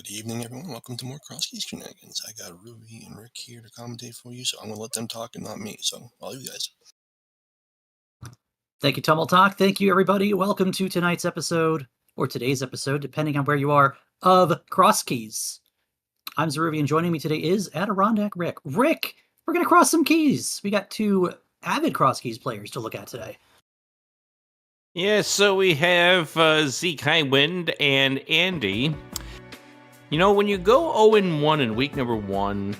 Good evening, everyone. Welcome to more Crosskeys shenanigans. I got Ruby and Rick here to commentate for you, so I'm going to let them talk and not me. So, all you guys. Thank you, Tumble Talk. Thank you, everybody. Welcome to tonight's episode, or today's episode, depending on where you are, of Crosskeys. I'm Zeruvi, and joining me today is Adirondack Rick. Rick, we're going to cross some keys. We got two avid Crosskeys players to look at today. Yeah, so we have Zeke Highwind and Andy. You know, when you go 0-1 in week number 1,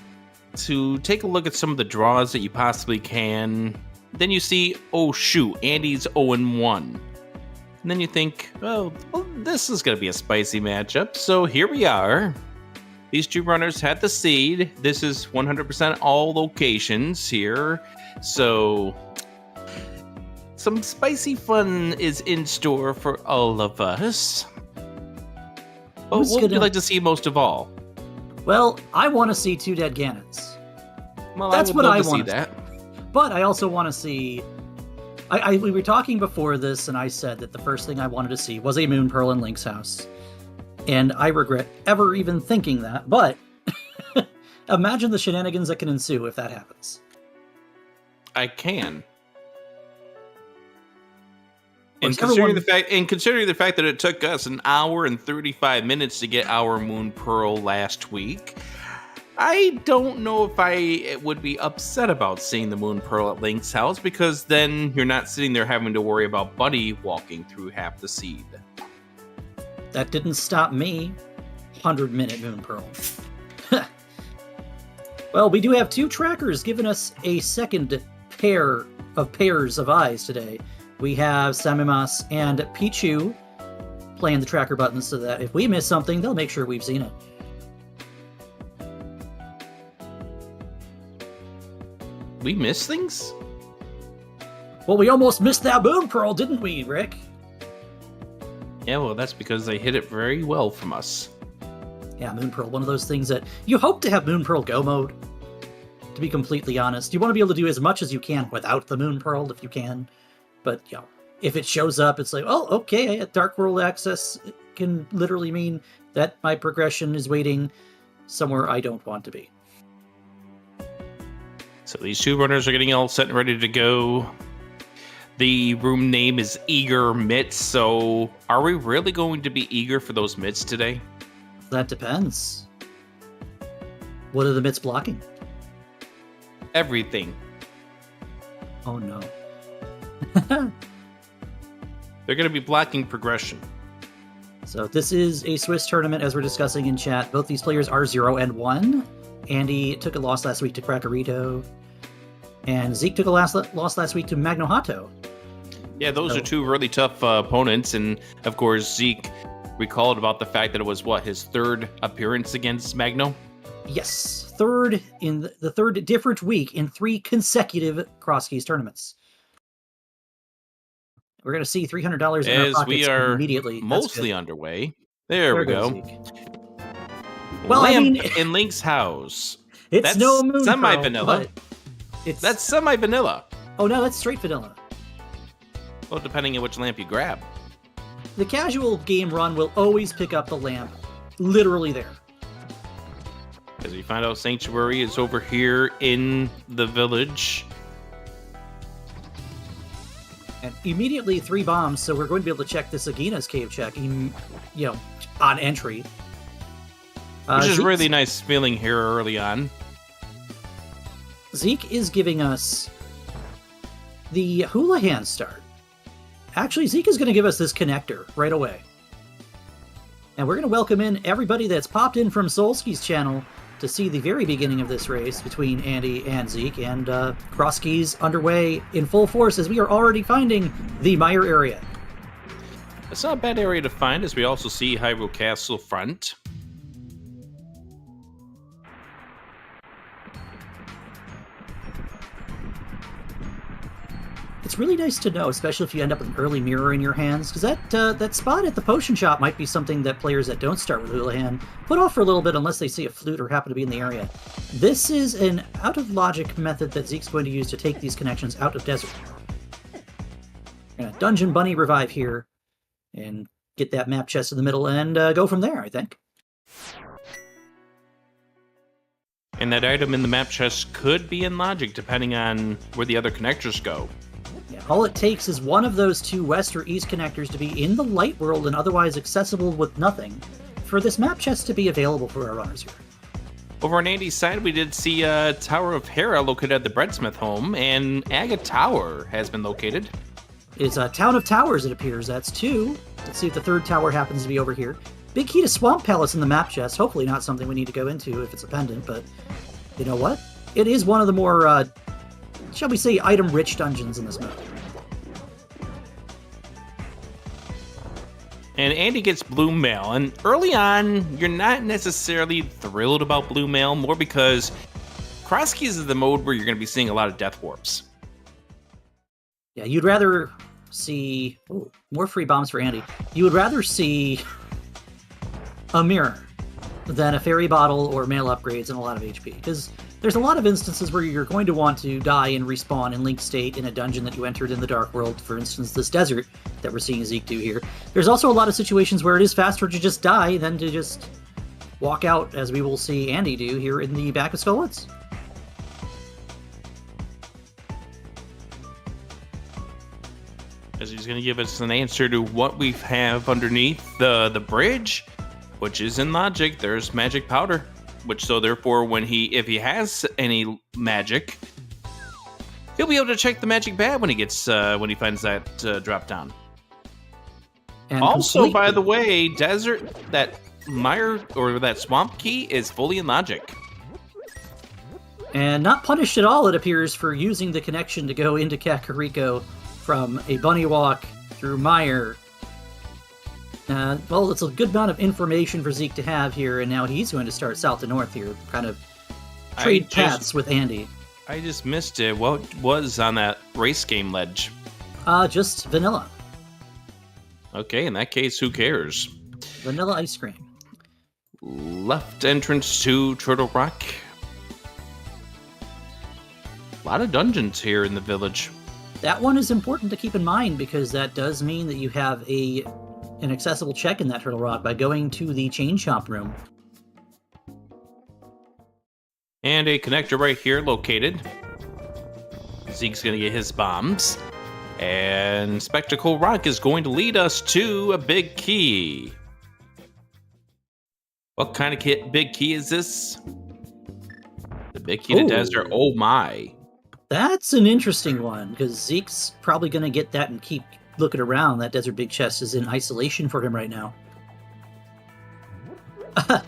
to take a look at some of the draws that you possibly can, then you see, oh shoot, Andy's 0-1. And then you think, well, this is going to be a spicy matchup, so here we are. These two runners had the seed. This is 100% all locations here, so some spicy fun is in store for all of us. But what would you like to see most of all? Well, I want to see two dead Ganons. Well, That's what I want to see. But I also want to see... we were talking before this, and I said that the first thing I wanted to see was a Moon Pearl in Link's house. And I regret ever even thinking that, but imagine the shenanigans that can ensue if that happens. I can. And considering the fact that it took us an hour and 35 minutes to get our Moon Pearl last week, I don't know if I would be upset about seeing the Moon Pearl at Link's house, because then you're not sitting there having to worry about Buddy walking through half the seed. That didn't stop me. 100-minute Moon Pearl. Well, we do have two trackers giving us a second pairs of eyes today. We have Samimas and Pichu playing the tracker buttons so that if we miss something, they'll make sure we've seen it. We miss things? Well, we almost missed that Moon Pearl, didn't we, Rick? Yeah, well, that's because they hit it very well from us. Yeah, Moon Pearl, one of those things that you hope to have Moon Pearl go mode, to be completely honest. You want to be able to do as much as you can without the Moon Pearl, if you can. But, you know, if it shows up, it's like, oh, okay, Dark World access can literally mean that my progression is waiting somewhere I don't want to be. So these two runners are getting all set and ready to go. The room name is Eager Mitts, so are we really going to be eager for those mitts today? That depends. What are the mitts blocking? Everything. Oh, no. They're going to be blocking progression. So this is a Swiss tournament, as we're discussing in chat. Both these players are 0-1. Andy took a loss last week to Crackerito, and Zeke took a loss last week to Magnohato. Yeah, those are two really tough opponents, and of course Zeke recalled about the fact that it was, his third appearance against Magno? Yes, third in the third different week in 3 consecutive Crosskeys tournaments. We're going to see $300 in our pockets we are immediately. Mostly underway. There we go. Well, Lamp in Link's house. That's no Moon semi-vanilla. That's semi-vanilla. Oh no, that's straight vanilla. Well, depending on which lamp you grab. The casual game run will always pick up the lamp literally there. As we find out, Sanctuary is over here in the village. And immediately 3 bombs, so we're going to be able to check this Agina's cave check, on entry. Which is really nice feeling here early on. Zeke is giving us the Houlihan start. Actually, Zeke is going to give us this connector right away. And we're going to welcome in everybody that's popped in from Solski's channel to see the very beginning of this race between Andy and Zeke, and Crosskeys underway in full force as we are already finding the Mire area. It's not a bad area to find, as we also see Hyrule Castle front. It's really nice to know, especially if you end up with an early mirror in your hands, because that spot at the potion shop might be something that players that don't start with Houlihan put off for a little bit unless they see a flute or happen to be in the area. This is an out-of-logic method that Zeke's going to use to take these connections out of Desert. We're going to Dungeon Bunny revive here, and get that map chest in the middle, and go from there, I think. And that item in the map chest could be in logic, depending on where the other connectors go. Yeah, all it takes is one of those two west or east connectors to be in the light world and otherwise accessible with nothing for this map chest to be available for our runners here. Over on Andy's side, we did see Tower of Hera located at the Breadsmith home, and Aga Tower has been located. It's a Town of Towers, it appears. That's 2. Let's see if the third tower happens to be over here. Big key to Swamp Palace in the map chest. Hopefully not something we need to go into if it's a pendant, but you know what? It is one of the more, shall we say, item-rich dungeons in this map. And Andy gets blue mail, and early on, you're not necessarily thrilled about blue mail, more because Crosskeys is the mode where you're going to be seeing a lot of death warps. Yeah, you'd rather see... Ooh, more free bombs for Andy. You would rather see a mirror than a fairy bottle or mail upgrades and a lot of HP, because there's a lot of instances where you're going to want to die and respawn in Link State in a dungeon that you entered in the Dark World, for instance, this desert that we're seeing Zeke do here. There's also a lot of situations where it is faster to just die than to just walk out, as we will see Andy do here in the back of Skull Woods. As he's going to give us an answer to what we have underneath the bridge, which is in logic. There's magic powder, which so therefore if he has any magic, he'll be able to check the magic bag when he finds that drop down. And also, by the way, that mire or that swamp key is fully in logic. And not punished at all, it appears, for using the connection to go into Kakariko from a bunny walk through mire. Well, it's a good amount of information for Zeke to have here, and now he's going to start south to north here, kind of trade paths with Andy. I just missed it. What was on that race game ledge? Just vanilla. Okay, in that case, who cares? Vanilla ice cream. Left entrance to Turtle Rock. A lot of dungeons here in the village. That one is important to keep in mind, because that does mean that you have an accessible check in that Turtle Rock by going to the Chain Shop room. And a connector right here located. Zeke's going to get his bombs. And Spectacle Rock is going to lead us to a big key. What kind of big key is this? The big key to desert. Oh my. That's an interesting one, because Zeke's probably going to get that and keep looking around. That desert big chest is in isolation for him right now.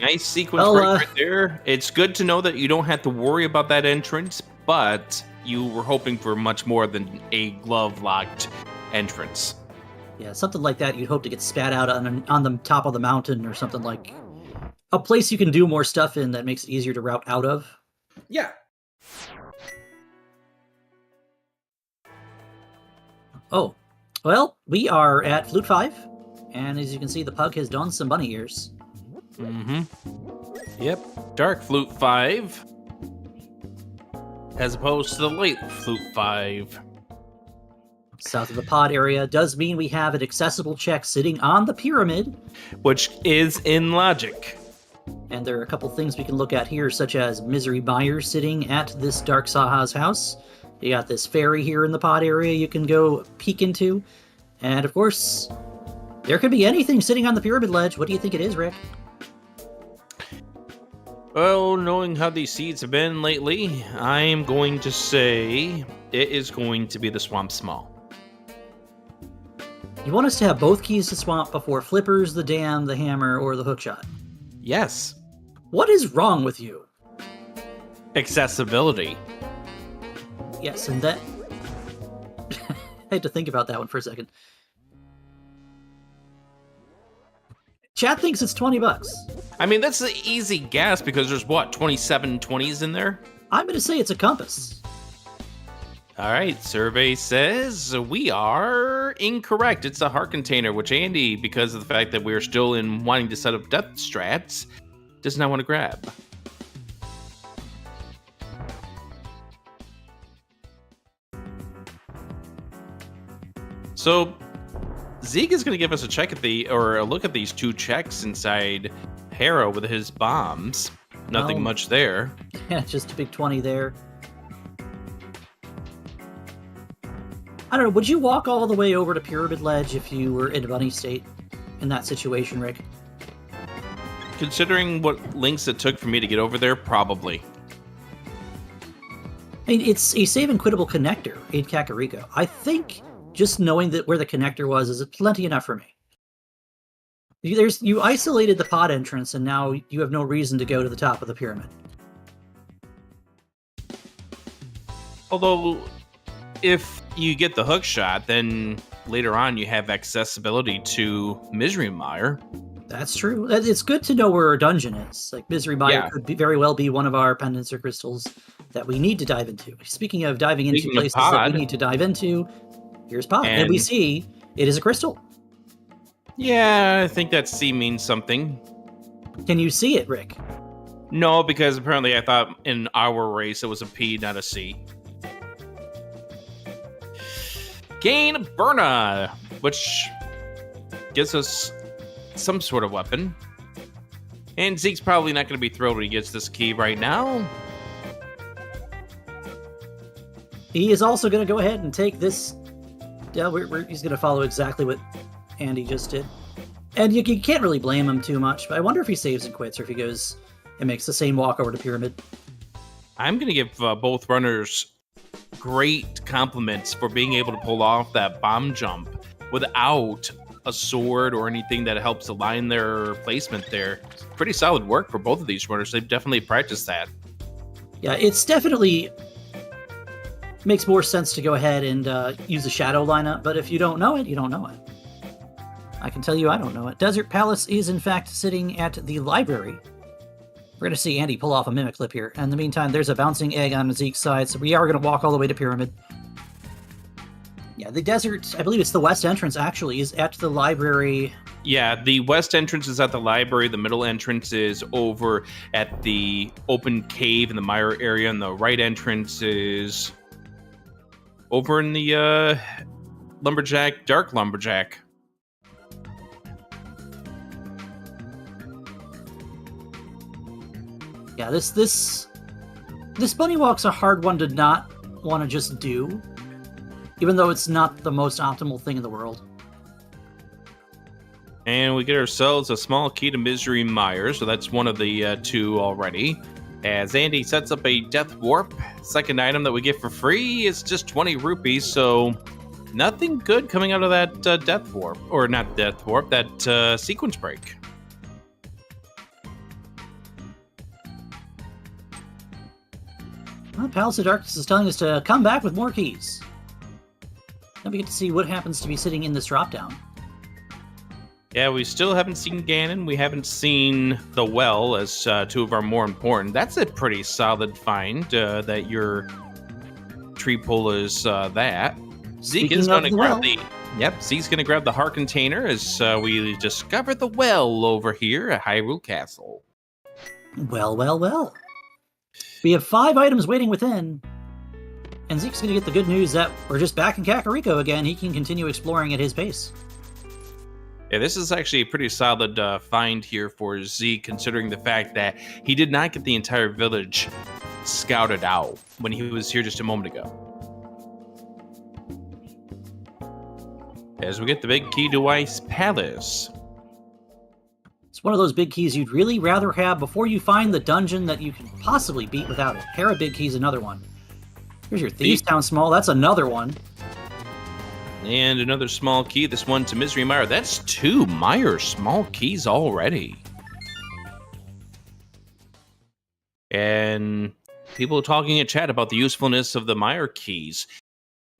Nice sequence right there. It's good to know that you don't have to worry about that entrance, but you were hoping for much more than a glove-locked entrance. Yeah, something like that you'd hope to get spat out on the top of the mountain, or something like a place you can do more stuff in that makes it easier to route out of. Yeah. Oh, well, we are at Flute 5, and as you can see, the pug has donned some bunny ears. Mm-hmm. Yep, Dark Flute 5, as opposed to the Light Flute 5. South of the pod area does mean we have an accessible check sitting on the pyramid, which is in logic. And there are a couple things we can look at here, such as Misery Meyer sitting at this Dark Saha's house. You got this ferry here in the pod area you can go peek into. And of course, there could be anything sitting on the pyramid ledge. What do you think it is, Rick? Well, knowing how these seeds have been lately, I am going to say it is going to be the Swamp Small. You want us to have both keys to Swamp before Flippers, the Dam, the Hammer, or the Hookshot? Yes. What is wrong with you? Accessibility. Yes, and that... I had to think about that one for a second. Chat thinks it's $20. I mean, that's an easy guess because there's, 27 20s in there? I'm going to say it's a compass. All right, survey says we are incorrect. It's a heart container, which Andy, because of the fact that we're still in wanting to set up death strats, does not want to grab. So Zeke is going to give us a look at these two checks inside Hera with his bombs. Nothing much there. Yeah, just a big 20 there. I don't know, would you walk all the way over to Pyramid Ledge if you were in a bunny state in that situation, Rick? Considering what links it took for me to get over there, probably. I mean, it's a save and quittable connector in Kakariko. I think just knowing that where the connector was is plenty enough for me. You isolated the pod entrance, and now you have no reason to go to the top of the pyramid. Although, if you get the hook shot, then later on you have accessibility to Misery Mire. That's true. It's good to know where our dungeon is. Like, Misery Mire could very well be one of our pendants or crystals that we need to dive into. Speaking of diving into places that we need to dive into, here's Pod. And we see it is a crystal. Yeah, I think that C means something. Can you see it, Rick? No, because apparently I thought in our race it was a P, not a C. Gain Burna, which gives us some sort of weapon. And Zeke's probably not going to be thrilled when he gets this key right now. He is also going to go ahead and take this. Yeah, he's going to follow exactly what Andy just did. And you can't really blame him too much, but I wonder if he saves and quits or if he goes and makes the same walk over to Pyramid. I'm going to give both runners great compliments for being able to pull off that bomb jump without a sword or anything that helps align their placement there. Pretty solid work for both of these runners. They've definitely practiced that. Yeah, it's definitely makes more sense to go ahead and use a shadow lineup, but if you don't know it, you don't know it. I can tell you I don't know it. Desert Palace is in fact sitting at the library. We're going to see Andy pull off a mimic clip here. And in the meantime, there's a bouncing egg on Zeke's side, so we are going to walk all the way to Pyramid. Yeah, the desert, I believe it's the west entrance, actually, is at the library. Yeah, the west entrance is at the library. The middle entrance is over at the open cave in the mire area. And the right entrance is over in the dark lumberjack. Yeah, this bunny walk's a hard one to not want to just do, even though it's not the most optimal thing in the world. And we get ourselves a small key to Misery Mire, so that's one of the two already. As Andy sets up a Death Warp, second item that we get for free is just 20 rupees, so nothing good coming out of that Death Warp, or not Death Warp, that Sequence Break. Well, Palace of Darkness is telling us to come back with more keys. Now we get to see what happens to be sitting in this drop-down. Yeah, we still haven't seen Ganon. We haven't seen the well as two of our more important. That's a pretty solid find that your tree pull is that. Zeke is going to grab Zeke's going to grab the heart container as we discover the well over here at Hyrule Castle. Well, well, well. We have 5 items waiting within. And Zeke's going to get the good news that we're just back in Kakariko again. He can continue exploring at his pace. Yeah, this is actually a pretty solid find here for Zeke, considering the fact that he did not get the entire village scouted out when he was here just a moment ago. As we get the big key to Ice Palace. It's one of those big keys you'd really rather have before you find the dungeon that you can possibly beat without it. Pair of big keys, another one. Here's your Thieves Town Small, that's another one. And another small key, this one to Misery Mire. That's 2 Mire small keys already. And people talking in chat about the usefulness of the Mire keys.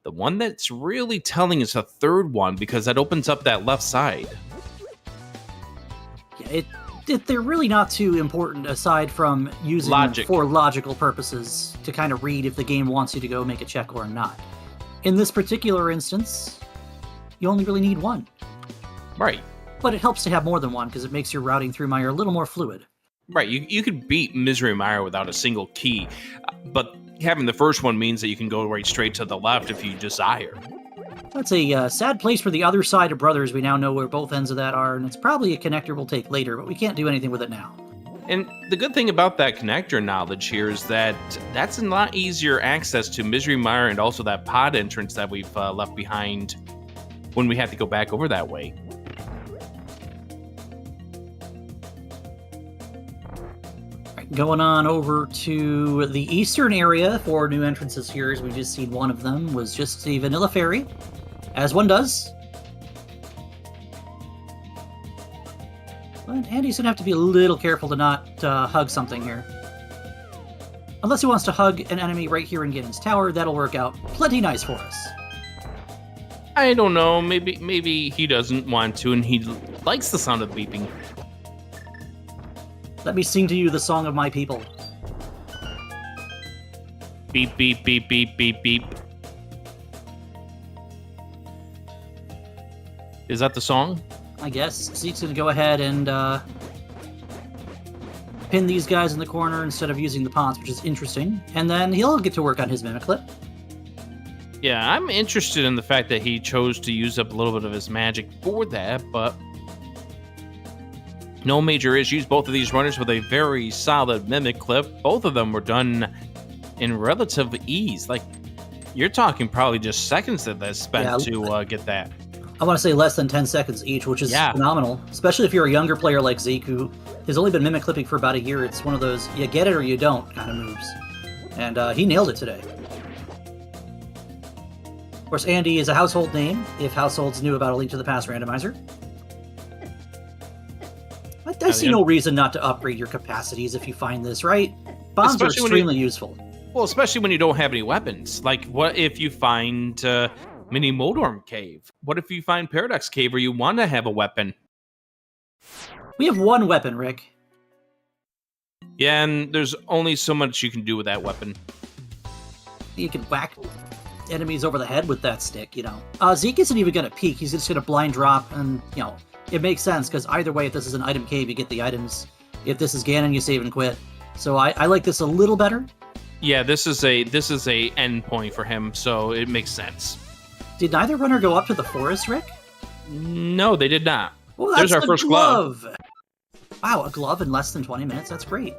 The one that's really telling is a third one, because that opens up that left side. Yeah, they're really not too important aside from using them for logical purposes to kind of read if the game wants you to go make a check or not. In this particular instance, you only really need one. Right. But it helps to have more than one because it makes your routing through Mire a little more fluid. Right, you could beat Misery Mire without a single key, but having the first one means that you can go right straight to the left if you desire. That's a sad place for the other side of Brothers. We now know where both ends of that are, and it's probably a connector we'll take later, but we can't do anything with it now. And the good thing about that connector knowledge here is that that's a lot easier access to Misery Mire and also that pod entrance that we've left behind when we have to go back over that way. Going on over to the eastern area for new entrances here, as we just seen one of them was just the Vanilla Fairy, as one does. But Andy's gonna have to be a little careful to not hug something here. Unless he wants to hug an enemy right here in Ganon's tower, that'll work out plenty nice for us. I don't know, maybe he doesn't want to and he likes the sound of the beeping. Let me sing to you the song of my people. Beep, beep, beep, beep, beep, beep. Is that the song? I guess Zeke's gonna go ahead and pin these guys in the corner instead of using the pots, which is interesting. And then he'll get to work on his Mimiclip. Yeah, I'm interested in the fact that he chose to use up a little bit of his magic for that, but no major issues. Both of these runners with a very solid Mimiclip. Both of them were done in relative ease. Like, you're talking probably just seconds that they spent to get that. I want to say less than 10 seconds each, which is phenomenal. Especially if you're a younger player like Zeke, who has only been Mimiclipping for about a year. It's one of those, you get it or you don't kind of moves. And he nailed it today. Of course, Andy is a household name, if households knew about A Link to the Past Randomizer. I see no reason not to upgrade your capacities if you find this, right? Bombs are extremely useful. Well, especially when you don't have any weapons. Like, what if you find Mini Modorm Cave? What if you find Paradox Cave where you want to have a weapon? We have one weapon, Rick. Yeah, and there's only so much you can do with that weapon. You can whack enemies over the head with that stick, you know. Zeke isn't even going to peek. He's just going to blind drop, and, you know, it makes sense, because either way, if this is an item cave, you get the items. If this is Ganon, you save and quit. So I like this a little better. Yeah, this is a end point for him, so it makes sense. Did neither runner go up to the forest, Rick? No, they did not. Well, that's our first glove. Wow, a glove in less than 20 minutes? That's great.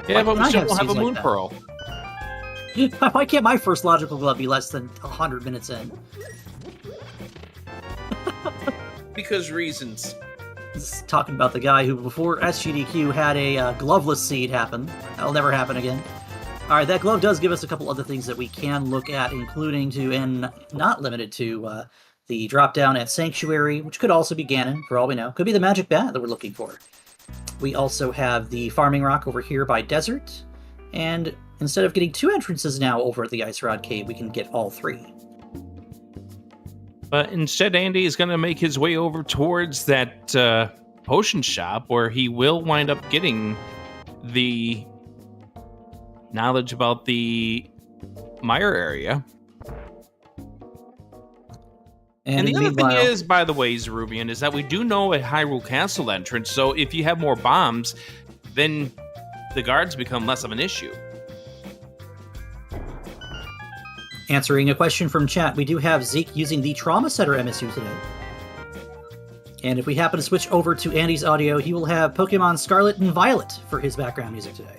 Yeah, but we still don't have a moon pearl. Why can't my first logical glove be less than 100 minutes in? Because reasons. This is talking about the guy who, before SGDQ, had a gloveless seed happen. That'll never happen again. Alright, that glove does give us a couple other things that we can look at, including to, and not limited to, the drop down at Sanctuary, which could also be Ganon, for all we know. Could be the magic bat that we're looking for. We also have the farming rock over here by Desert, and instead of getting 2 entrances now over at the Ice Rod Cave, we can get all 3. But instead, Andy is going to make his way over towards that potion shop, where he will wind up getting the knowledge about the Mire area. And the other thing is, by the way, Zerubian, is that we do know a Hyrule Castle entrance, so if you have more bombs, then the guards become less of an issue. Answering a question from chat, we do have Zeke using the Trauma Center MSU today. And if we happen to switch over to Andy's audio, he will have Pokemon Scarlet and Violet for his background music today.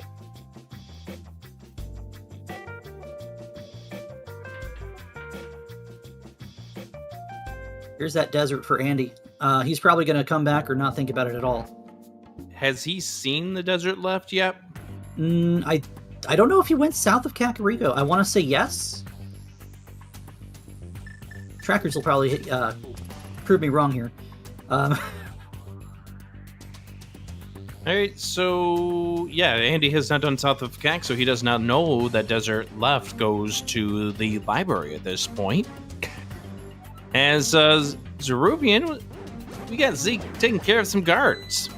Here's that desert for Andy. He's probably going to come back or not think about it at all. Has he seen the desert left yet? I don't know if he went south of Kakariko. I want to say yes. Trackers will probably prove me wrong here. All right, so yeah, Andy has not done south of Kak, so he does not know that desert left goes to the library at this point. As Zerubian, we got Zeke taking care of some guards.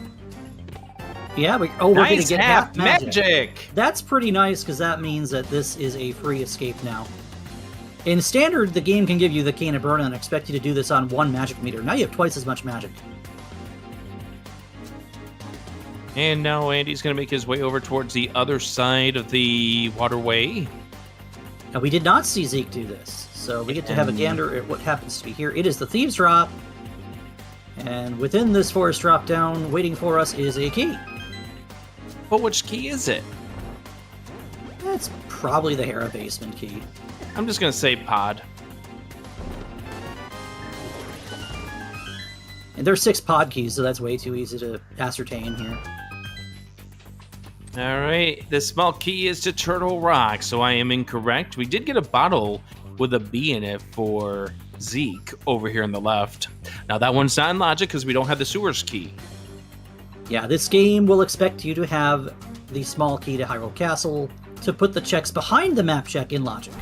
Yeah, we're going to get half magic. That's pretty nice, because that means that this is a free escape now. In Standard, the game can give you the Cane of Burn and expect you to do this on 1 magic meter. Now you have twice as much magic. And now Andy's going to make his way over towards the other side of the waterway. Now, we did not see Zeke do this, so we get to have a gander at what happens to be here. It is the Thieves' Drop, And within this forest drop-down, waiting for us is a key. But which key is it? That's probably the Hera basement key. I'm just gonna say pod. And there's 6 pod keys, so that's way too easy to ascertain here. All right, the small key is to Turtle Rock, so I am incorrect. We did get a bottle with a B in it for Zeke over here on the left. Now that one's not in logic because we don't have the sewers key. Yeah, this game will expect you to have the small key to Hyrule Castle to put the checks behind the map check in logic.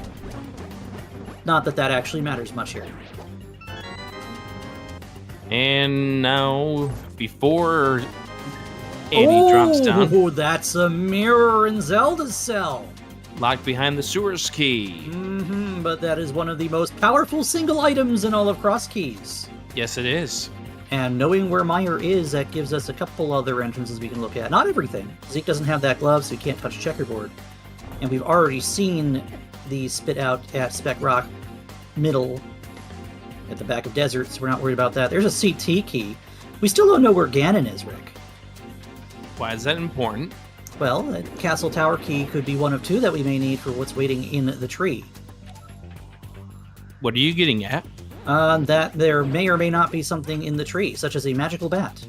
Not that that actually matters much here. And now, before Andy drops down, Oh, that's a mirror in Zelda's cell. locked behind the sewers key. But that is one of the most powerful single items in all of Crosskeys. Yes, it is. And knowing where Meyer is, that gives us a couple other entrances we can look at. Not everything. Zeke doesn't have that glove, so he can't touch checkerboard. And we've already seen the spit out at Spec Rock middle at the back of Desert, so we're not worried about that. There's a CT key. We still don't know where Ganon is, Rick. Why is that important? Well, that Castle Tower key could be one of 2 that we may need for what's waiting in the tree. What are you getting at? That there may or may not be something in the tree, such as a magical bat.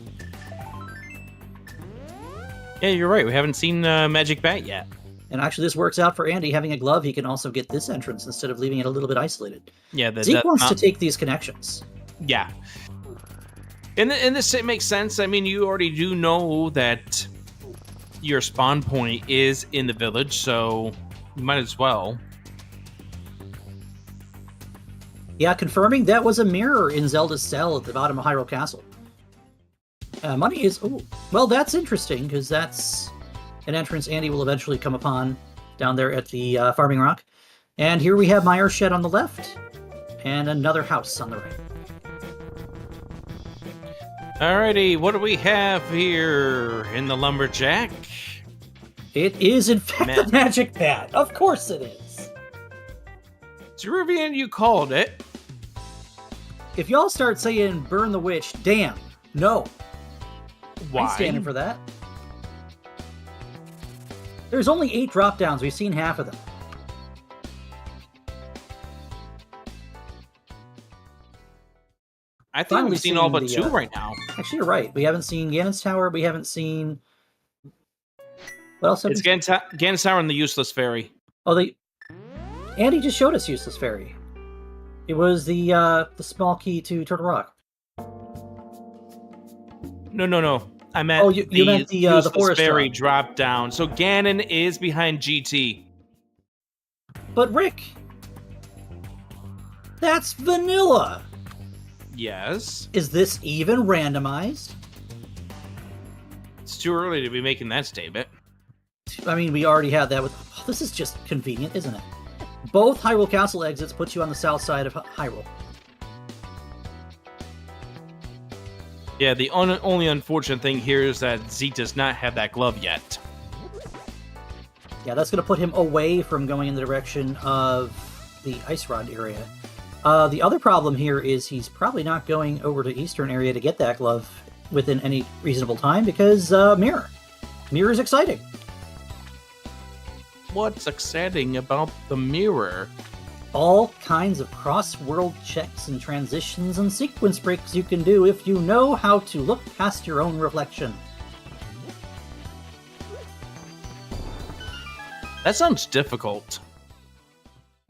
Yeah, you're right. We haven't seen Magic Bat yet. And actually, this works out for Andy. Having a glove, he can also get this entrance instead of leaving it a little bit isolated. Yeah, Zeke wants to take these connections. Yeah. And this it makes sense. I mean, you already do know that your spawn point is in the village, so you might as well. Yeah, confirming that was a mirror in Zelda's cell at the bottom of Hyrule Castle. Money is... Oh, well, that's interesting, because that's an entrance Andy will eventually come upon down there at the Farming Rock. And here we have Meyer's Shed on the left, and another house on the right. Alrighty, what do we have here in the Lumberjack? It is, in fact, the Magic Bat. Of course it is. Ceruvian, you called it. If y'all start saying burn the witch, damn, no. Why? I'm standing for that. There's only 8 drop-downs. We've seen half of them. I think Finally we've seen all but the, 2 right now. Actually, you're right. We haven't seen Ganon's Tower. We haven't seen... What else have It's we seen? Ganon's Tower and the Useless Fairy. Oh, Andy just showed us Useless Fairy. It was the small key to Turtle Rock. No. I meant, you meant the Useless forest Fairy drop. drop down. So Ganon is behind GT. But Rick, that's vanilla. Yes. Is this even randomized? It's too early to be making that statement. I mean, we already had that with... Oh, this is just convenient, isn't it? Both Hyrule Castle exits put you on the south side of Hyrule. Yeah, the only unfortunate thing here is that Zeke does not have that glove yet. Yeah, that's going to put him away from going in the direction of the Ice Rod area. The other problem here is he's probably not going over to Eastern area to get that glove within any reasonable time because Mirror. Mirror's exciting. What's exciting about the mirror? All kinds of cross-world checks and transitions and sequence breaks you can do if you know how to look past your own reflection. That sounds difficult.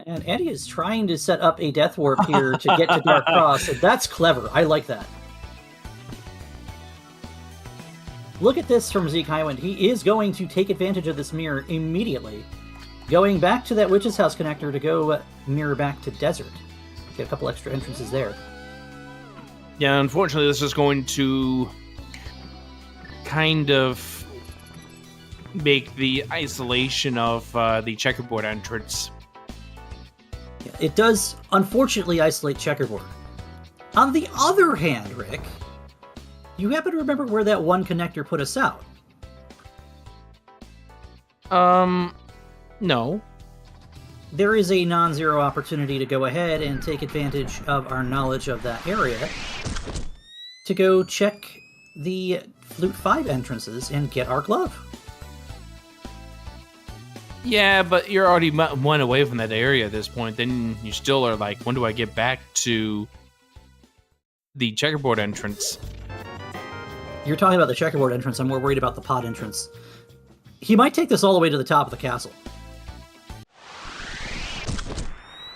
And Andy is trying to set up a death warp here to get to Dark Cross, and that's clever. I like that. Look at this from Zeke Highwind. He is going to take advantage of this mirror immediately. Going back to that Witch's House connector to go mirror back to Desert. Get a couple extra entrances there. Yeah, unfortunately, this is going to kind of make the isolation of the checkerboard entrance. Yeah, it does, unfortunately, isolate checkerboard. On the other hand, Rick, you happen to remember where that one connector put us out? No. There is a non-zero opportunity to go ahead and take advantage of our knowledge of that area to go check the Flute 5 entrances and get our glove. Yeah, but you're already one away from that area at this point. Then you still are like, when do I get back to the checkerboard entrance? You're talking about the checkerboard entrance. I'm more worried about the pod entrance. He might take this all the way to the top of the castle.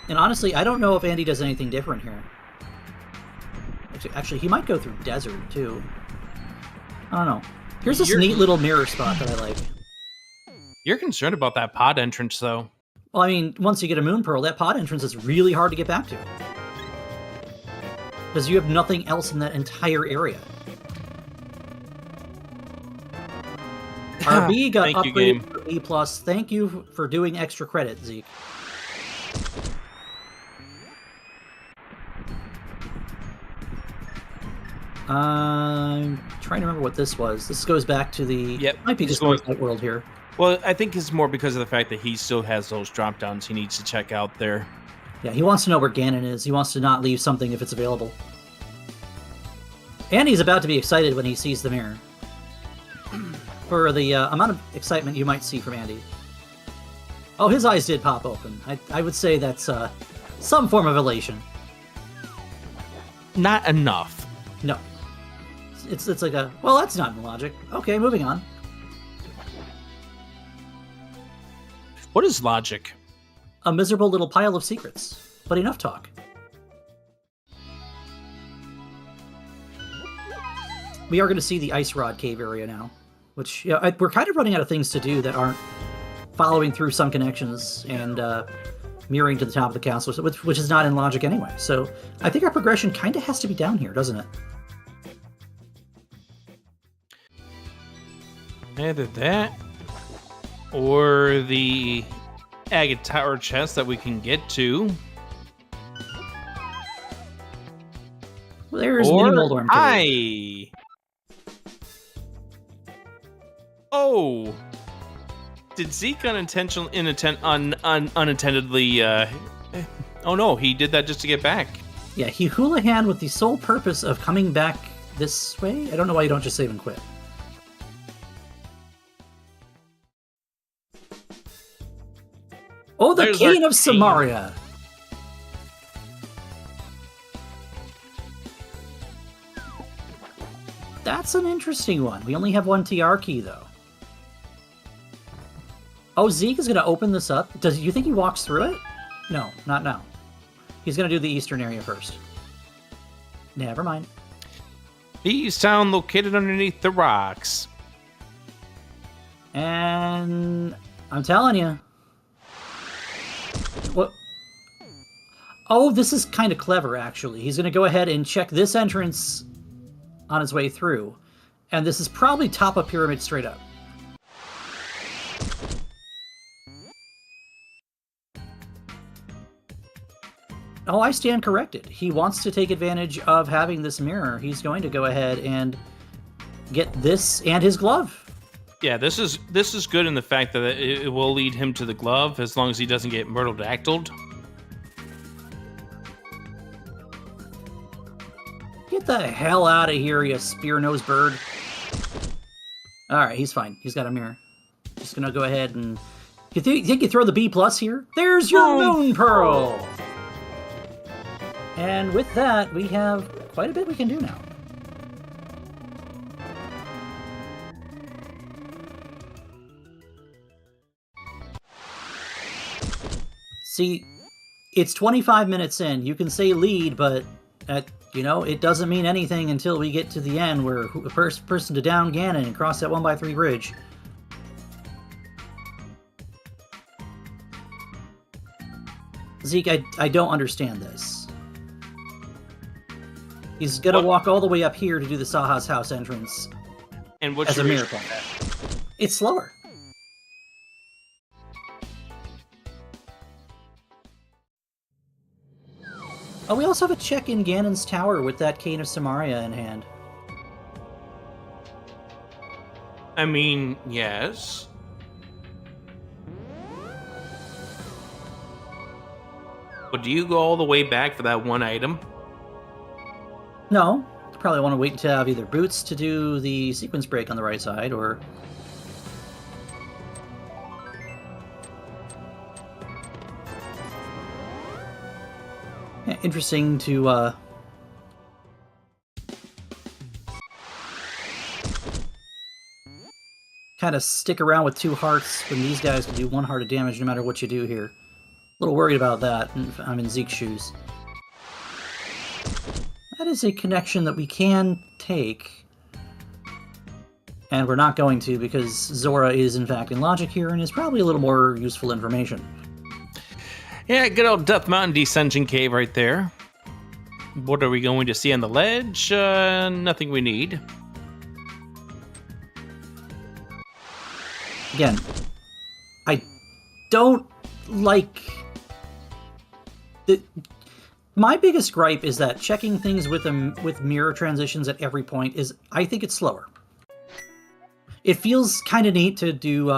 And honestly, I don't know if Andy does anything different here. Actually, he might go through desert, too. I don't know. Here's this neat little mirror spot that I like. You're concerned about that pod entrance, though. Well, I mean, once you get a moon pearl, that pod entrance is really hard to get back to. Because you have nothing else in that entire area. Our B got upgraded to B+. Thank you for doing extra credit, Zeke. I'm trying to remember what this was. This goes back to the... Yep. Might be just Light World here. Well, I think it's more because of the fact that he still has those drop downs he needs to check out there. Yeah, he wants to know where Ganon is. He wants to not leave something if it's available. And he's about to be excited when he sees the mirror. For the amount of excitement you might see from Andy. Oh, his eyes did pop open. I would say that's some form of elation. Not enough. No. It's like a, well, that's not logic. Okay, moving on. What is logic? A miserable little pile of secrets. But enough talk. We are going to see the Ice Rod Cave area now. Which, yeah, we're kind of running out of things to do that aren't following through some connections and mirroring to the top of the castle, which is not in logic anyway. So I think our progression kind of has to be down here, doesn't it? Either that, or the agate tower chest that we can get to. Well, there's Mini Moldorm. Oh, did Zeke unattendedly? Oh no, he did that just to get back. Yeah, he Houlihan with the sole purpose of coming back this way. I don't know why you don't just save and quit. Oh, the King of Samaria. That's an interesting one. We only have one TR key, though. Oh, Zeke is going to open this up. Do you think he walks through it? No, not now. He's going to do the eastern area first. Never mind. Bees Town located underneath the rocks. And I'm telling you. What? Oh, this is kind of clever, actually. He's going to go ahead and check this entrance on his way through. And this is probably top of pyramid straight up. Oh, I stand corrected. He wants to take advantage of having this mirror. He's going to go ahead and get this and his glove. Yeah, this is good in the fact that it will lead him to the glove as long as he doesn't get myrtle-dactyled. Get the hell out of here, you spear-nosed bird. Alright, he's fine. He's got a mirror. Just gonna go ahead and... You think you throw the B+ here? There's your Moon Pearl! And with that, we have quite a bit we can do now. See, it's 25 minutes in. You can say lead, but, you know, it doesn't mean anything until we get to the end where the first person to down Ganon and cross that 1x3 bridge. Zeke, I don't understand this. He's gonna walk all the way up here to do the Saha's house entrance. And what's as a miracle? It's slower. Oh, we also have a check in Ganon's tower with that Cane of Samaria in hand. I mean, yes. But do you go all the way back for that one item? No. probably want to wait to have either Boots to do the sequence break on the right side, or... Yeah, interesting to... kind of stick around with 2 hearts when these guys can do 1 heart of damage no matter what you do here. A little worried about that. I'm in Zeke's shoes. That is a connection that we can take. And we're not going to, because Zora is in fact in logic here and is probably a little more useful information. Yeah, good old Death Mountain Descension Cave right there. What are we going to see on the ledge? Nothing we need. Again, I don't like... My biggest gripe is that checking things with mirror transitions at every point is, I think it's slower. It feels kind of neat to do,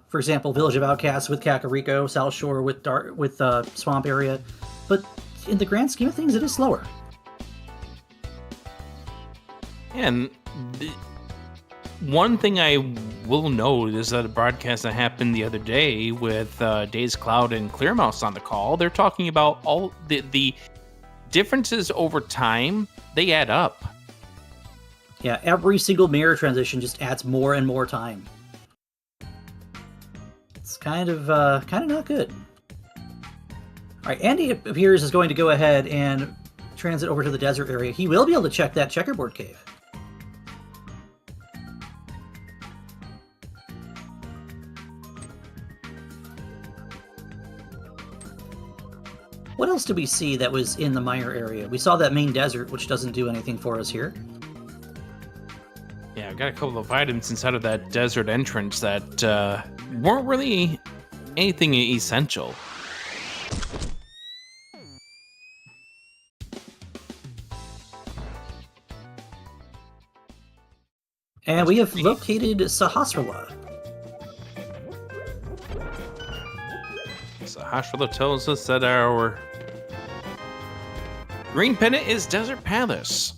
for example, Village of Outcasts with Kakariko, South Shore with Swamp Area, but in the grand scheme of things, it is slower. And one thing I will note is that a broadcast that happened the other day with Days Cloud and Clearmouse on the call, they're talking about all the differences over time. They add up. Yeah, every single mirror transition just adds more and more time. It's kind of not good. All right, Andy appears is going to go ahead and transit over to the desert area. He will be able to check that checkerboard cave. What else did we see that was in the mire area? We saw that main desert, which doesn't do anything for us here. Yeah, I've got a couple of items inside of that desert entrance that weren't really anything essential. And we have located Sahasrara. Sahasrara tells us that our green pennant is Desert Palace.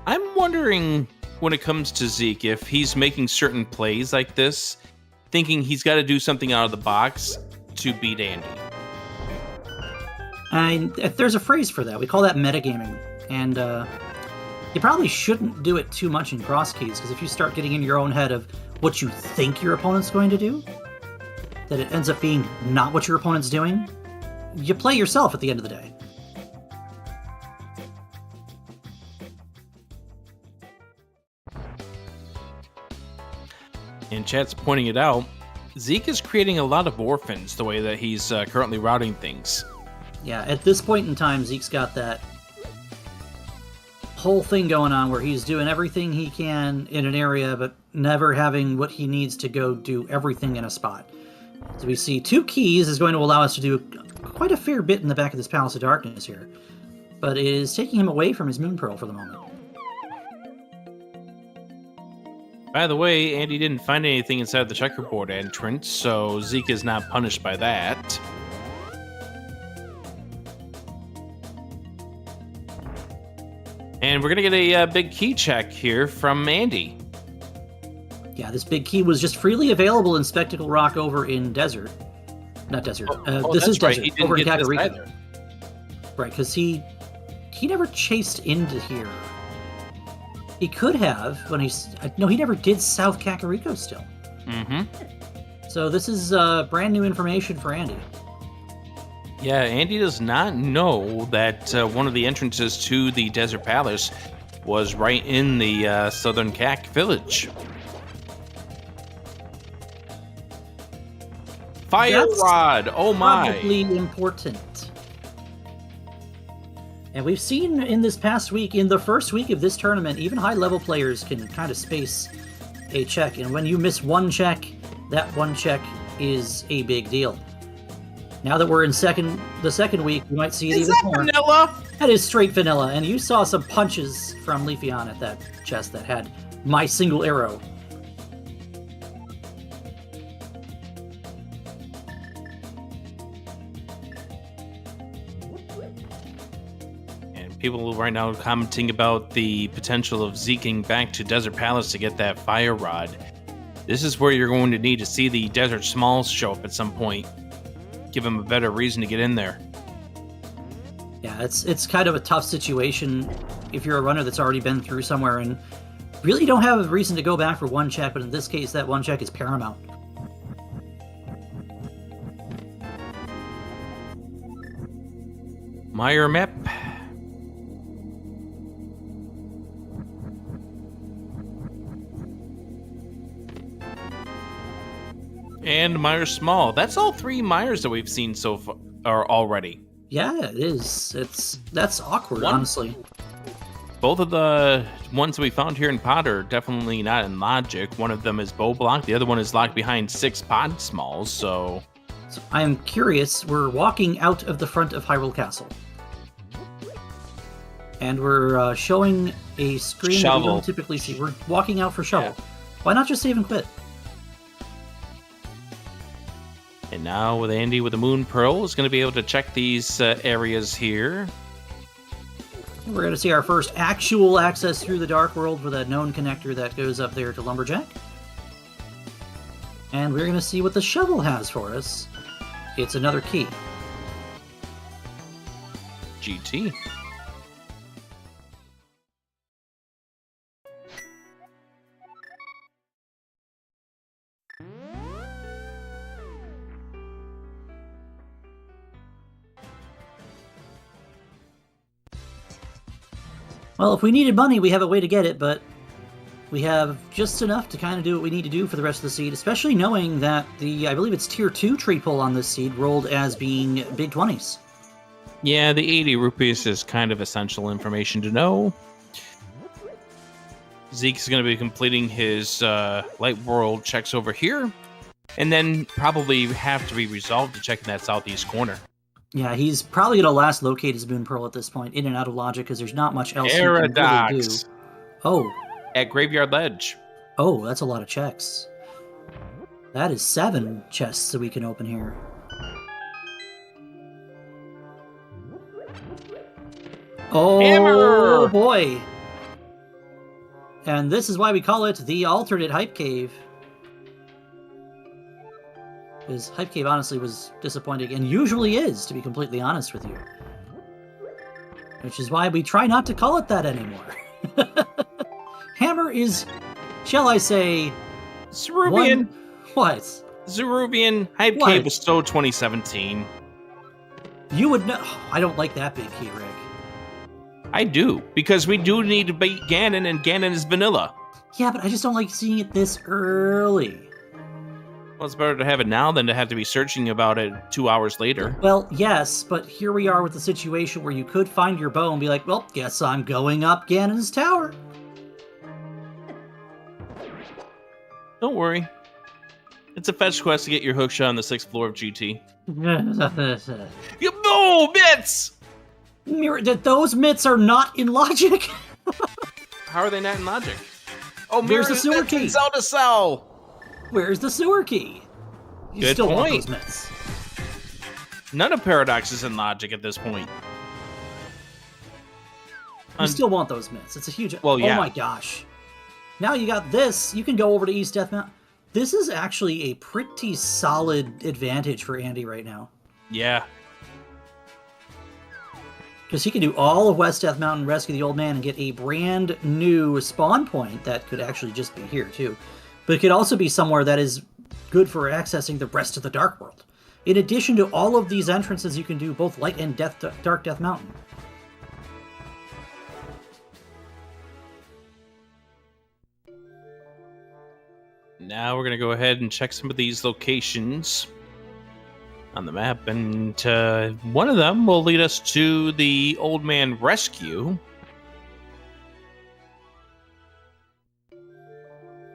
I'm wondering, when it comes to Zeke, if he's making certain plays like this, thinking he's got to do something out of the box to beat Andy. There's a phrase for that. We call that metagaming. And you probably shouldn't do it too much in Crosskeys, because if you start getting in your own head of what you think your opponent's going to do, that it ends up being not what your opponent's doing, you play yourself at the end of the day. And chat's pointing it out, Zeke is creating a lot of orphans the way that he's currently routing things. Yeah, at this point in time, Zeke's got that whole thing going on where he's doing everything he can in an area, but never having what he needs to go do everything in a spot. So we see 2 keys is going to allow us to do quite a fair bit in the back of this Palace of Darkness here, but it is taking him away from his Moon Pearl for the moment. By the way, Andy didn't find anything inside the checkerboard entrance, so Zeke is not punished by that. And we're going to get a big key check here from Andy. Yeah, this big key was just freely available in Spectacle Rock over in Desert. Not Desert. This is Desert, right. over in Kakariko. Right, because he never chased into here. He could have when he's... No, he never did South Kakariko still. Mm-hmm. So this is brand new information for Andy. Yeah, Andy does not know that one of the entrances to the Desert Palace was right in the Southern Kak village. Fire That's Rod! Oh my! Probably important. And we've seen in this past week, in the first week of this tournament, even high-level players can kind of space a check. And when you miss one check, that one check is a big deal. Now that we're in the second week, we might see it even more. Is that vanilla? That is straight vanilla. And you saw some punches from Leafeon at that chest that had my single arrow people right now commenting about the potential of zeking back to Desert Palace to get that fire rod. This is where you're going to need to see the Desert Smalls show up at some point. Give him a better reason to get in there. Yeah, it's kind of a tough situation if you're a runner that's already been through somewhere and really don't have a reason to go back for one check, but in this case, that one check is paramount. Meyer map. And Meyer Small. That's all 3 Meyers that we've seen so far already. Yeah, it is. That's awkward, honestly. Both of the ones we found here in Pod are definitely not in logic. One of them is bow block. The other one is locked behind 6 Pod Smalls, so I am curious. We're walking out of the front of Hyrule Castle. And we're showing a screen that we don't typically see. We're walking out for Shovel. Yeah. Why not just save and quit? And now with Andy with the Moon Pearl is going to be able to check these areas here. We're going to see our first actual access through the Dark World with a known connector that goes up there to Lumberjack. And we're going to see what the shovel has for us. It's another key. GT. Well, if we needed money, we have a way to get it, but we have just enough to kind of do what we need to do for the rest of the seed, especially knowing that I believe it's Tier 2 tree pull on this seed rolled as being big 20s. Yeah, the 80 rupees is kind of essential information to know. Zeke's going to be completing his Light World checks over here, and then probably have to be resolved to check in that southeast corner. Yeah, he's probably going to last locate his Moon Pearl at this point, in and out of logic, because there's not much else he can really do. Oh. At Graveyard Ledge. Oh, that's a lot of checks. That is 7 chests that we can open here. Oh, Hammer! Boy. And this is why we call it the alternate Hype Cave. Because Hype Cave honestly was disappointing, and usually is, to be completely honest with you. Which is why we try not to call it that anymore. Hammer is, shall I say... Zerubian! What? Zerubian Hype Cave was so 2017. You would know... I don't like that big key, Rick. I do, because we do need to beat Ganon, and Ganon is vanilla. Yeah, but I just don't like seeing it this early. Well, it's better to have it now than to have to be searching about it 2 hours later. Well, yes, but here we are with the situation where you could find your bow and be like, well, guess I'm going up Ganon's tower. Don't worry. It's a fetch quest to get your hookshot on the 6th floor of GT. No, mitts! Those mitts are not in logic. How are they not in logic? Oh, there's the sewer key. Zelda cell. Where's the sewer key? You Good still point. want those mitts. None of Paradox is in logic at this point. You still want those mitts. It's a huge... Well, yeah. Oh my gosh. Now you got this. You can go over to East Death Mountain. This is actually a pretty solid advantage for Andy right now. Yeah. Because he can do all of West Death Mountain, rescue the old man, and get a brand new spawn point that could actually just be here, too. But it could also be somewhere that is good for accessing the rest of the Dark World. In addition to all of these entrances, you can do both Light and Dark Death Mountain. Now we're going to go ahead and check some of these locations on the map. And one of them will lead us to the Old Man Rescue.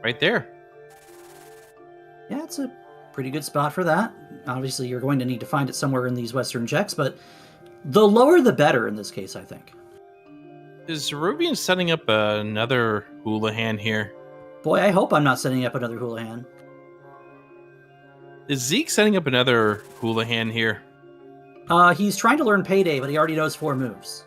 Right there. Yeah, it's a pretty good spot for that. Obviously, you're going to need to find it somewhere in these western checks, but the lower the better in this case, I think. Is Zerubian setting up another Houlihan here? Boy, I hope I'm not setting up another Houlihan. Is Zeke setting up another Houlihan here? He's trying to learn Payday, but he already knows 4 moves.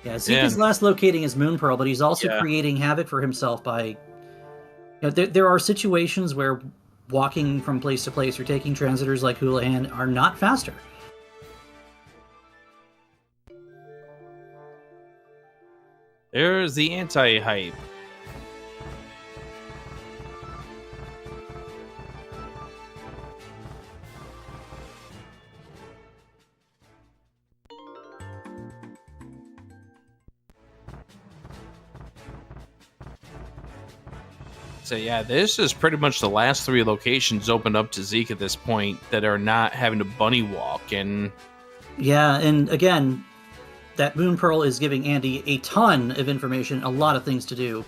Yeah, Zeke is last locating his Moon Pearl, but he's also creating havoc for himself by... there are situations where walking from place to place or taking transitors like Houlihan are not faster. There's the anti-hype. So yeah, this is pretty much the last 3 locations opened up to Zeke at this point that are not having to bunny walk. And yeah, and again, that Moon Pearl is giving Andy a ton of information, a lot of things to do.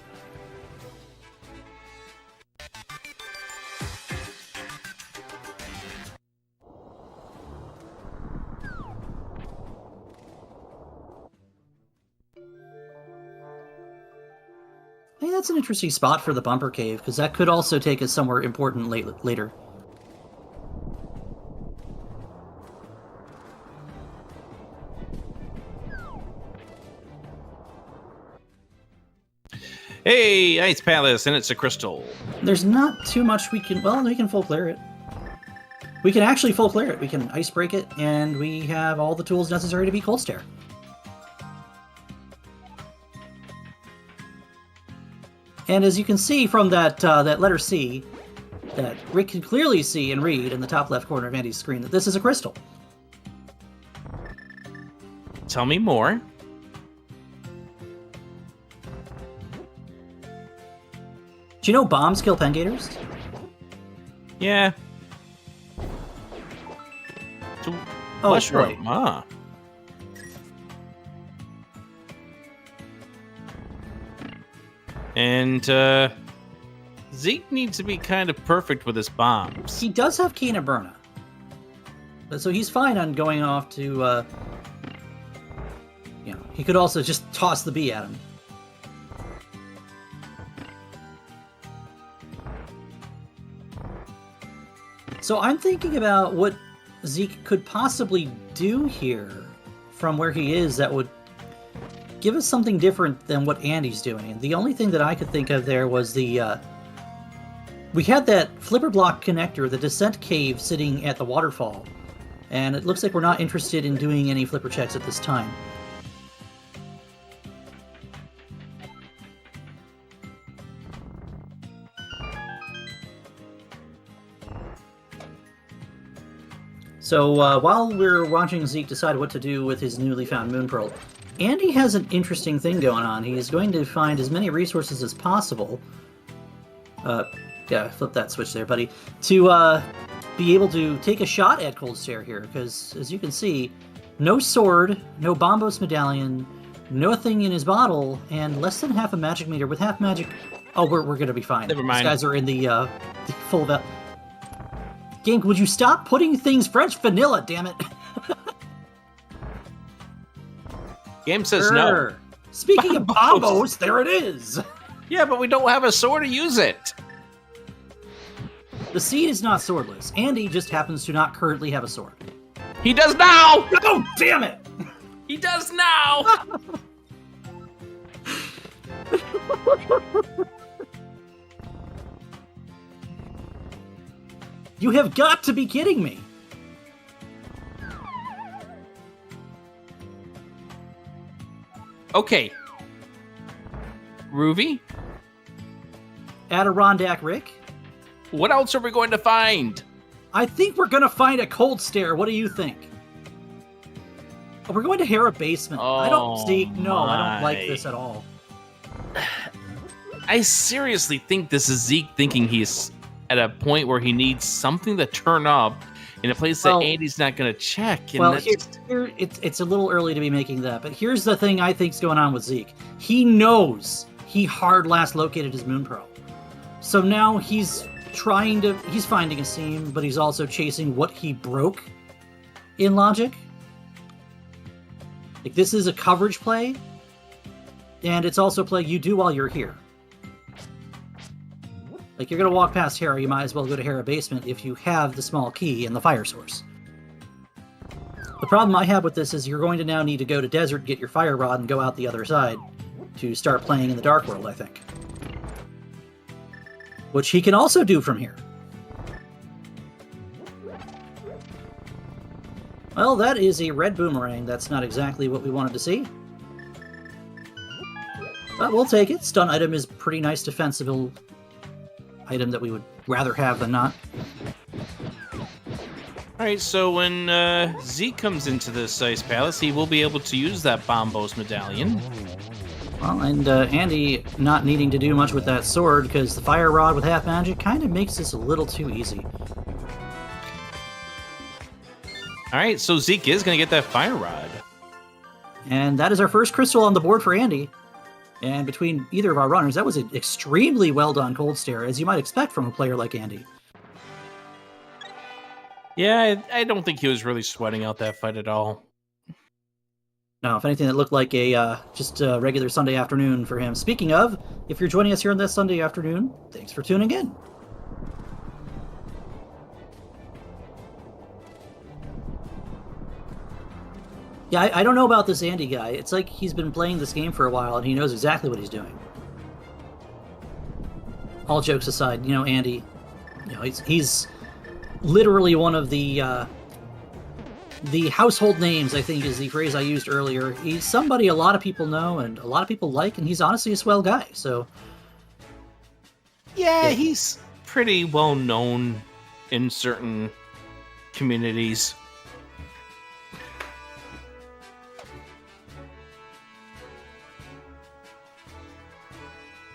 Hey, that's an interesting spot for the bumper cave, because that could also take us somewhere important later. hey, Ice Palace, and it's a crystal. There's not too much we can... Well, we can full clear it. We can actually full clear it. We can ice break it, and we have all the tools necessary to be Cold Stare. And as you can see from that that letter C, that Rick can clearly see and read in the top left corner of Andy's screen that this is a crystal. Tell me more. Do you know bombs kill Pengators? Yeah. Oh, mushroom, huh? And Zeke needs to be kind of perfect with his bombs. He does have Kina Burna. So he's fine on going off to, he could also just toss the bee at him. So I'm thinking about what Zeke could possibly do here from where he is that would give us something different than what Andy's doing. And the only thing that I could think of there was the... we had that flipper block connector, the descent cave, sitting at the waterfall. And it looks like we're not interested in doing any flipper checks at this time. So while we're watching Zeke decide what to do with his newly found Moon Pearl, Andy has an interesting thing going on. He is going to find as many resources as possible. Yeah, flip that switch there, buddy. To be able to take a shot at Cold Stare here, because as you can see, no sword, no Bombos medallion, nothing in his bottle, and less than half a magic meter. With half magic, oh, we're going to be fine. Never mind. These guys are in the full... Game, would you stop putting things French vanilla, damn it? Game says no. Speaking of bombos, there it is. Yeah, but we don't have a sword to use it. The seed is not swordless. Andy just happens to not currently have a sword. He does now! Oh, damn it! He does now! You have got to be kidding me! Okay. Ruby? Adirondack Rick? What else are we going to find? I think we're gonna find a Cold Stare. What do you think? Oh, we're going to Hera Basement. I don't see... No, I don't like this at all. I seriously think this is Zeke thinking he's at a point where he needs something to turn up in a place that Andy's not going to check. And well, it's a little early to be making that, but here's the thing I think's going on with Zeke. He knows he hard last located his Moon Pearl. So now he's finding a seam, but he's also chasing what he broke in logic. Like, this is a coverage play, and it's also a play you do while you're here. Like, you're going to walk past Hera, you might as well go to Hera Basement if you have the small key and the fire source. The problem I have with this is you're going to now need to go to Desert, get your Fire Rod, and go out the other side to start playing in the Dark World, I think. Which he can also do from here. Well, that is a red boomerang. That's not exactly what we wanted to see. But we'll take it. Stun item is pretty nice defensible item that we would rather have than not. Alright, so when Zeke comes into this Ice Palace, he will be able to use that Bombos Medallion. Well, and Andy not needing to do much with that sword, because the Fire Rod with half magic kind of makes this a little too easy. Alright, so Zeke is going to get that Fire Rod. And that is our first crystal on the board for Andy. And between either of our runners, that was an extremely well done Cold Stare, as you might expect from a player like Andy. Yeah, I don't think he was really sweating out that fight at all. No, if anything, that looked like a just a regular Sunday afternoon for him. Speaking of, if you're joining us here on this Sunday afternoon, thanks for tuning in. Yeah, I don't know about this Andy guy. It's like he's been playing this game for a while and he knows exactly what he's doing. All jokes aside, you know, Andy, you know, he's literally one of the household names, I think is the phrase I used earlier. He's somebody a lot of people know and a lot of people like, and he's honestly a swell guy, so... Yeah, he's pretty well known in certain communities.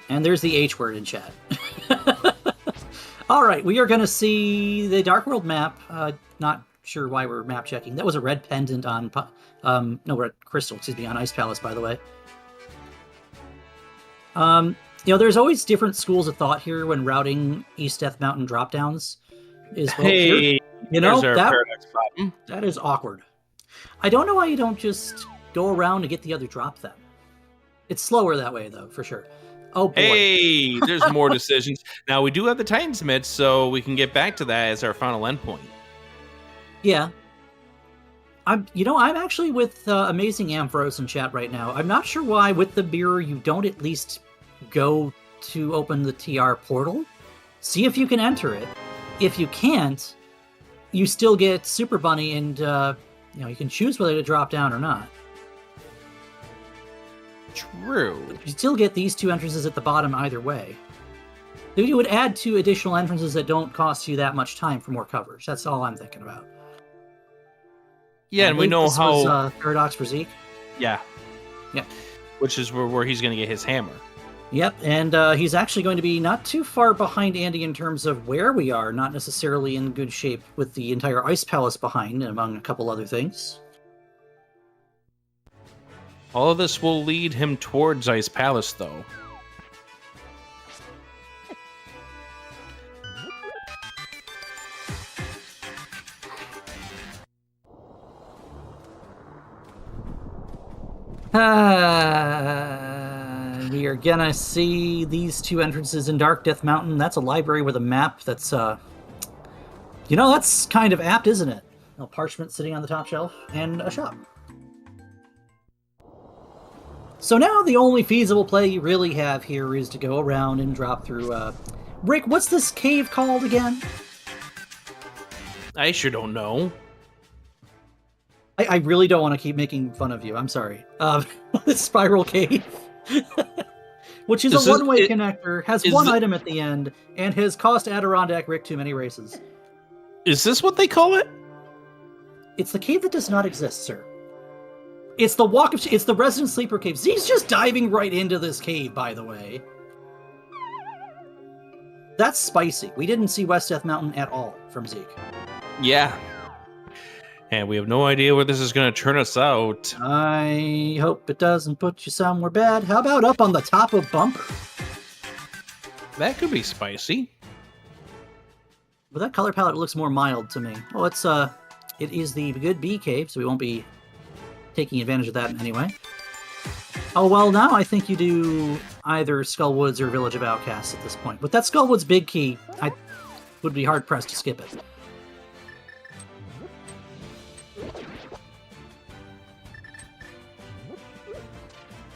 And there's the H word in chat. All right, we are going to see the Dark World map. Not sure why we're map checking. That was a red pendant on, red crystal, excuse me, on Ice Palace, by the way. You know, there's always different schools of thought here when routing East Death Mountain dropdowns. Hey, you know, that is awkward. I don't know why you don't just go around and get the other drop then. It's slower that way, though, for sure. Oh, boy. Hey, there's more decisions. Now, we do have the Titans Mid, so we can get back to that as our final endpoint. Yeah. I'm actually with Amazing Ampharos in chat right now. I'm not sure why, with the mirror, you don't at least go to open the TR portal. See if you can enter it. If you can't, you still get Super Bunny, and you can choose whether to drop down or not. True. You still get these two entrances at the bottom either way. You would add 2 additional entrances that don't cost you that much time for more coverage. That's all I'm thinking about. Yeah, and we know this how... was, Paradox for Zeke? Yeah. Yep. Which is where he's going to get his hammer. Yep, and he's actually going to be not too far behind Andy in terms of where we are, not necessarily in good shape with the entire Ice Palace behind, among a couple other things. All of this will lead him towards Ice Palace, though. We are gonna see these 2 entrances in Dark Death Mountain. That's a library with a map that's, that's kind of apt, isn't it? A parchment sitting on the top shelf, and a shop. So now the only feasible play you really have here is to go around and drop through, Rick, what's this cave called again? I sure don't know. I really don't want to keep making fun of you. I'm sorry. The Spiral Cave. Which is a one-way connector, has one item at the end, and has cost Adirondack Rick too many races. Is this what they call it? It's the cave that does not exist, sir. It's the it's the Resident Sleeper Cave. Zeke's just diving right into this cave, by the way. That's spicy. We didn't see West Death Mountain at all from Zeke. Yeah. And we have no idea where this is going to turn us out. I hope it doesn't put you somewhere bad. How about up on the top of Bumper? That could be spicy. But that color palette looks more mild to me. Oh, it is the good bee cave, so we won't be taking advantage of that in any way. Oh, well, now I think you do either Skullwoods or Village of Outcasts at this point. With that Skullwoods big key, I would be hard-pressed to skip it.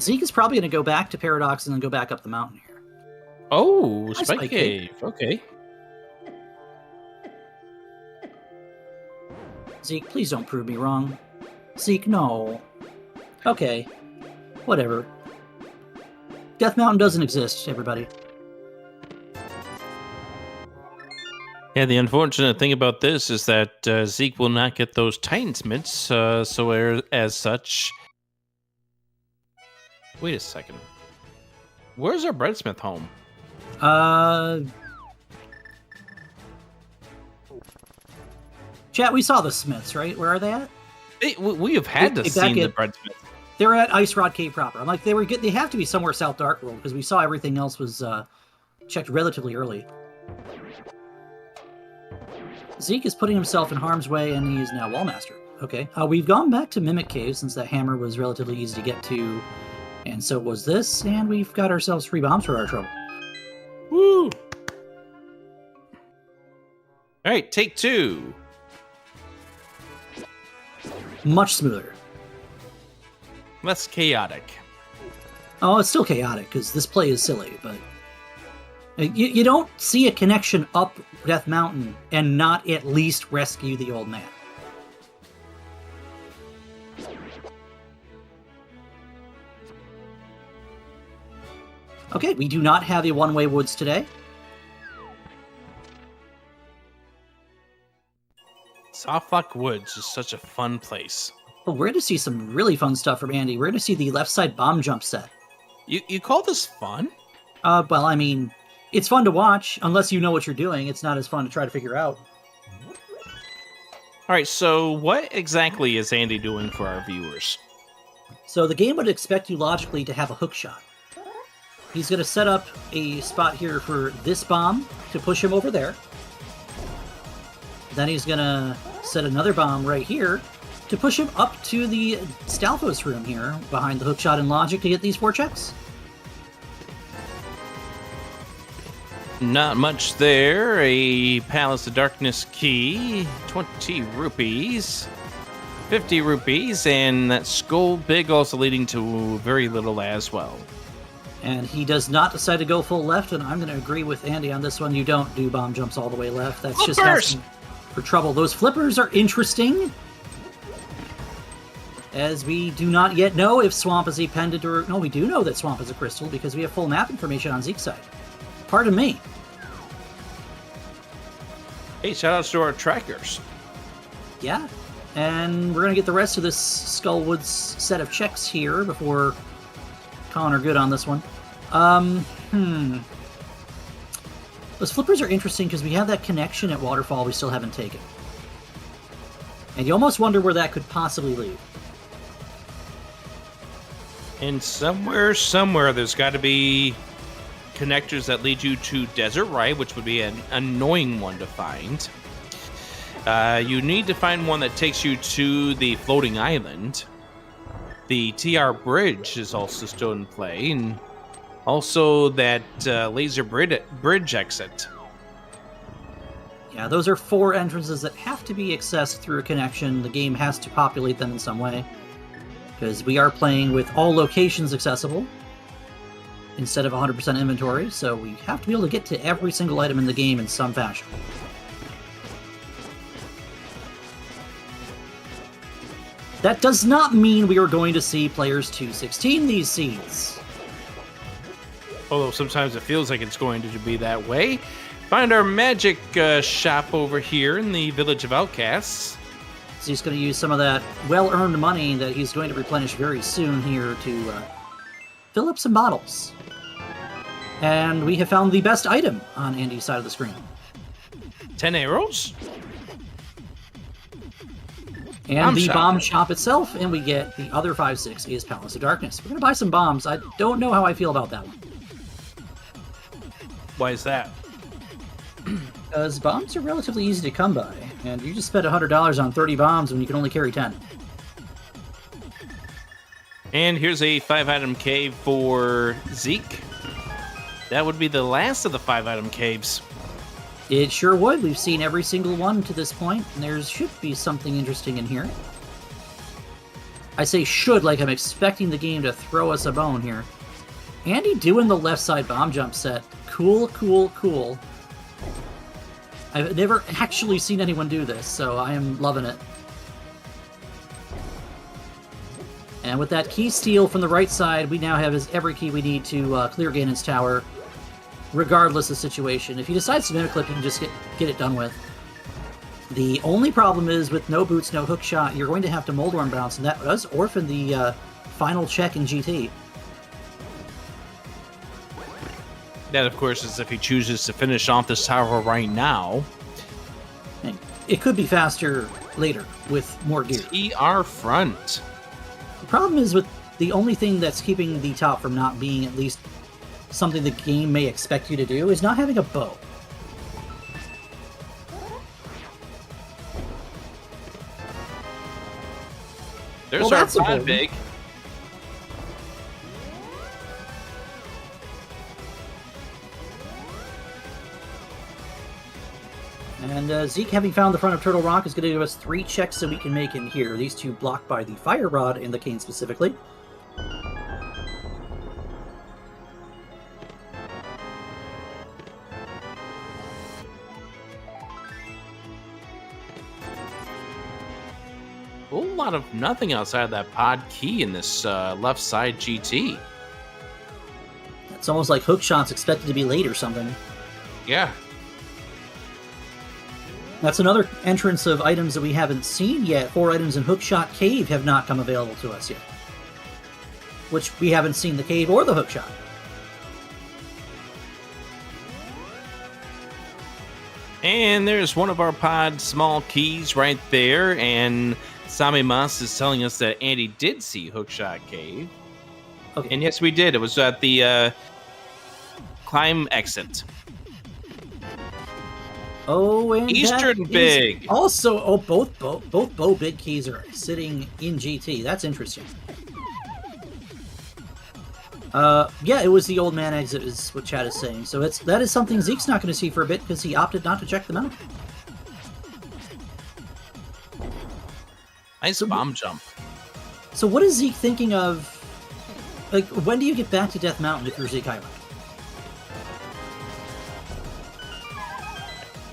Zeke is probably going to go back to Paradox and then go back up the mountain here. Oh, Hi, Spike Spike Cave. Okay. Zeke, please don't prove me wrong. Zeke, no. Okay. Whatever. Death Mountain doesn't exist, everybody. Yeah, the unfortunate thing about this is that Zeke will not get those Titans mitts, so as such... Wait a second. Where's our breadsmith home? Chat, we saw the Smiths, right? Where are they at? We have had to see the breadsmith. They're at Ice Rod Cave proper. I'm like, they have to be somewhere South Dark World, because we saw everything else was checked relatively early. Zeke is putting himself in harm's way, and he is now Wallmaster. Okay. We've gone back to Mimic Cave, since that hammer was relatively easy to get to, and so was this, and we've got ourselves 3 bombs for our trouble. Woo! Alright, take 2. Much smoother. Less chaotic. Oh, it's still chaotic, because this play is silly, but... You don't see a connection up Death Mountain and not at least rescue the old man. Okay, we do not have a one-way woods today. Softlock Woods is such a fun place. But we're going to see some really fun stuff from Andy. We're going to see the left side bomb jump set. You call this fun? Well, I mean, it's fun to watch. Unless you know what you're doing, it's not as fun to try to figure out. All right, so what exactly is Andy doing for our viewers? So the game would expect you logically to have a hook shot. He's going to set up a spot here for this bomb to push him over there. Then he's going to set another bomb right here to push him up to the Stalfos room here behind the hookshot and logic to get these 4 checks. Not much there. A Palace of Darkness key, 20 rupees, 50 rupees, and that skull big also leading to very little as well. And he does not decide to go full left, and I'm going to agree with Andy on this one. You don't do bomb jumps all the way left. That's Flippers! Just asking for trouble. Those flippers are interesting, as we do not yet know if Swamp is a pendant or... No, we do know that Swamp is a crystal, because we have full map information on Zeke's side. Pardon me. Hey, shoutouts to our trackers. Yeah, and we're going to get the rest of this Skullwoods set of checks here before calling her good on this one. Those flippers are interesting because we have that connection at Waterfall we still haven't taken. And you almost wonder where that could possibly lead. And somewhere, there's got to be connectors that lead you to Desert Ride, which would be an annoying one to find. You need to find one that takes you to the floating island. The TR bridge is also still in play, and also that laser bridge exit. Yeah, those are 4 entrances that have to be accessed through a connection. The game has to populate them in some way, because we are playing with all locations accessible instead of 100% inventory, so we have to be able to get to every single item in the game in some fashion. That does not mean we are going to see players 216 these seeds. Although sometimes it feels like it's going to be that way. Find our magic shop over here in the Village of Outcasts. So he's going to use some of that well-earned money that he's going to replenish very soon here to fill up some bottles. And we have found the best item on Andy's side of the screen. 10 arrows? And the bomb shop itself, and we get the other 5/6 is Palace of Darkness. We're going to buy some bombs. I don't know how I feel about that one. Why is that? Because bombs are relatively easy to come by, and you just spent $100 on 30 bombs when you can only carry 10. And here's a 5-item cave for Zeke. That would be the last of the 5-item caves. It sure would. We've seen every single one to this point, and there should be something interesting in here. I say should like I'm expecting the game to throw us a bone here. Andy doing the left side bomb jump set. Cool, cool, cool. I've never actually seen anyone do this, so I am loving it. And with that key steal from the right side, we now have every key we need to clear Ganon's tower, regardless of situation. If he decides to mimic clip, you can just get it done with. The only problem is with no boots, no hook shot, you're going to have to Moldorm bounce, and that does orphan the final check in GT. That, of course, is if he chooses to finish off this tower right now. It could be faster later with more gear. TR front. The problem is with the only thing that's keeping the top from not being at least something the game may expect you to do is not having a bow. There's our bad big. And Zeke, having found the front of Turtle Rock, is going to give us 3 checks that we can make in here. These 2 blocked by the Fire Rod and the Cane specifically. A whole lot of nothing outside of that pod key in this left side GT. It's almost like hook shots expected to be late or something. Yeah. That's another entrance of items that we haven't seen yet. 4 items in Hookshot Cave have not come available to us yet. Which we haven't seen the cave or the hookshot. And there's one of our pod small keys right there. And Sami Mas is telling us that Andy did see Hookshot Cave. Okay. And yes, we did. It was at the climb exit. Oh, and Eastern that Big. Also, both bow big keys are sitting in GT. That's interesting. Yeah, it was the old man exit, is what chat is saying. So that is something Zeke's not going to see for a bit because he opted not to check them out. Nice bomb jump. So what is Zeke thinking of? Like, when do you get back to Death Mountain if you're Zeke Highway?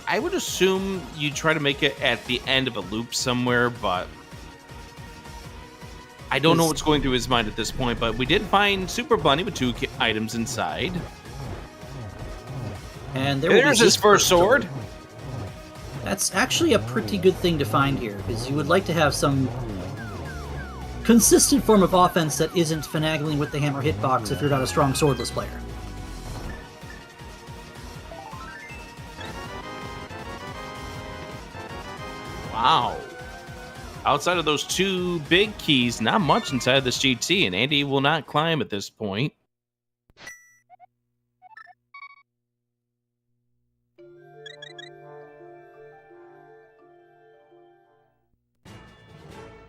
I would assume you try to make it at the end of a loop somewhere, but I don't know what's going through his mind at this point. But we did find Super Bunny with 2 items inside. And there's his first sword. That's actually a pretty good thing to find here, because you would like to have some consistent form of offense that isn't finagling with the hammer hitbox if you're not a strong swordless player. Wow. Outside of those 2 big keys, not much inside this GT, and Andy will not climb at this point.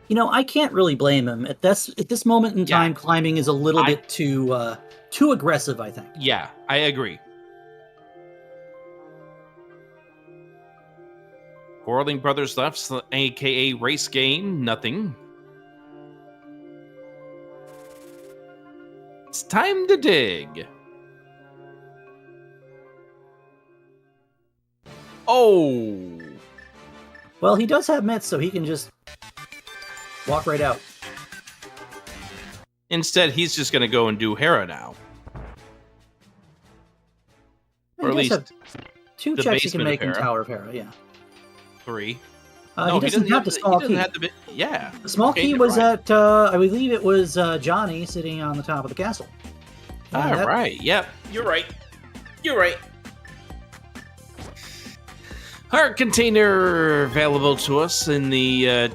You know, I can't really blame him. At this moment in time, climbing is a little bit too aggressive, I think. Yeah, I agree. Quarreling Brothers left, aka Race Game, nothing. It's time to dig. Oh. Well, he does have mitts, so he can just walk right out. Instead, he's just going to go and do Hera now. Or at least 2 checks he can make in Tower of Hera, yeah. 3. No, he doesn't have the small key. Yeah. The small key was at, I believe it was Johnny sitting on the top of the castle. All right. Yep. You're right. You're right. Heart container available to us in the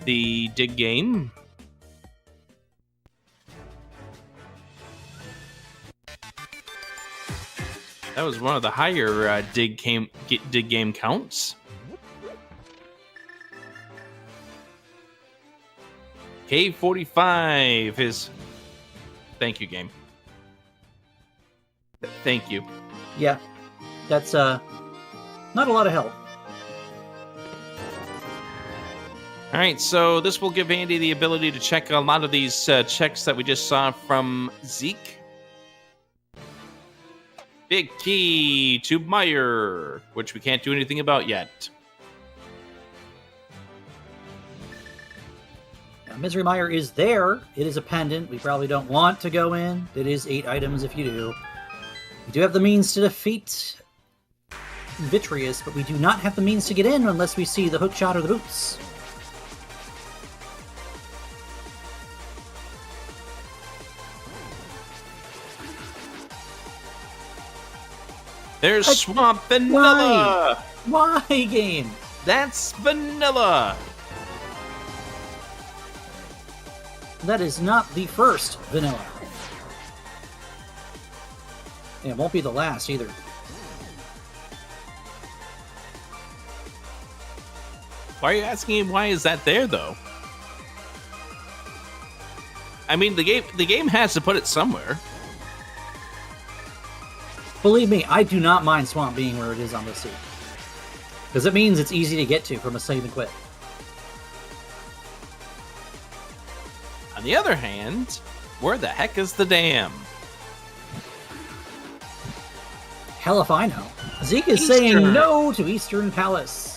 dig game. That was one of the higher dig game counts. K45 is... Thank you, game. Thank you. Yeah. That's not a lot of help. All right, so this will give Andy the ability to check a lot of these checks that we just saw from Zeke. Big key to Meyer, which we can't do anything about yet. Now, Misery Mire is there. It is a pendant. We probably don't want to go in. It is 8 items if you do. We do have the means to defeat Vitreous, but we do not have the means to get in unless we see the hook shot or the boots. There's Swamp Vanilla! Why, game? That's vanilla! That is not the first vanilla. And it won't be the last either. Why are you asking him why is that there, though? I mean, the game has to put it somewhere. Believe me, I do not mind Swamp being where it is on the sea. Because it means it's easy to get to from a save and quit. On the other hand, where the heck is the dam? Hell if I know. Zeke is Eastern. saying no to Eastern Palace.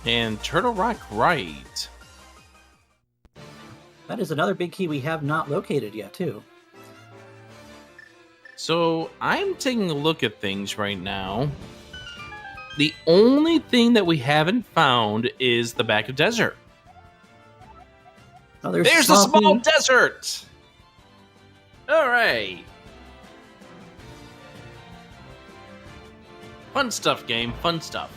And Turtle Rock right. That is another big key we have not located yet, too. So I'm taking a look at things right now. The only thing that we haven't found is the back of desert. Oh, There's the small desert! Alright. Fun stuff, game. Fun stuff.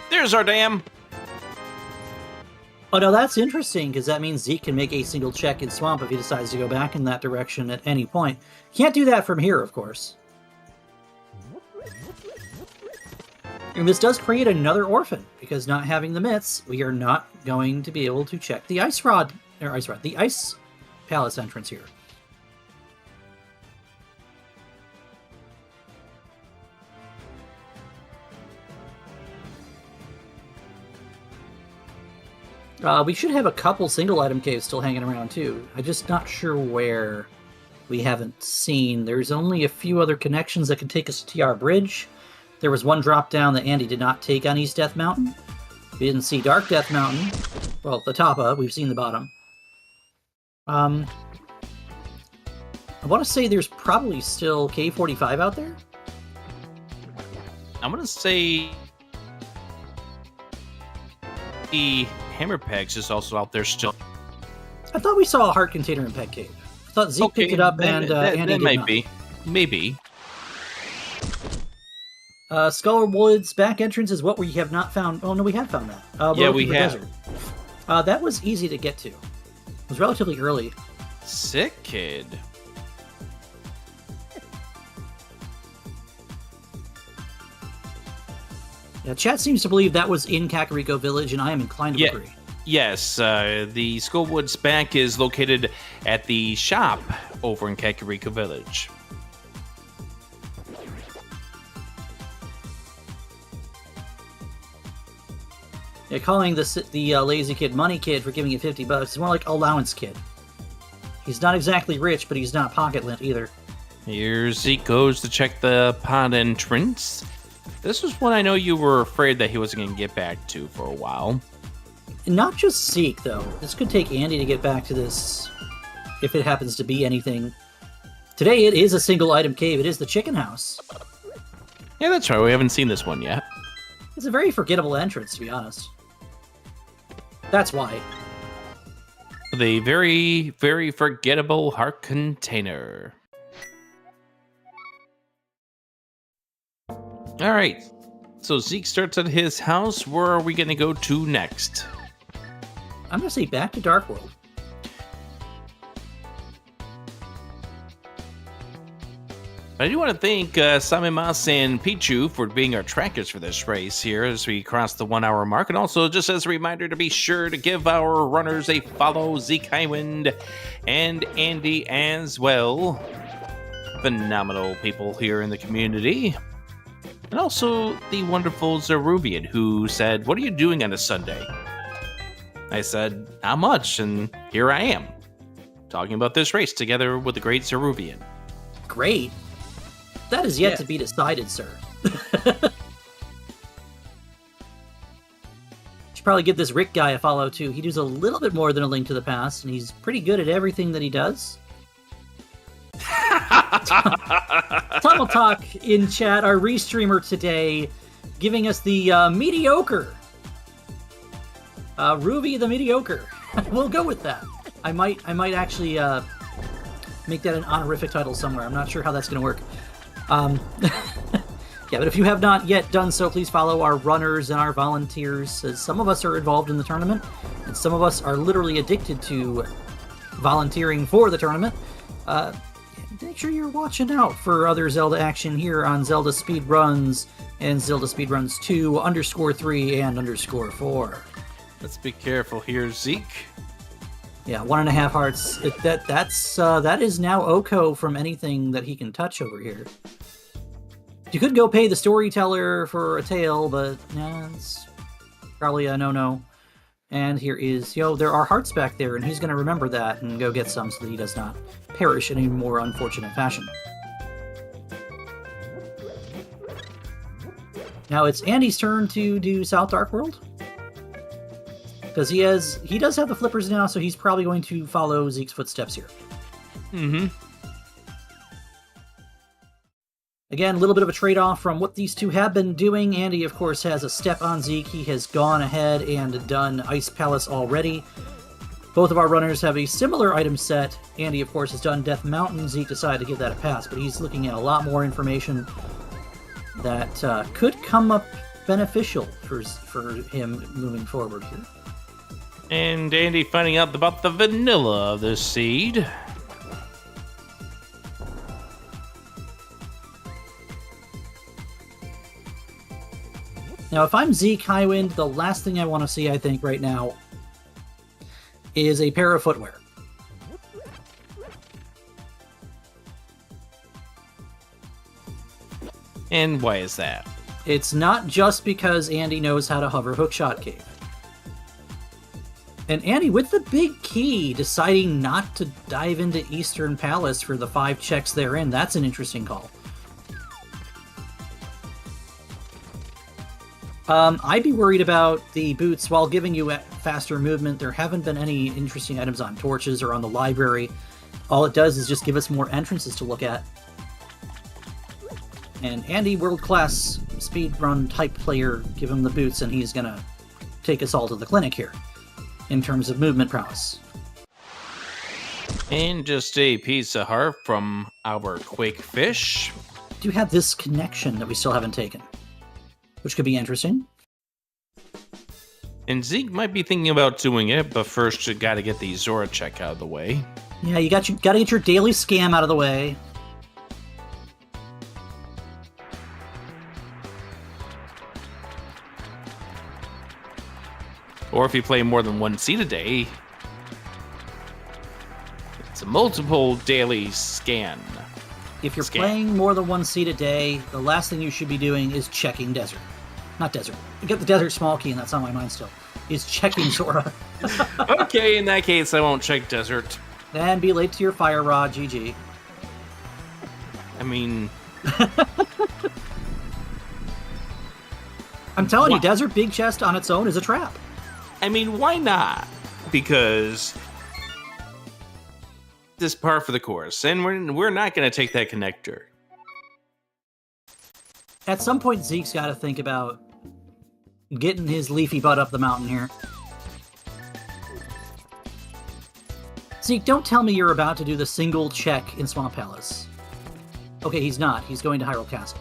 There's our dam. Oh, no, that's interesting, because that means Zeke can make a single check in Swamp if he decides to go back in that direction at any point. Can't do that from here, of course. And this does create another orphan, because not having the myths, we are not going to be able to check the the Ice Palace entrance here. We should have a couple single item caves still hanging around too. I'm just not sure where we haven't seen. There's only a few other connections that can take us to TR Bridge. There was one drop down that Andy did not take on East Death Mountain. We didn't see Dark Death Mountain. Well, the top of, we've seen the bottom. I want to say there's probably still K45 out there. I'm going to say the Hammer Pegs is also out there still. I thought we saw a heart container in Peg Cave. I thought Zeke picked it up and Andy that did might not. be. Maybe. Skull Woods back entrance is what we have not found. Oh, no, we have found that. Yeah, we have. Desert. That was easy to get to. It was relatively early. Sick kid. Yeah, chat seems to believe that was in Kakariko Village, and I am inclined to agree. Yes, the Skullwoods Bank is located at the shop over in Kakariko Village. Yeah, calling the lazy kid Money Kid for giving you $50 is more like Allowance Kid. He's not exactly rich, but he's not pocket lint either. Here Zeke goes to check the pod entrance. This was one I know you were afraid that he wasn't going to get back to for a while. And not just Zeke, though. This could take Andy to get back to this, if it happens to be anything. Today it is a single item cave. It is the Chicken House. Yeah, that's right. We haven't seen this one yet. It's a very forgettable entrance, to be honest. That's why. The very, very forgettable heart container. All right. So Zeke starts at his house. Where are we going to go to next? I'm going to say back to Dark World. I do want to thank Samimas and Pichu for being our trackers for this race here as we cross the 1 hour mark. And also, just as a reminder to be sure to give our runners a follow, Zeke Highwind and Andy as well. Phenomenal people here in the community. And also the wonderful Zeruvian, who said, "What are you doing on a Sunday?" I said, "Not much," and here I am, talking about this race together with the great Zeruvian. Great. That is yet to be decided, sir. Should probably give this Rick guy a follow, too. He does a little bit more than A Link to the Past, and he's pretty good at everything that he does. Tunnel Talk in chat, our restreamer today, giving us the mediocre. Ruby the mediocre. We'll go with that. I might actually make that an honorific title somewhere. I'm not sure how that's going to work. Yeah, but if you have not yet done so, please follow our runners and our volunteers, as some of us are involved in the tournament, and some of us are literally addicted to volunteering for the tournament. Make sure you're watching out for other Zelda action here on Zelda Speedruns and Zelda Speedruns 2, _3, and _4. Let's be careful here, Zeke. Yeah, 1.5 hearts. That is now Oko from anything that he can touch over here. You could go pay the storyteller for a tail, but yeah, it's probably a no-no. And here is, there are hearts back there, and he's going to remember that and go get some so that he does not perish in a more unfortunate fashion. Now it's Andy's turn to do South Dark World. Because he does have the flippers now, so he's probably going to follow Zeke's footsteps here. Mm-hmm. Again, a little bit of a trade-off from what these two have been doing. Andy, of course, has a step on Zeke. He has gone ahead and done Ice Palace already. Both of our runners have a similar item set. Andy, of course, has done Death Mountain. Zeke decided to give that a pass, but he's looking at a lot more information that could come up beneficial for him moving forward here. And Andy finding out about the vanilla of this seed. Now, if I'm Zeke Highwind, the last thing I want to see, I think, right now, is a pair of footwear. And why is that? It's not just because Andy knows how to hover Hookshot Cave. And Andy, with the big key, deciding not to dive into Eastern Palace for the 5 checks therein, that's an interesting call. I'd be worried about the boots. While giving you faster movement, there haven't been any interesting items on torches or on the library. All it does is just give us more entrances to look at. And Andy, world-class speedrun type player, give him the boots and he's gonna take us all to the clinic here, in terms of movement prowess. And just a piece of heart from our Quake Fish. Do have this connection that we still haven't taken, which could be interesting. And Zeke might be thinking about doing it, but first you gotta get the Zora check out of the way. Yeah, you gotta get your daily scam out of the way. Or if you play more than 1 seed a day, it's a multiple daily scan. If you're playing more than 1 seed a day, the last thing you should be doing is checking desert. Not desert. Get the desert small key, and that's on my mind still. Is checking Zora. Okay, in that case, I won't check desert. And be late to your fire rod, GG. I mean... I'm telling you, desert big chest on its own is a trap. I mean, why not? Because this is par for the course, and we're not going to take that connector. At some point, Zeke's got to think about getting his leafy butt up the mountain here. Zeke, don't tell me you're about to do the single check in Swamp Palace. Okay, he's not. He's going to Hyrule Castle.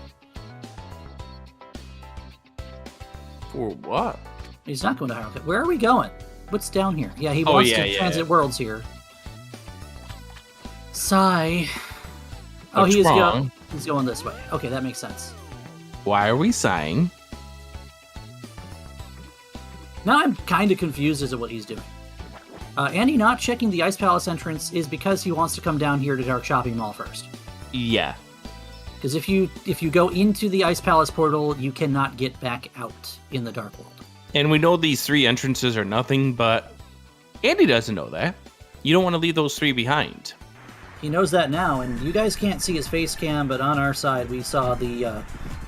For what? He's not going to Hyrule Castle. Where are we going? What's down here? Yeah, he wants to transit worlds here. Sigh. What's he is wrong? He's going this way. Okay, that makes sense. Why are we sighing? Now I'm kind of confused as to what he's doing. Andy not checking the Ice Palace entrance is because he wants to come down here to Dark Shopping Mall first. Yeah. Because if you go into the Ice Palace portal, you cannot get back out in the Dark World. And we know these 3 entrances are nothing, but Andy doesn't know that. You don't want to leave those 3 behind. He knows that now, and you guys can't see his face cam, but on our side we saw the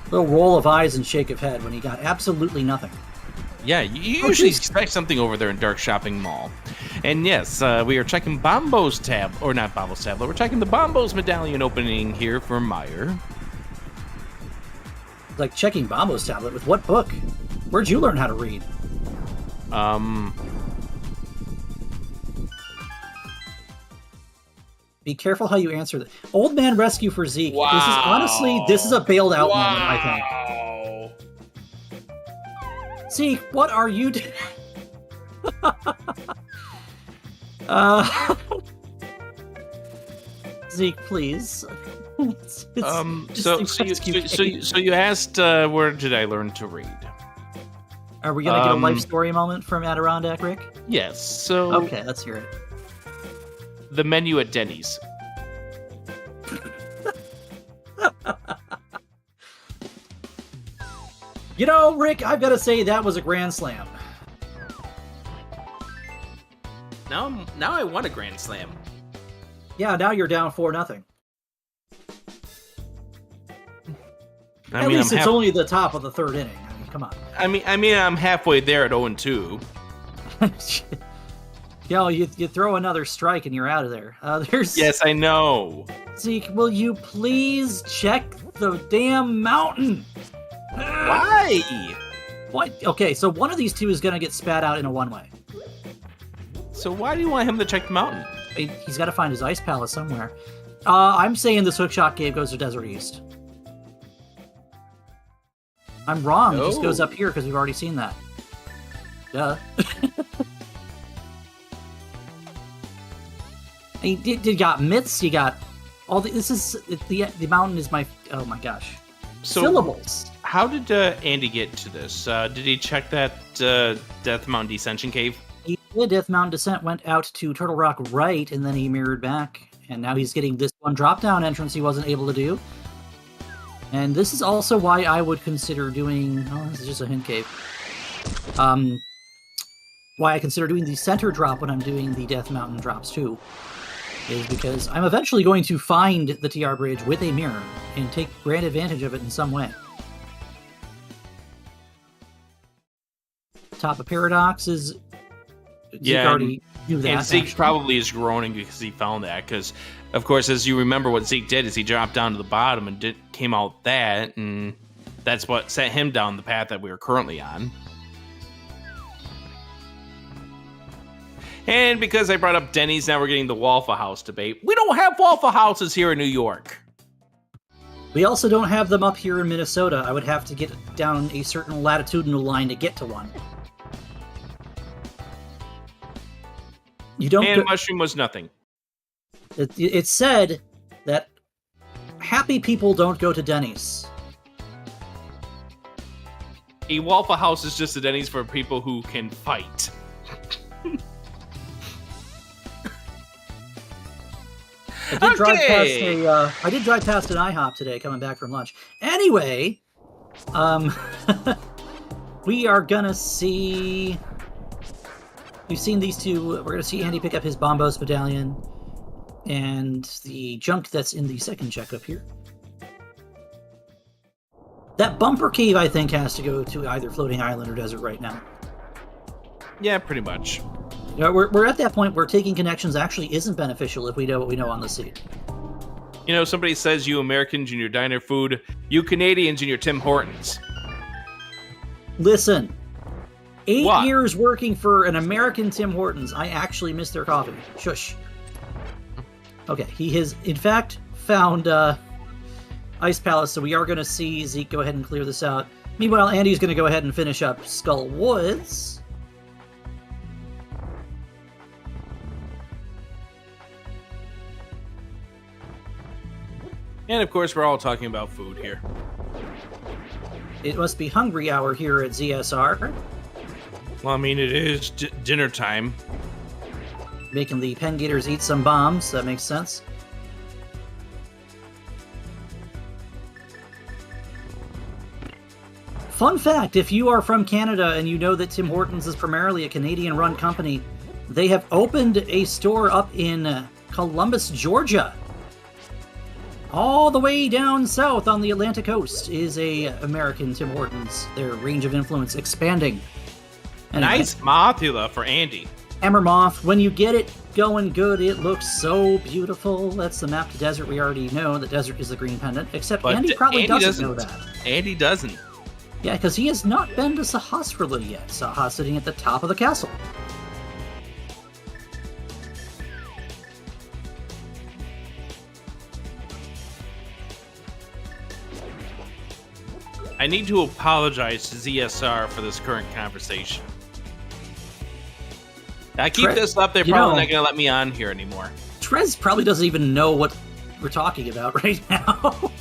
little roll of eyes and shake of head when he got absolutely nothing. Yeah, you usually expect something over there in Dark Shopping Mall. And yes, we are checking Bombo's tab, or not Bombo's tablet, we're checking the Bombo's medallion opening here for Meyer. Like checking Bombo's tablet with what book? Where'd you learn how to read? Be careful how you answer that. Old man rescue for Zeke. Wow. This is a bailed out moment, I think. Zeke, what are you doing? Zeke, please. So you asked where did I learn to read? Are we gonna get a life story moment from Adirondack Rick? Yes. So okay, let's hear it. The menu at Denny's. You know, Rick, I've got to say that was a grand slam. Now I want a grand slam. Yeah, now you're down 4-0. At At least it's only the top of the 3rd inning. I mean, come on. I mean, I'm halfway there at 0-2. Yo, you throw another strike and you're out of there. Yes, I know. Zeke, will you please check the damn mountain? Why? What? Okay, so one of these 2 is gonna get spat out in a 1-way. So why do you want him to check the mountain? He's got to find his ice palace somewhere. I'm saying this hookshot cave goes to Desert East. I'm wrong. It just goes up here because we've already seen that. Duh. You got myths. You got all the. This is the mountain is my. Oh my gosh. So, syllables. How did Andy get to this? Did he check that Death Mountain Descension Cave? He did. Death Mountain Descent went out to Turtle Rock right, and then he mirrored back. And now he's getting this one drop-down entrance he wasn't able to do. And this is also why I would consider doing... Oh, this is just a hint cave. Why I consider doing the center drop when I'm doing the Death Mountain drops too. Is because I'm eventually going to find the TR Bridge with a mirror and take grand advantage of it in some way. Top of Paradox is... Zeke already knew that. And Zeke probably is groaning because he found that. Because, of course, as you remember, what Zeke did is he dropped down to the bottom and came out that, and that's what set him down the path that we are currently on. And because I brought up Denny's, now we're getting the Waffle House debate. We don't have Waffle Houses here in New York. We also don't have them up here in Minnesota. I would have to get down a certain latitudinal line to get to one. You don't. And mushroom was nothing. It said that happy people don't go to Denny's. A Waffle House is just a Denny's for people who can fight. I did drive past an IHOP today coming back from lunch. Anyway, we are gonna see... We've seen these 2. We're going to see Andy pick up his Bombos medallion and the junk that's in the second checkup here. That bumper cave, I think, has to go to either Floating Island or Desert right now. Yeah, pretty much. You know, we're at that point where taking connections actually isn't beneficial if we know what we know on the seat. You know, somebody says you Americans in your diner food, you Canadians in your Tim Hortons. Listen. 8 What? years working for an American Tim Hortons. I actually miss their coffee. Shush. Okay, he has, in fact, found Ice Palace, so we are going to see Zeke go ahead and clear this out. Meanwhile, Andy's going to go ahead and finish up Skull Woods. And of course, we're all talking about food here. It must be hungry hour here at ZSR. Well, I mean, it is dinner time. Making the pen gators eat some bombs. That makes sense. Fun fact, if you are from Canada and you know that Tim Hortons is primarily a Canadian-run company, they have opened a store up in Columbus, Georgia. All the way down south on the Atlantic coast is a American Tim Hortons. Their range of influence expanding. And nice Mothula for Andy. Hammer Moth, when you get it going good, it looks so beautiful. That's the map to desert. We already know the desert is the green pendant, except But Andy probably Andy doesn't know that. Andy doesn't. Yeah, because he has not been to Sahasrara yet. Saha sitting at the top of the castle. I need to apologize to ZSR for this current conversation. I keep this up, they're probably not going to let me on here anymore. Trez probably doesn't even know what we're talking about right now.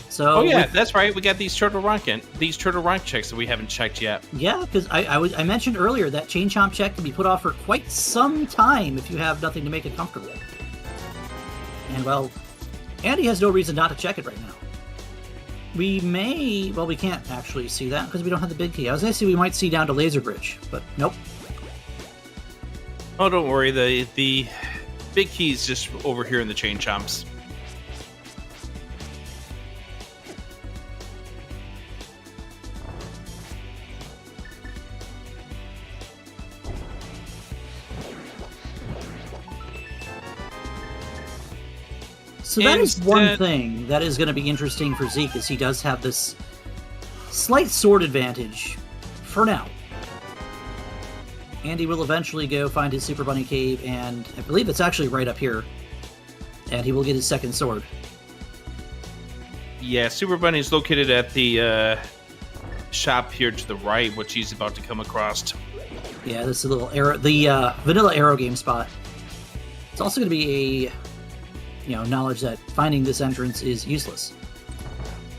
So that's right. We got these Turtle Rock checks that we haven't checked yet. Yeah, because I mentioned earlier that Chain Chomp check can be put off for quite some time if you have nothing to make it comfortable. And well, Andy has no reason not to check it right now. We can't actually see that because we don't have the big key. I was going to say we might see down to Laser Bridge, but nope. Oh, don't worry. The big key's just over here in the Chain Chomps. So that is one thing that is going to be interesting for Zeke, is he does have this slight sword advantage for now. Andy will eventually go find his Super Bunny Cave, and I believe it's actually right up here, and he will get his second sword. Yeah, Super Bunny is located at the shop here to the right, which he's about to come across. Yeah, this is a little arrow, the vanilla arrow game spot. It's also going to be a knowledge that finding this entrance is useless.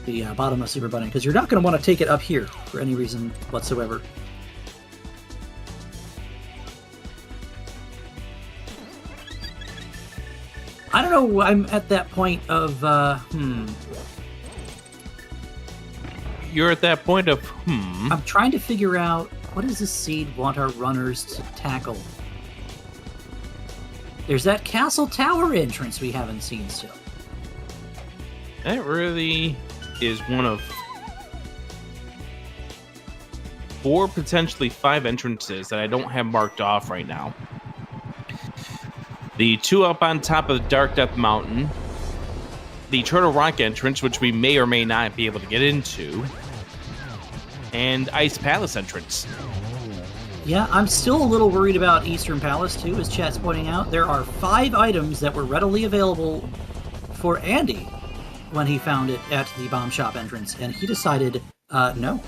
The bottom of Super Bunny, because you're not going to want to take it up here for any reason whatsoever. I don't know, I'm at that point of, You're at that point of, I'm trying to figure out, what does the seed want our runners to tackle? There's that castle tower entrance we haven't seen still. That really is one of 4, potentially 5 entrances that I don't have marked off right now. The 2 up on top of the Dark Death Mountain, the Turtle Rock entrance, which we may or may not be able to get into, and Ice Palace entrance. Yeah, I'm still a little worried about Eastern Palace, too, as chat's pointing out. There are 5 items that were readily available for Andy when he found it at the bomb shop entrance, and he decided, no.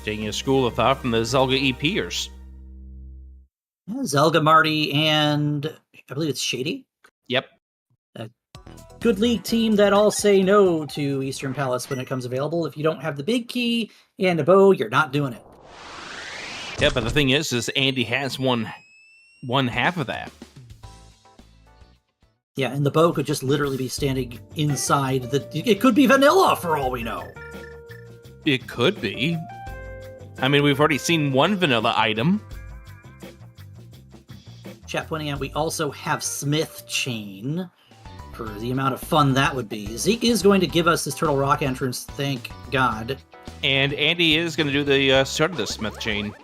Taking a school of thought from the Zelda EPers. Yeah, Zelga, Marty, and I believe it's Shady? Yep. A good league team that all say no to Eastern Palace when it comes available. If you don't have the big key and a bow, you're not doing it. Yeah, but the thing is Andy has one half of that. Yeah, and the bow could just literally be standing inside the... It could be vanilla, for all we know. It could be. I mean, we've already seen one vanilla item. Chat pointing out we also have Smith Chain, for the amount of fun that would be. Zeke is going to give us this Turtle Rock entrance, thank God. And Andy is going to do the start of the Smith Chain.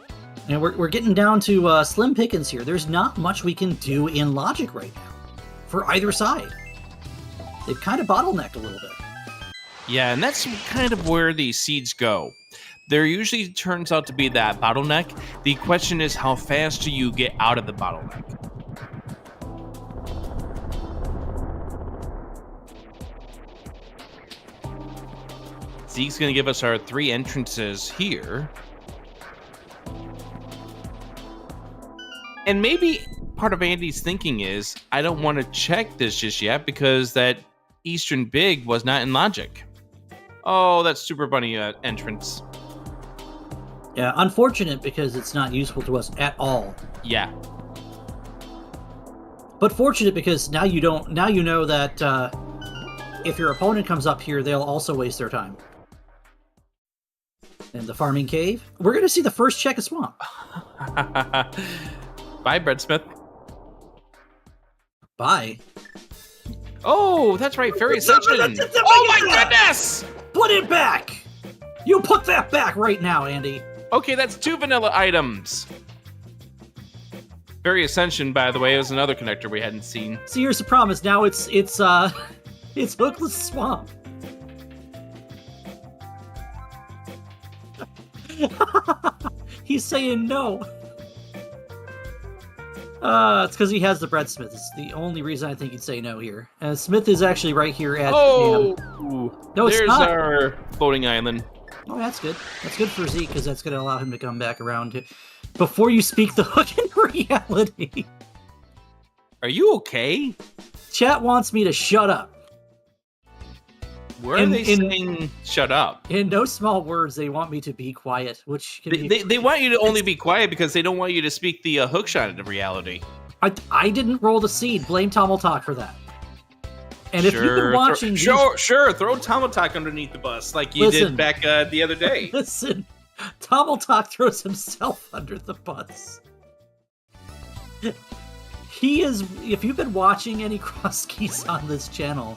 And we're getting down to slim pickings here. There's not much we can do in logic right now for either side. They've kind of bottlenecked a little bit. Yeah, and that's kind of where these seeds go. There usually turns out to be that bottleneck. The question is, how fast do you get out of the bottleneck? Zeke's going to give us our 3 entrances here. And maybe part of Andy's thinking is, I don't want to check this just yet because that Eastern Big was not in logic. Oh, that's Super Bunny entrance. Yeah, unfortunate because it's not useful to us at all. Yeah. But fortunate because now you know that if your opponent comes up here, they'll also waste their time. And the farming cave, we're going to see the first check of swamp. Bye, Breadsmith. Bye. Oh, that's right, Fairy Ascension. Oh my goodness! Put it back! You put that back right now, Andy. Okay, that's 2 vanilla items. Fairy Ascension, by the way, is another connector we hadn't seen. See, here's the promise. Now it's Hookless Swamp. He's saying no. It's because he has the Breadsmith. It's the only reason I think he'd say no here. Smith is actually right here at... Oh! No, it's there's not. Our floating island. Oh, that's good. That's good for Zeke, because that's going to allow him to come back around to... Before you speak the hook in reality. Are you okay? Chat wants me to shut up. Where are they saying shut up? In no small words, they want me to be quiet, which can they want you to only be quiet because they don't want you to speak the hookshot into reality. I didn't roll the seed. Blame Tomaltalk for that. And if you've been watching... Sure, throw Tomaltalk underneath the bus like you did back the other day. Listen, Tomaltalk throws himself under the bus. He is... If you've been watching any Crosskeys on this channel...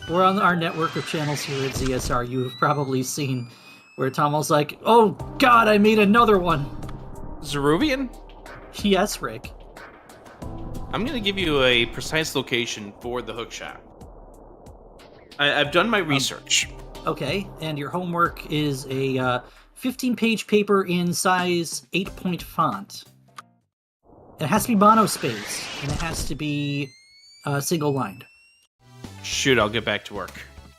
or on our network of channels here at ZSR, you've probably seen where Tomal's like, oh god, I made another one. Zeruvian? Yes, Rick. I'm going to give you a precise location for the hookshot. I've done my research. Okay, and your homework is a 15-page paper in size 8-point font. It has to be monospaced, and it has to be single-lined. Shoot, I'll get back to work.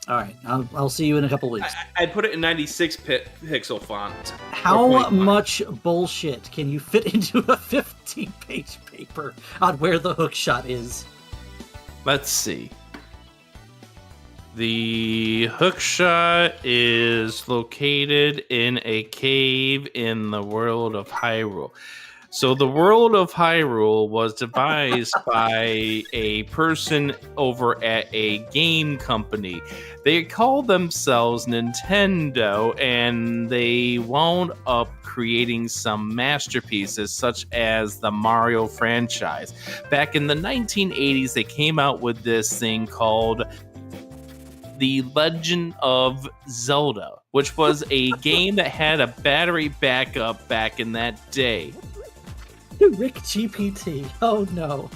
All right, I'll see you in a couple weeks. I'd put it in 96 pixel font. How much bullshit can you fit into a 15-page paper on where the hookshot is? Let's see. The hookshot is located in a cave in the world of Hyrule. So the world of Hyrule was devised by a person over at a game company. They call themselves Nintendo, and they wound up creating some masterpieces such as the Mario franchise. Back in the 1980s, they came out with this thing called The Legend of Zelda, which was a game that had a battery backup back in that day. Rick GPT. Oh no.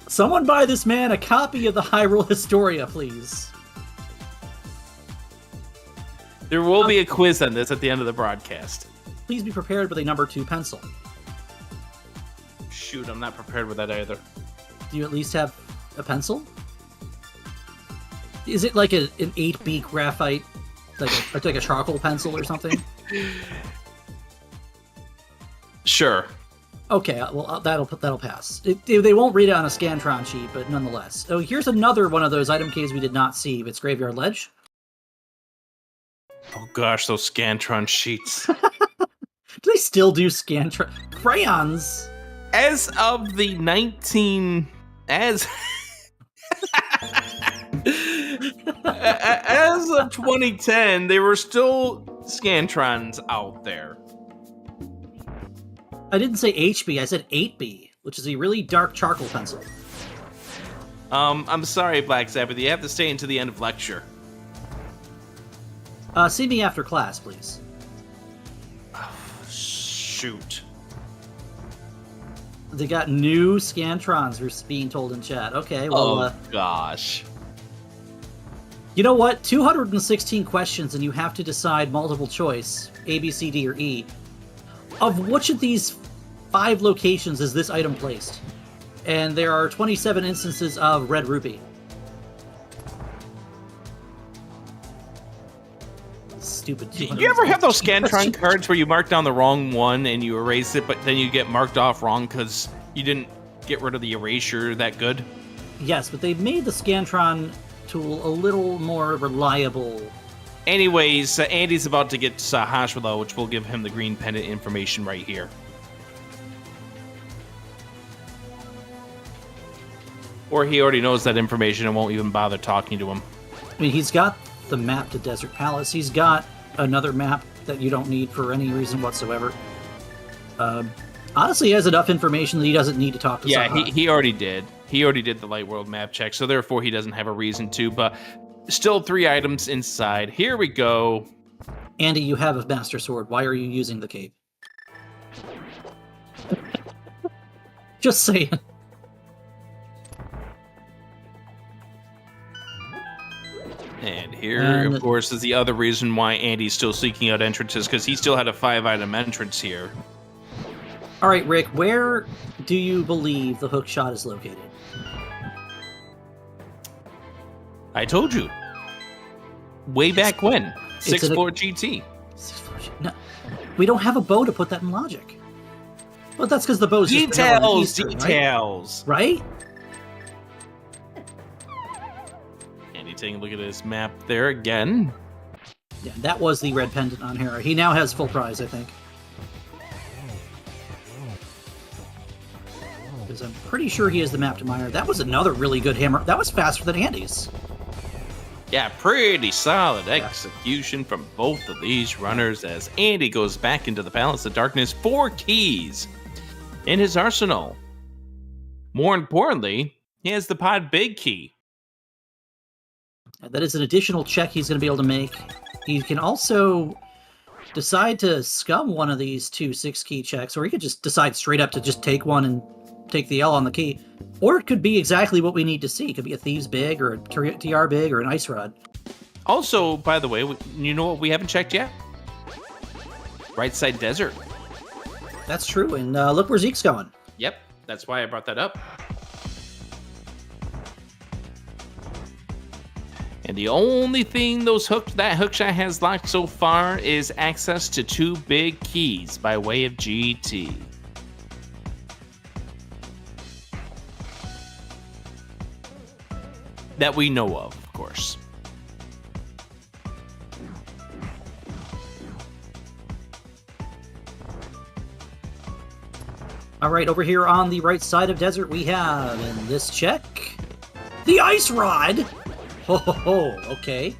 Someone buy this man a copy of the Hyrule Historia, please. There will be a quiz on this at the end of the broadcast. Please be prepared with a number 2 pencil. Shoot, I'm not prepared with that either. Do you at least have a Is it like an 8B graphite, like a charcoal pencil or something? Sure. Okay, well that'll pass. They won't read it on a Scantron sheet, but nonetheless. Oh, here's another one of those item keys we did not see. It's Graveyard Ledge. Oh gosh, those Scantron sheets. Do they still do Scantron crayons? As of the 19 as as of 2010, there were still Scantrons out there. I didn't say HB, I said 8B, which is a really dark charcoal pencil. I'm sorry, Black Sabbath, you have to stay until the end of lecture. See me after class, please. Shoot. They got new Scantrons, we're being told in chat. Okay, well... gosh. You know what? 216 questions, and you have to decide multiple choice, A, B, C, D, or E. Of which of these 5 locations is this item placed? And there are 27 instances of Red Rupee. stupid. Did you ever have those Scantron question. cards where you mark down the wrong one and you erase it, but then you get marked off wrong because you didn't get rid of the erasure that good? Yes, but they've made the Scantron tool a little more reliable. Anyways, Andy's about to get Hashwala, which will give him the green pendant information right here. Or he already knows that information and won't even bother talking to him. I mean, he's got the map to Desert Palace. He's got another map that you don't need for any reason whatsoever. Honestly, he has enough information that he doesn't need to talk to Yeah, Saha. he already did. He already did the Light World map check, so therefore he doesn't have a reason to, but still 3 items inside. Here we go. Andy, you have a Master Sword. Why are you using the cape? Just saying. And here, of course, is the other reason why Andy's still seeking out entrances, because he still had a 5-item entrance here. All right, Rick, where do you believe the hook shot is located? I told you. Way back when. 6-4 GT. No, we don't have a bow to put that in logic. Well, that's because the bow's just vanilla and Eastern, Details! Right? Andy taking a look at his map there again. Yeah, that was the red pendant on Hera. He now has full prize, I think. Because I'm pretty sure he has the map to Meyer. That was another really good hammer. That was faster than Andy's. Yeah, pretty solid execution from both of these runners as Andy goes back into the Palace of Darkness. 4 keys in his arsenal. More importantly, he has the Pod Big key. That is an additional check he's going to be able to make. He can also decide to scum one of these 2 6-key checks, or he could just decide straight up to just take one and take the L on the key. Or it could be exactly what we need to see. It could be a Thieves Big, or a TR Big, or an Ice Rod. Also, by the way, you know what we haven't checked yet? Right side desert. That's true, and look where Zeke's going. Yep, that's why I brought that up. And the only thing that hookshot has locked so far is access to 2 big keys by way of GT. That we know of course. All right, over here on the right side of desert, we have, in this check, the Ice Rod. Ho ho ho, okay.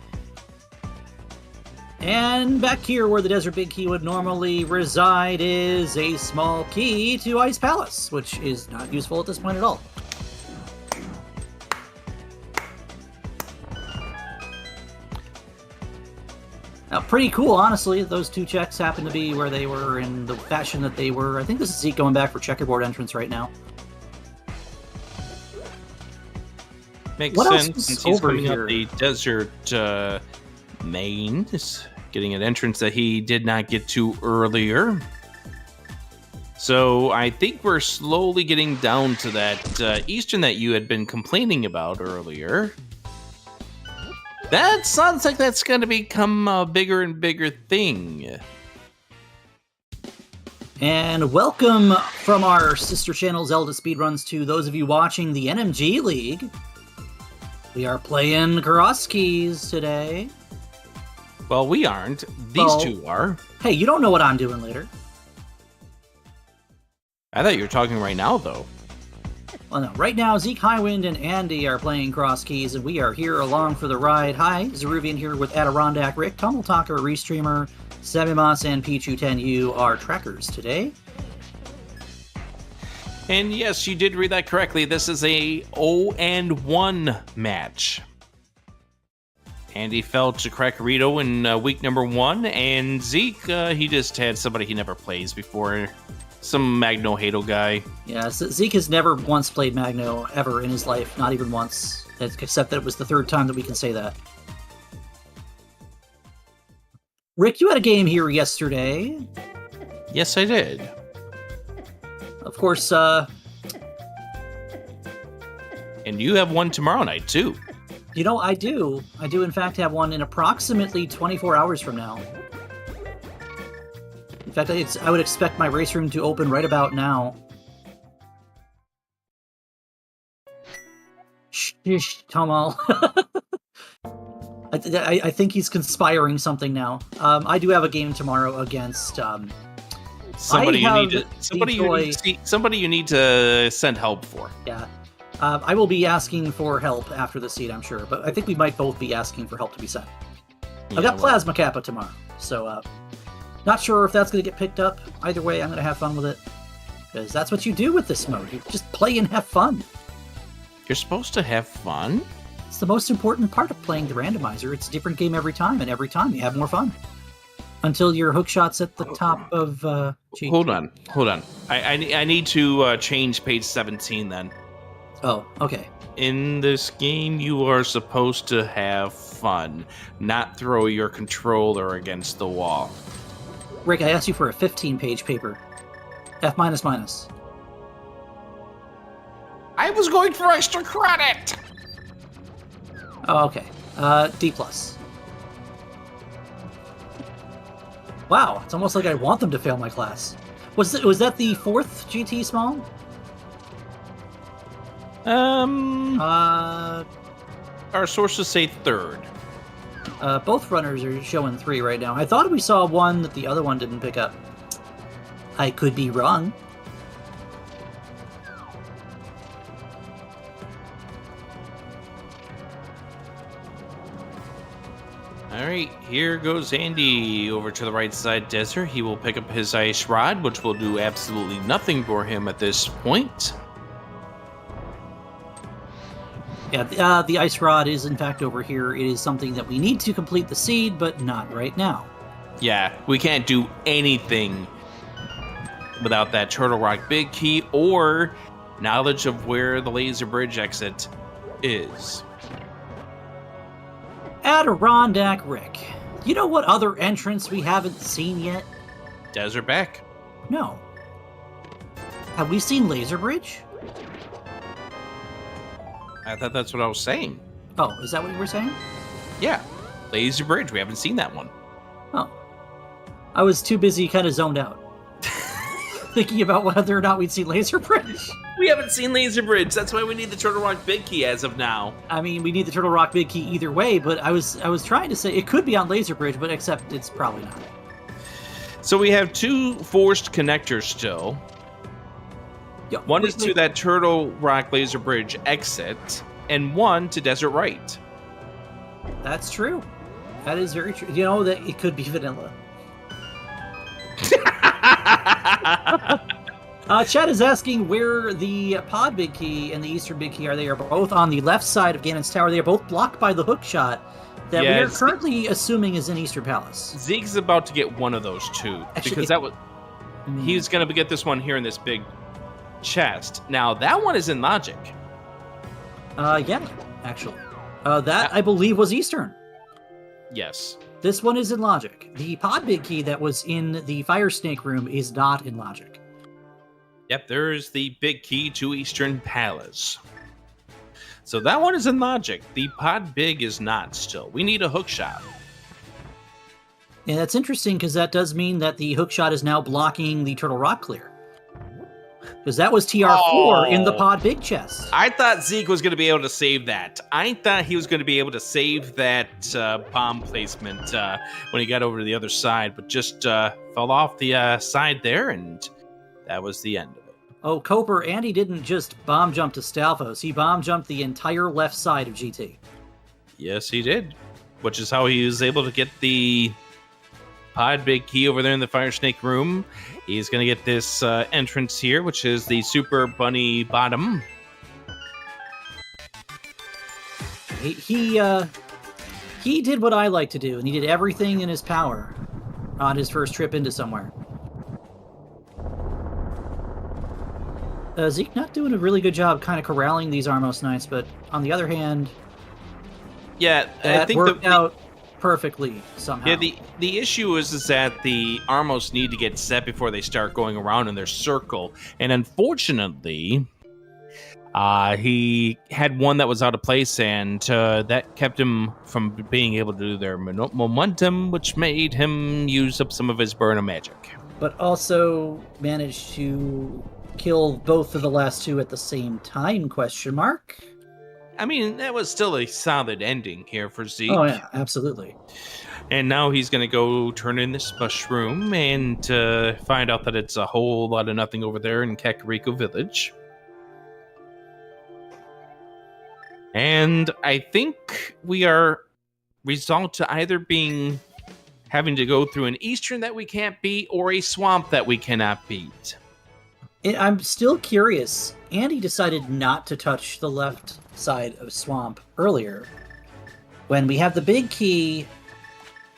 And back here where the Desert Big Key would normally reside is a small key to Ice Palace, which is not useful at this point at all. Now, pretty cool, honestly. Those 2 checks happen to be where they were in the fashion that they were. I think this is Zeke going back for checkerboard entrance right now. Makes What else sense is since he's over coming here? up the desert main, getting an entrance that he did not get to earlier. So I think we're slowly getting down to that Eastern that you had been complaining about earlier. That sounds like that's going to become a bigger and bigger thing. And welcome from our sister channel ZeldaSpeedRuns to those of you watching the NMG League. We are playing Crosskeys today. Well, we aren't. These 2 are. Hey, you don't know what I'm doing later. I thought you were talking right now, though. Well, no. Right now, Zeke, Highwind, and Andy are playing Crosskeys, and we are here along for the ride. Hi, Zeruvian here with Adirondack Rick, Tummel Talker, Restreamer, Semimos, and Pichu10U are trackers today. And yes, you did read that correctly. This is a 0-1 match. Andy fell to Crackerito in week number 1, and Zeke, he just had somebody he never plays before. Some Magno Hado guy. Yeah, Zeke has never once played Magno ever in his life, not even once, except that it was the 3rd time that we can say that. Rick, you had a game here yesterday. Yes, I did. Of course, And you have one tomorrow night, too. You know, I do. I do, in fact, have one in approximately 24 hours from now. In fact, I would expect my race room to open right about now. Shh, Tomal. I think he's conspiring something now. I do have a game tomorrow against... somebody you need to send help for. Yeah. I will be asking for help after the seed, I'm sure. But I think we might both be asking for help to be sent. I've got Plasma Kappa tomorrow. So, not sure if that's going to get picked up. Either way, I'm going to have fun with it. Because that's what you do with this mode. You just play and have fun. You're supposed to have fun? It's the most important part of playing the randomizer. It's a different game every time, and every time you have more fun. Until your hookshot's at the top of... Hold on. I need to change page 17 then. Oh, okay. In this game, you are supposed to have fun, not throw your controller against the wall. Rick, I asked you for a 15-page paper. F-. I was going for extra credit! Oh, okay. D+. Wow, it's almost like I want them to fail my class. Was that the 4th GT small? Our sources say 3rd. Both runners are showing 3 right now. I thought we saw one that the other one didn't pick up. I could be wrong. Alright, here goes Andy over to the right side desert. He will pick up his ice rod, which will do absolutely nothing for him at this point. Yeah, the ice rod is in fact over here. It is something that we need to complete the seed, but not right now. Yeah, we can't do anything without that Turtle Rock Big Key or knowledge of where the laser bridge exit is. Adirondack Rick. You know what other entrance we haven't seen yet? Desert Back. No. Have we seen Laser Bridge? I thought that's what I was saying. Oh, is that what you were saying? Yeah, Laser Bridge. We haven't seen that one. Oh. I was too busy kind of zoned out. Thinking about whether or not we'd see Laser Bridge. We haven't seen Laser Bridge. That's why we need the Turtle Rock Big Key as of now. I mean, we need the Turtle Rock Big Key either way, but I was trying to say it could be on Laser Bridge, but except it's probably not. So we have 2 forced connectors still. Yo, one is to that Turtle Rock Laser Bridge exit, and one to Desert Right. That's true. That is very true. You know that it could be vanilla. Chad is asking where the Pod Big Key and the Eastern Big Key are. They are both on the left side of Ganon's Tower. They are both blocked by the hook shot that we are currently assuming is in Eastern Palace. Zeke's about to get one of those two. Actually, because that was he's going to get this one here in this big chest. Now, that one is in Logic. Yeah, actually. That, I believe, was Eastern. Yes. This one is in Logic. The Pod Big Key that was in the Fire Snake room is not in Logic. Yep, there's the big key to Eastern Palace. So that one is in Logic. The Pod Big is not still. We need a hook shot. And that's interesting because that does mean that the hook shot is now blocking the Turtle Rock clear. Because that was TR4 in the Pod Big chest. I thought Zeke was going to be able to save that. I thought he was going to be able to save that bomb placement when he got over to the other side, but just fell off the side there, and that was the end of it. Oh, Coper, Andy didn't just bomb jump to Stalfos. He bomb jumped the entire left side of GT. Yes, he did. Which is how he was able to get the Pod Big Key over there in the Fire Snake room. He's going to get this entrance here, which is the Super Bunny Bottom. He did what I like to do, and he did everything in his power on his first trip into somewhere. Zeke not doing a really good job kind of corralling these Armos Knights, but on the other hand, yeah, that I think worked out perfectly somehow. Yeah, the issue is that the Armos need to get set before they start going around in their circle, and unfortunately, He had one that was out of place, and that kept him from being able to do their momentum, which made him use up some of his burn of magic. But also managed to kill both of the last two at the same time, question mark? I mean, that was still a solid ending here for Zeke. Oh, yeah, absolutely. And now he's going to go turn in this mushroom and find out that it's a whole lot of nothing over there in Kakariko Village. And I think we are resolved to either having to go through an Eastern that we can't beat or a swamp that we cannot beat. I'm still curious. Andy decided not to touch the left side of swamp earlier when we have the big key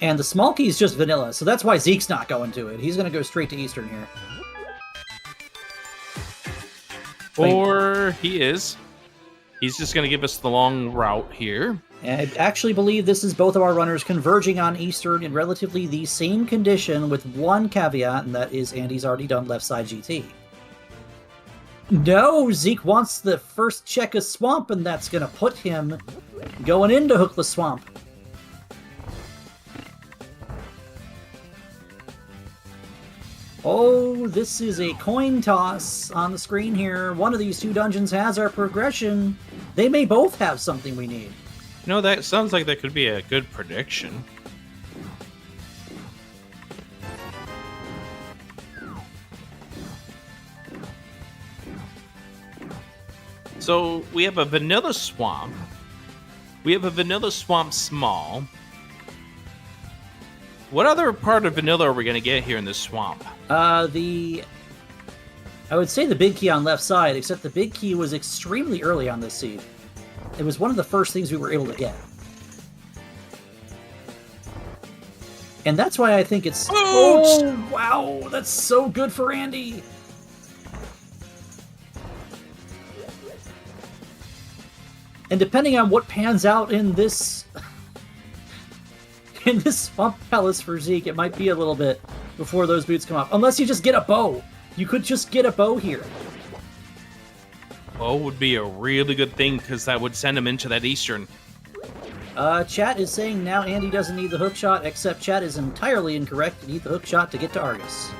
and the small key is just vanilla, so that's why Zeke's not going to it. He's going to go straight to Eastern here. Or he is. He's just going to give us the long route here. I actually believe this is both of our runners converging on Eastern in relatively the same condition with one caveat, and that is Andy's already done left side GT. No, Zeke wants the first check of swamp, and that's going to put him going into Hookless Swamp. Oh, this is a coin toss on the screen here. One of these two dungeons has our progression. They may both have something we need. No, that sounds like that could be a good prediction. So we have a vanilla swamp. We have a vanilla swamp small. What other part of vanilla are we going to get here in this swamp? I would say the big key on left side, except the big key was extremely early on this seed. It was one of the first things we were able to get. And that's why I think it's... Oh, wow! That's so good for Andy! And depending on what pans out in this... in this Swamp Palace for Zeke, it might be a little bit before those boots come off. Unless you just get a bow. You could just get a bow here. Bow would be a really good thing, because that would send him into that Eastern. Chat is saying now Andy doesn't need the hook shot, except chat is entirely incorrect. You need the hook shot to get to Argus.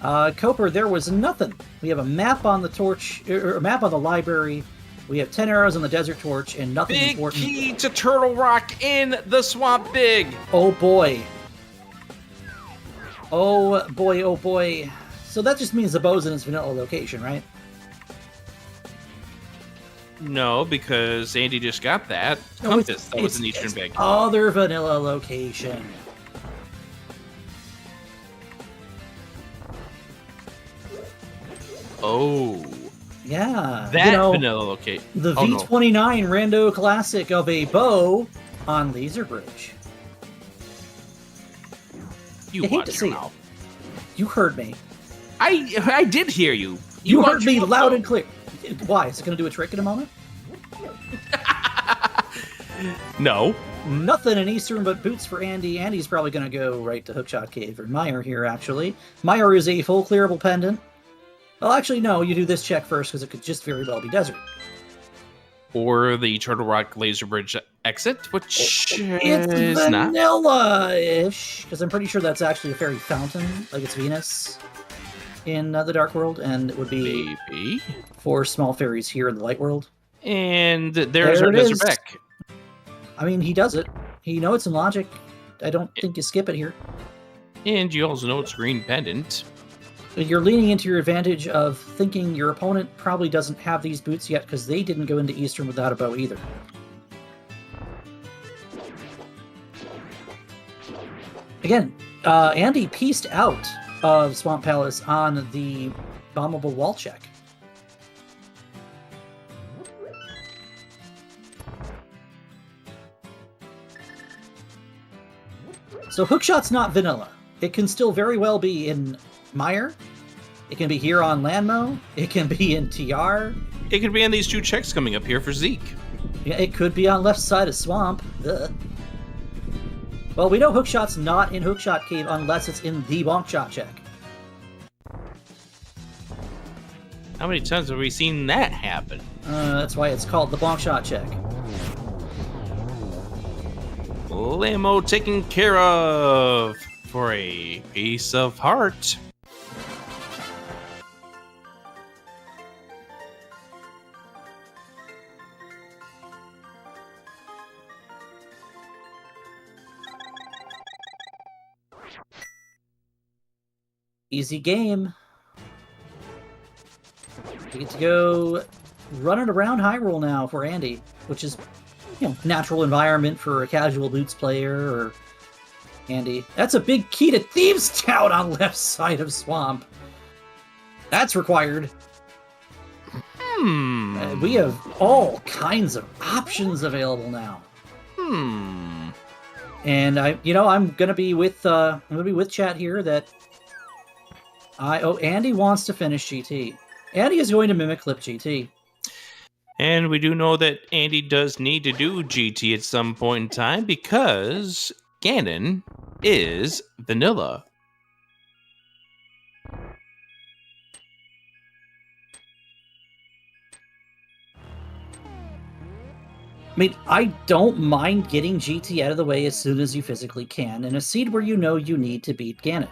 Coper, there was nothing. We have a map on the torch, or a map on the library. We have 10 arrows on the desert torch, and nothing Big important. key to Turtle Rock in the swamp big. Oh boy. Oh boy, oh boy. So that just means the bow's in its vanilla location, right? No, because Andy just got that. No, Compass, that was an Eastern big. Other vanilla location. Oh. Yeah. That vanilla location. The V29 Rando Classic of a bow on Laser Bridge. You I hate watch to your see mouth. it. You heard me. I did hear you. You watch heard me your mouth, loud though. and clear. Why? Is it going to do a trick in a moment? No. Nothing in Eastern but boots for Andy. Andy's probably going to go right to Hookshot Cave, or Meyer here, actually. Meyer is a full clearable pendant. Well, actually, no, you do this check first, because it could just very well be desert. Or the Turtle Rock Laser Bridge exit, which It's is not. vanilla-ish, because I'm pretty sure that's actually a fairy fountain, like it's Venus in the Dark World, and it would be Maybe. 4 small fairies here in the Light World. And there's There our it is. Desert Beck. I mean, he does it. You know it's in logic. I don't think you skip it here. And you also know it's Green Pendant. You're leaning into your advantage of thinking your opponent probably doesn't have these boots yet because they didn't go into Eastern without a bow either. Again, Andy pieced out of Swamp Palace on the bombable wall check. So Hookshot's not vanilla. It can still very well be in Meyer. It can be here on Landmo. It can be in TR. It could be on these 2 checks coming up here for Zeke. Yeah, it could be on left side of Swamp. Ugh. Well, we know Hookshot's not in Hookshot Cave unless it's in the Bonk Shot check. How many times have we seen that happen? That's why it's called the bonk shot check. Limo taken care of for a piece of heart. Easy game. We get to go running around Hyrule now for Andy, which is, natural environment for a casual Boots player or Andy. That's a big key to Thieves' Town on left side of Swamp. That's required. We have all kinds of options available now. And I'm gonna be with chat here that Andy wants to finish GT. Andy is going to mimic Clip GT. And we do know that Andy does need to do GT at some point in time because Ganon is vanilla. I mean, I don't mind getting GT out of the way as soon as you physically can in a seed where you know you need to beat Ganon.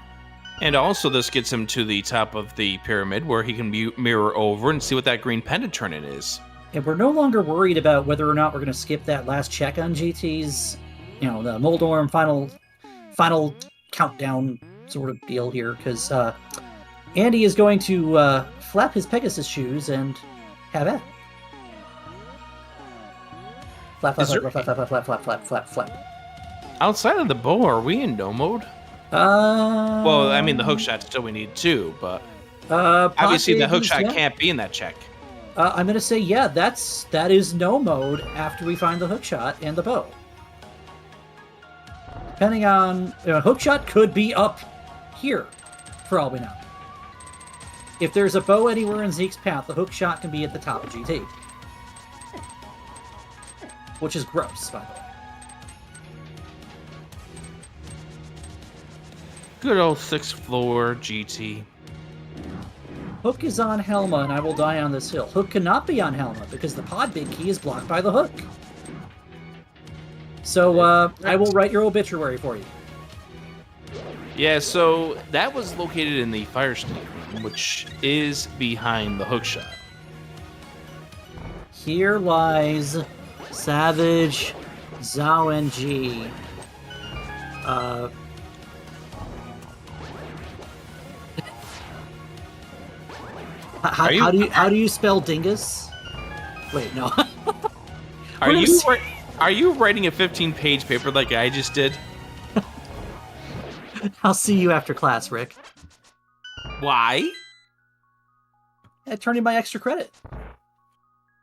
And also this gets him to the top of the pyramid where he can mirror over and see what that green pendant turn-in is. And we're no longer worried about whether or not we're going to skip that last check on GT's, the Moldorm final countdown sort of deal here, because Andy is going to flap his Pegasus shoes and have at it. Flap, flap, flap, flap, flap, flap, flap, flap, flap, flap. Outside of the bow, are we in no mode? Well, I mean, the hookshot still we need too, but obviously the hookshot can't be in that check. I'm going to say, that is no mode after we find the hookshot and the bow. Depending on... hookshot could be up here, for all we know. If there's a bow anywhere in Zeke's path, the hookshot can be at the top of GT. Which is gross, by the way. Good old 6th floor GT. Hook is on Helma, and I will die on this hill. Hook cannot be on Helma, because the pod big key is blocked by the hook. So, I will write your obituary for you. Yeah, so that was located in the fire state room, which is behind the hookshot. Here lies Savage Zhao and G. How do you spell dingus? Wait, no. Are you writing a 15-page paper like I just did? I'll see you after class, Rick. Why? I turned in my extra credit.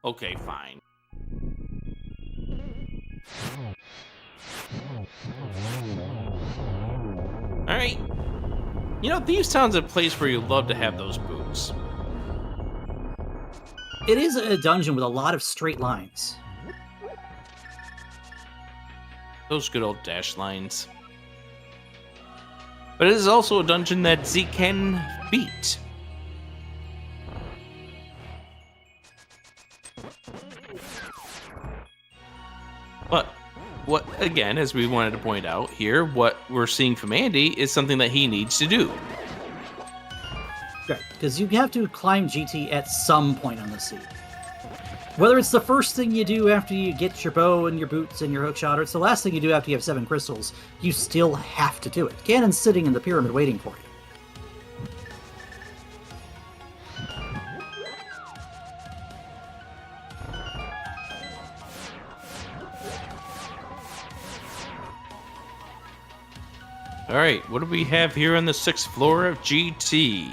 Okay, fine. Alright. Thieves' Town's a place where you love to have those boots. It is a dungeon with a lot of straight lines. Those good old dash lines. But it is also a dungeon that Zeke can beat. But, again, as we wanted to point out here, what we're seeing from Andy is something that he needs to do. Right, because you have to climb GT at some point on the seed. Whether it's the first thing you do after you get your bow and your boots and your hookshot, or it's the last thing you do after you have 7 crystals, you still have to do it. Ganon's sitting in the pyramid waiting for you. Alright, what do we have here on the 6th floor of GT?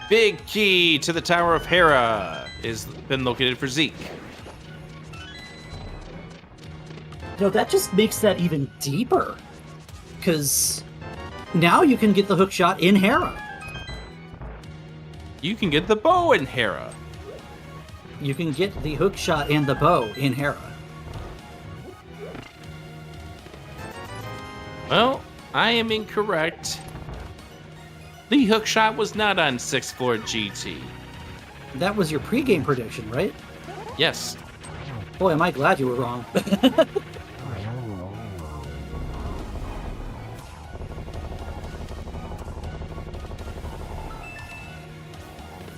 Big key to the Tower of Hera has been located for Zeke. That just makes that even deeper. Because now you can get the hookshot in Hera. You can get the bow in Hera. You can get the hookshot and the bow in Hera. Well, I am incorrect. The hookshot was not on 6th floor GT. That was your pregame prediction, right? Yes. Boy, am I glad you were wrong.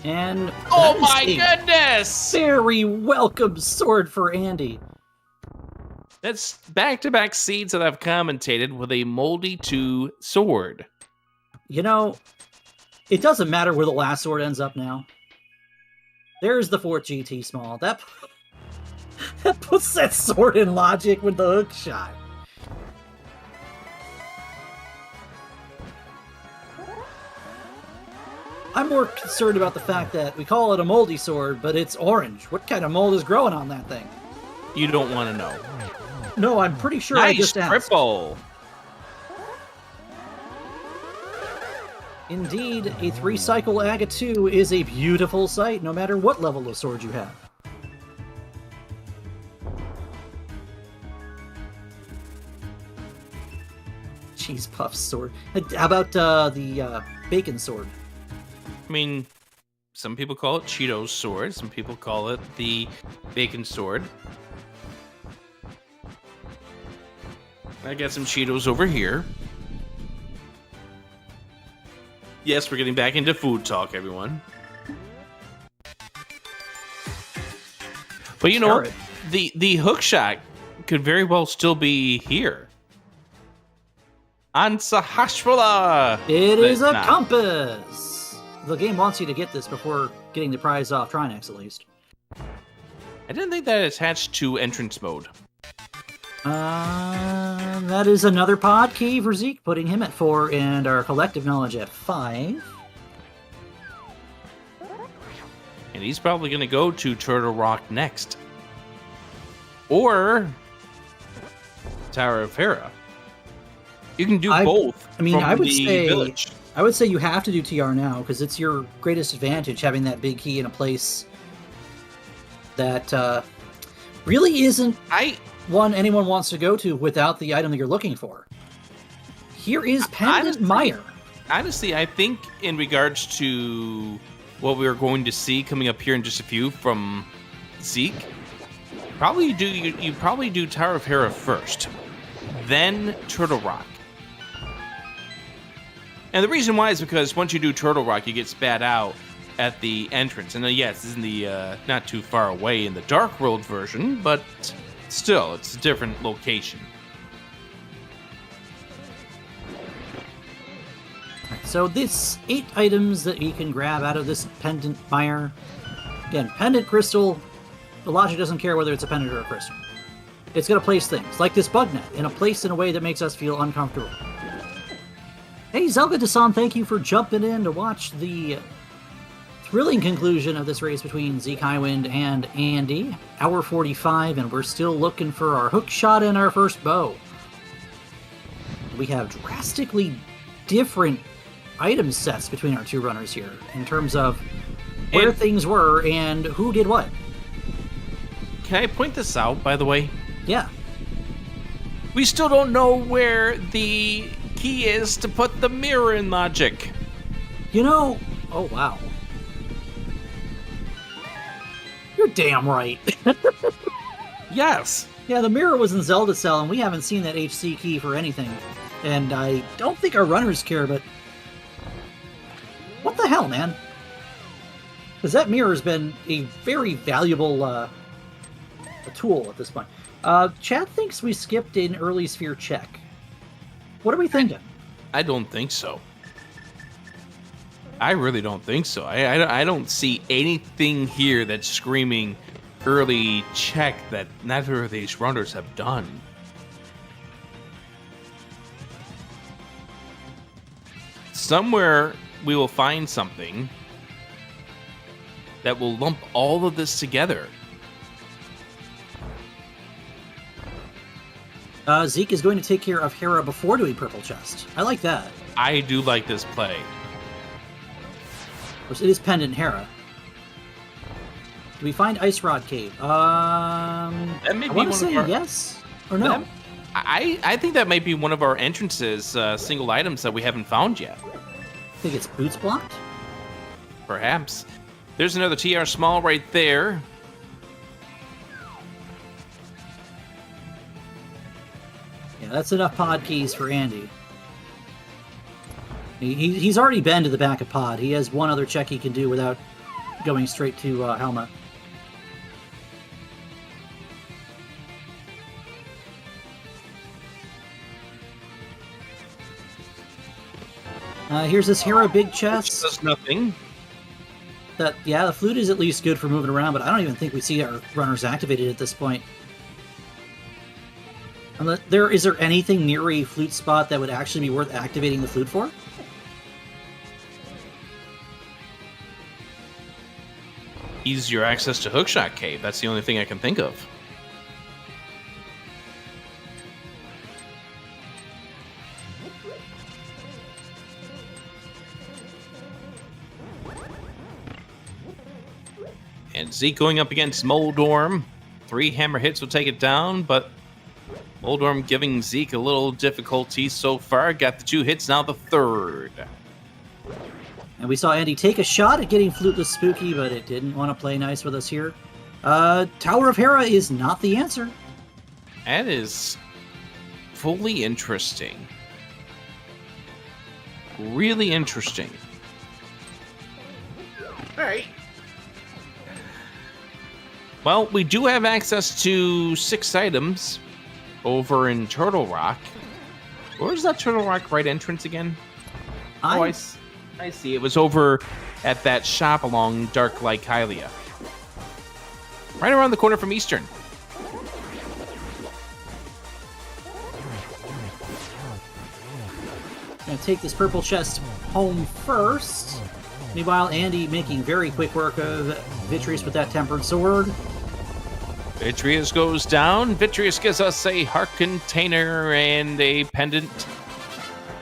And Oh that my is a goodness! very welcome sword for Andy. That's back-to-back seeds that I've commentated with a Moldy 2 sword. You know, it doesn't matter where the last sword ends up now. There's the 4th GT small. That puts that sword in logic with the hook shot. I'm more concerned about the fact that we call it a moldy sword, but it's orange. What kind of mold is growing on that thing? You don't want to know. No, I'm pretty sure I Nice just asked. triple. Indeed, a 3-cycle Aga 2 is a beautiful sight, no matter what level of sword you have. Cheese Puff sword. How about the bacon sword? I mean, some people call it Cheetos sword. Some people call it the bacon sword. I got some Cheetos over here. Yes, we're getting back into food talk, everyone. But you know what? The hook shot could very well still be here. On Sahasrara! It is a Nah. compass! The game wants you to get this before getting the prize off Trinex, at least. I didn't think that attached to entrance mode. That is another pod key for Zeke, putting him at 4 and our collective knowledge at 5. And he's probably going to go to Turtle Rock next. Or Tower of Hera. You can do both. I mean, from I would the say village. I would say you have to do TR now because it's your greatest advantage having that big key in a place that really isn't one anyone wants to go to without the item that you're looking for. Here is Pendant Mire. Honestly, I think in regards to what we are going to see coming up here in just a few from Zeke, you probably do Tower of Hera first, then Turtle Rock. And the reason why is because once you do Turtle Rock, you get spat out at the entrance. And yes, this is in the not too far away in the Dark World version, but still, it's a different location. So this 8 items that you can grab out of this Pendant Mire. Again, Pendant Crystal, the logic doesn't care whether it's a pendant or a crystal. It's going to place things, like this bug net, in a way that makes us feel uncomfortable. Hey, Zelda Dasan, thank you for jumping in to watch the thrilling conclusion of this race between Zeke Highwind and Andy. Hour 45, and we're still looking for our hook shot and our first bow. We have drastically different item sets between our two runners here in terms of where things were and who did what. Can I point this out, by the way? Yeah. We still don't know where the key is to put the mirror in logic. You know, oh wow. You're damn right. Yes. Yeah, the mirror was in Zelda Cell, and we haven't seen that HC key for anything. And I don't think our runners care, but what the hell, man? Because that mirror has been a very valuable a tool at this point. Chad thinks we skipped an early sphere check. What are we thinking? I don't think so. I really don't think so. I don't see anything here that's screaming early check that neither of these runners have done. Somewhere we will find something that will lump all of this together. Zeke is going to take care of Hera before doing Purple Chest. I like that. I do like this play. Of course, it is Pendant Hera. Do we find Ice Rod Cave? That may I be want one to of say our, yes or no. I think that might be one of our entrances, single items that we haven't found yet. I think it's Boots blocked. Perhaps. There's another TR small right there. Yeah, that's enough pod keys for Andy. He's already been to the back of pod. He has one other check he can do without going straight to Helma. Here's this hero big chest. Does nothing. Yeah, the flute is at least good for moving around, but I don't even think we see our runners activated at this point. Is there anything near a flute spot that would actually be worth activating the flute for? Easier access to Hookshot Cave. That's the only thing I can think of. And Zeke going up against Moldorm. 3 hammer hits will take it down, but Moldorm giving Zeke a little difficulty so far. Got the 2 hits, now the 3rd. And we saw Andy take a shot at getting Fluteless Spooky, but it didn't want to play nice with us here. Tower of Hera is not the answer. That is fully interesting. Really interesting. All right. Well, we do have access to 6 items over in Turtle Rock. Where's that Turtle Rock right entrance again? I see. It was over at that shop along Dark Lake Hylia. Right around the corner from Eastern. Gonna take this purple chest home first. Meanwhile, Andy making very quick work of Vitreous with that Tempered Sword. Vitreous goes down. Vitreous gives us a heart container and a pendant.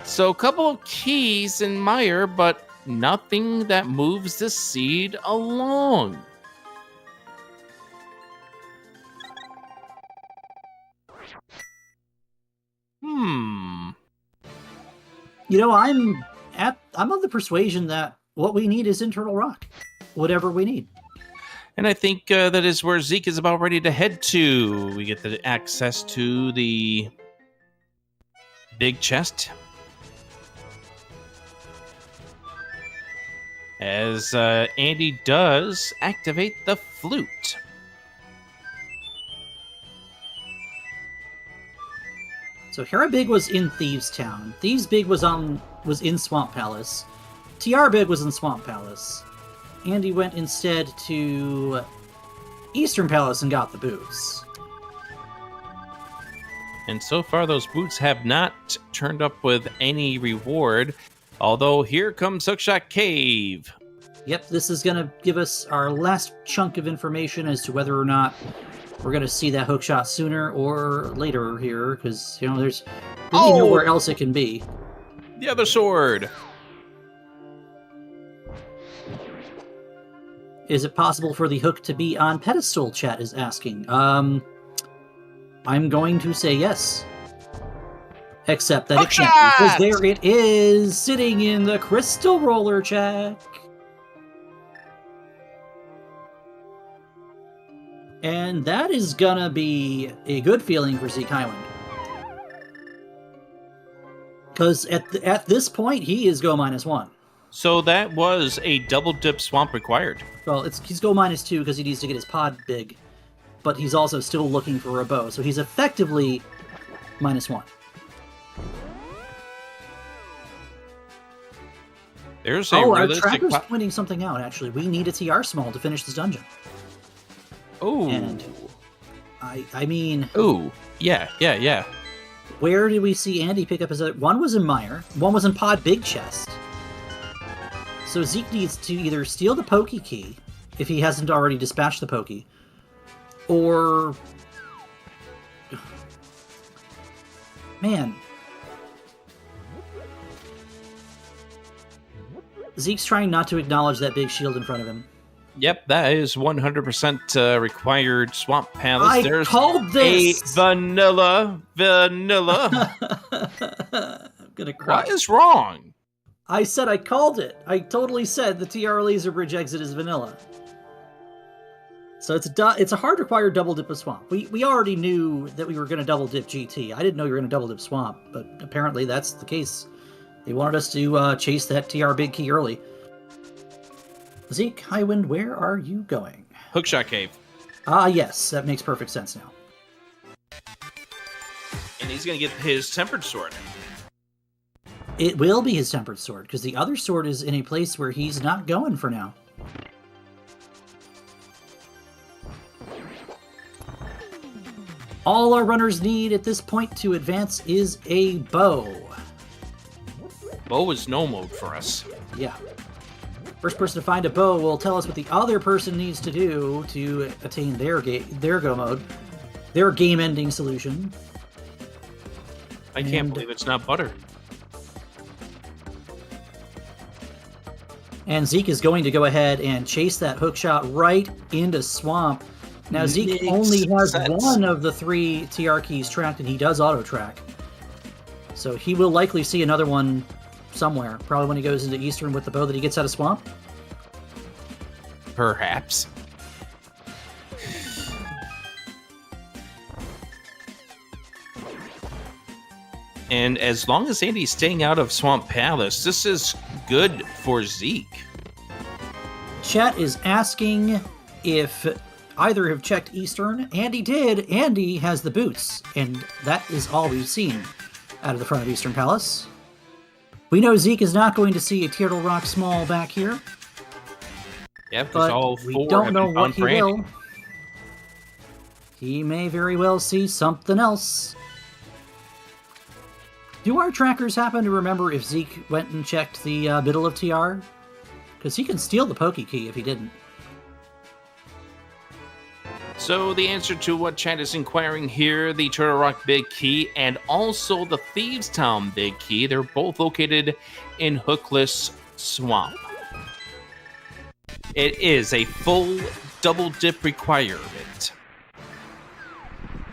So a couple of keys in Mire, but nothing that moves the seed along. You know, I'm of the persuasion that what we need is Internal Rock. Whatever we need. And I think that is where Zeke is about ready to head to. We get the access to the big chest. As Andy does activate the flute. So Hera Big was in Thieves Town. Thieves Big was in Swamp Palace. TR Big was in Swamp Palace. Andy went instead to Eastern Palace and got the boots. And so far, those boots have not turned up with any reward. Although, here comes Hookshot Cave. Yep, this is going to give us our last chunk of information as to whether or not we're going to see that hookshot sooner or later here, because, you know, there's really nowhere else it can be. The other sword. Is it possible for the hook to be on pedestal, chat is asking. I'm going to say yes. Except that it can't, because there it is, sitting in the crystal roller check. And that is gonna be a good feeling for Zeke Highwind. Because at this point, he is go -1. So that was a double dip swamp required. Well, he's go -2 because he needs to get his pod big. But he's also still looking for a bow, so he's effectively -1. There's a our realistic tracker's pointing something out, actually. We need a TR small to finish this dungeon. Oh. And I mean... Oh, yeah. Where did we see Andy pick up his other... One was in Mire, one was in Pod Big Chest. So Zeke needs to either steal the Pokey Key, if he hasn't already dispatched the Pokey, or... Man. Zeke's trying not to acknowledge that big shield in front of him. Yep, that is 100% required Swamp Palace. There's called this! A vanilla. I'm gonna cry. What is wrong? I said I called it. I totally said the TR Laser Bridge exit is vanilla. So it's a hard required double dip of Swamp. We already knew that we were going to double dip GT. I didn't know you were going to double dip Swamp, but apparently that's the case. They wanted us to chase that TR Big Key early. Zeke, Highwind, where are you going? Hookshot Cave. Ah, yes, that makes perfect sense now. And he's going to get his Tempered Sword. It will be his Tempered Sword, because the other sword is in a place where he's not going for now. All our runners need at this point to advance is a bow. Bow is no mode for us. Yeah. First person to find a bow will tell us what the other person needs to do to attain their go mode, their game-ending solution. I can't believe it's not butter. And Zeke is going to go ahead and chase that hook shot right into Swamp. Now, Zeke only has one of the 3 TR keys tracked, and he does auto-track. So he will likely see another one somewhere, probably when he goes into Eastern with the bow that he gets out of Swamp. Perhaps. And as long as Andy's staying out of Swamp Palace, this is good for Zeke. Chat is asking if either have checked Eastern. Andy did. Andy has the boots, and that is all we've seen out of the front of Eastern Palace. We know Zeke is not going to see a Turtle Rock Small back here. Yeah, because all 4 we don't have know been what found he for Andy. will. He may very well see something else. Do our trackers happen to remember if Zeke went and checked the middle of TR? Because he can steal the Poke Key if he didn't. So the answer to what chat is inquiring here, the Turtle Rock Big Key and also the Thieves Town Big Key, they're both located in Hookless Swamp. It is a full double dip requirement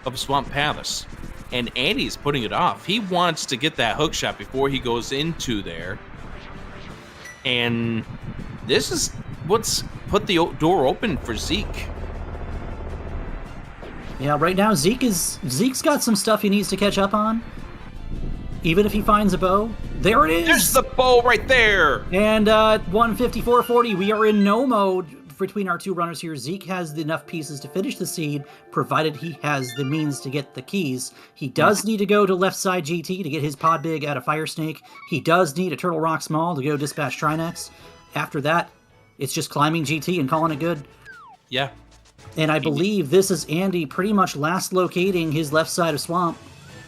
of Swamp Palace. And Andy's putting it off. He wants to get that hook shot before he goes into there. And this is what's put the door open for Zeke. Yeah, right now Zeke's got some stuff he needs to catch up on. Even if he finds a bow. There it is! There's the bow right there! And 154.40, we are in no mode between our 2 runners here. Zeke has enough pieces to finish the seed, provided he has the means to get the keys. He does need to go to left side GT to get his Pod Big out of Fire Snake. He does need a Turtle Rock Small to go dispatch Trinex. After that, it's just climbing GT and calling it good. Yeah. And I believe this is Andy pretty much last locating his left side of Swamp.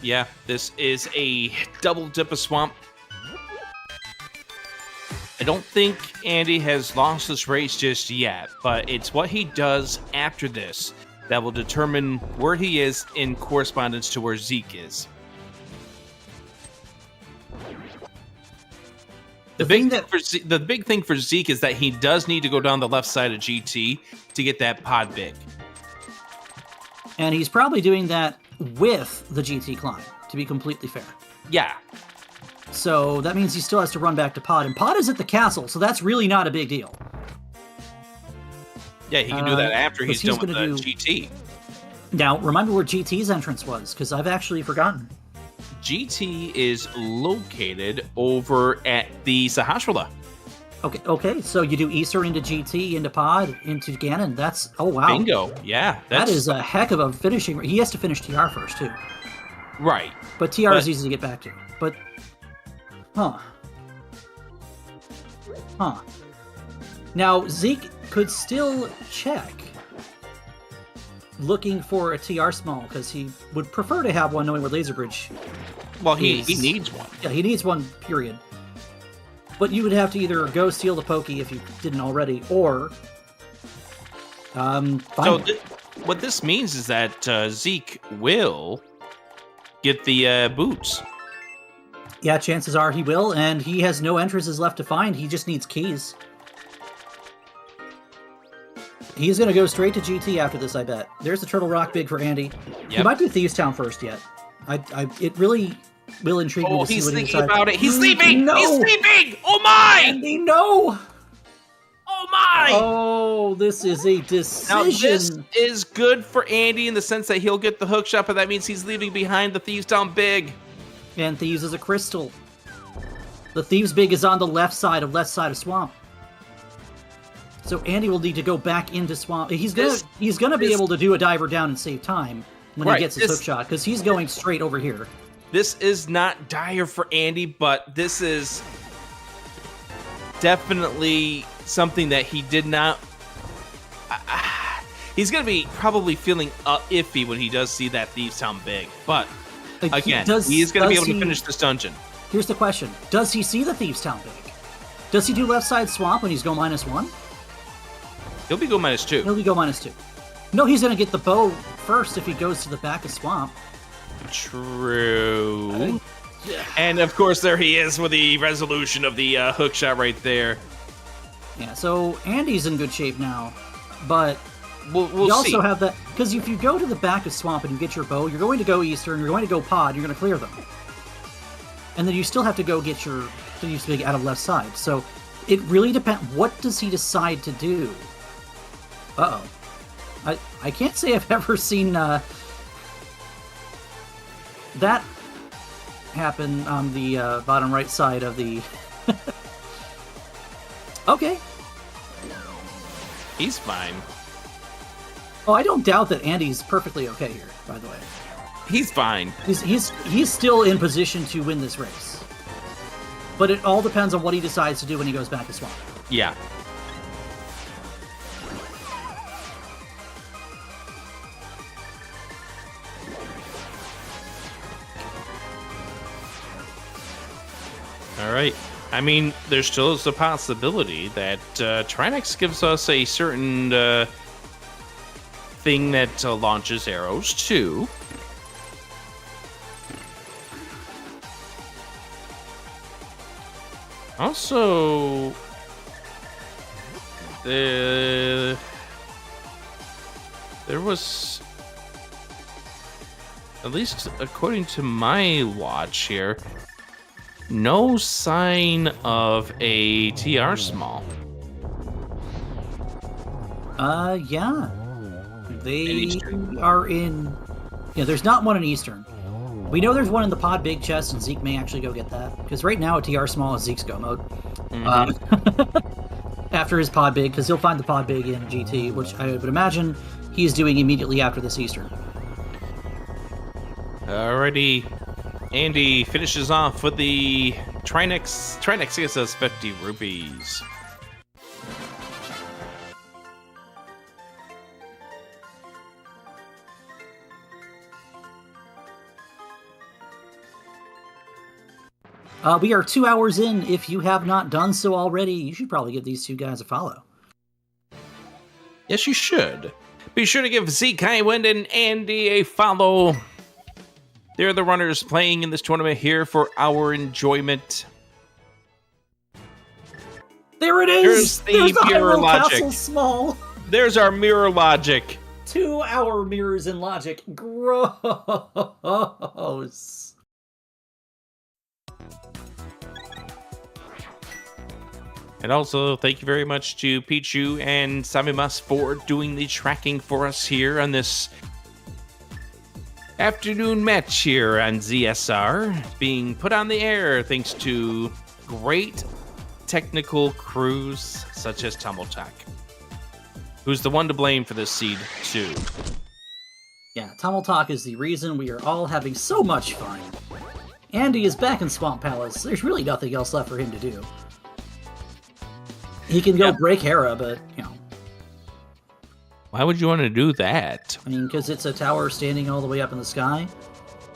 Yeah, this is a double dip of Swamp. I don't think Andy has lost this race just yet, but it's what he does after this that will determine where he is in correspondence to where Zeke is. The big thing for Zeke is that he does need to go down the left side of GT to get that Pod Big. And he's probably doing that with the GT climb, to be completely fair. Yeah. So that means he still has to run back to Pod, and Pod is at the castle, so that's really not a big deal. Yeah, he can do that after he's done with the GT. Now, remember where GT's entrance was, because I've actually forgotten. GT is located over at the Sahasrahla. Okay, so you do Eastern into GT, into Pod, into Ganon. That's, oh wow. Bingo, yeah. That is a heck of a finishing. He has to finish TR first, too. Right. But TR is easy to get back to. But, Huh. Now, Zeke could still check looking for a TR small, because he would prefer to have one knowing where Laser Bridge Well, he needs one. Yeah, he needs one, period. But you would have to either go steal the Pokey if you didn't already, or find what this means is that Zeke will get the boots. Yeah, chances are he will, and he has no entrances left to find. He just needs keys. He's going to go straight to GT after this, I bet. There's the Turtle Rock Big for Andy. Yep. He might do Thieves Town first yet. It really will intrigue me Oh, to see he's what he thinking decides. about it. He's leaving! No! He's leaving! Oh my! Andy, no! Oh my! Oh, this is a Now, this decision. is good for Andy in the sense that he'll get the hook shot, but that means he's leaving behind the Thieves Down Big. And Thieves is a crystal. The Thieves Big is on the left side of Swamp. So Andy will need to go back into Swamp. He's gonna be able to do a diver down and save time when he gets his hook shot, because he's going straight over here. This is not dire for Andy, but this is definitely something that he did not... he's going to be probably feeling iffy when he does see that Thieves Town Big. But, again, he is going to be able to finish this dungeon. Here's the question. Does he see the Thieves Town Big? Does he do left side Swamp when he's go -1? He'll be go -2. He'll be go -2. No, he's going to get the bow first if he goes to the back of Swamp. True. And, of course, there he is with the resolution of the hook shot right there. Yeah, so Andy's in good shape now, but we'll you also see. have that, because if you go to the back of Swamp and you get your bow, you're going to go Eastern, you're going to go Pod, you're going to clear them. And then you still have to go get your Thieves Big out of left side. So it really depends. What does he decide to do? Uh-oh. I can't say I've ever seen that happen on the bottom right side of the... Okay. He's fine. Oh, I don't doubt that Andy's perfectly okay here, by the way. He's fine. He's still in position to win this race. But it all depends on what he decides to do when he goes back to Swamp. Yeah. All right. I mean, there still is a possibility that Trinex gives us a certain thing that launches arrows too. Also, there was, at least according to my watch here, no sign of a TR small. Yeah. They are in... Yeah, there's not one in Eastern. We know there's one in the Pod Big chest, and Zeke may actually go get that. Because right now, a TR small is Zeke's go mode. After his Pod Big, because he'll find the Pod Big in GT, which I would imagine he's doing immediately after this Eastern. Alrighty. Andy finishes off with the Trinex. Trinex gives us 50 rupees. We are 2 hours in. If you have not done so already, you should probably give these two guys a follow. Yes, you should. Be sure to give Zeke, Highwind, and Andy a follow. They're the runners playing in this tournament here for our enjoyment. There it is! There's the mirror Hyrule logic. Castle small. There's our mirror logic. 2 hour mirrors in logic. Gross. And also, thank you very much to Pichu and Samimas for doing the tracking for us here on this afternoon match here on ZSR. Being put on the air thanks to great technical crews such as Tummeltalk, who's the one to blame for this seed 2. Yeah, Tummeltalk is the reason we are all having so much fun. Andy is back in Swamp Palace. There's really nothing else left for him to do. He can go break Hera, but, you know. Why would you want to do that? I mean, because it's a tower standing all the way up in the sky.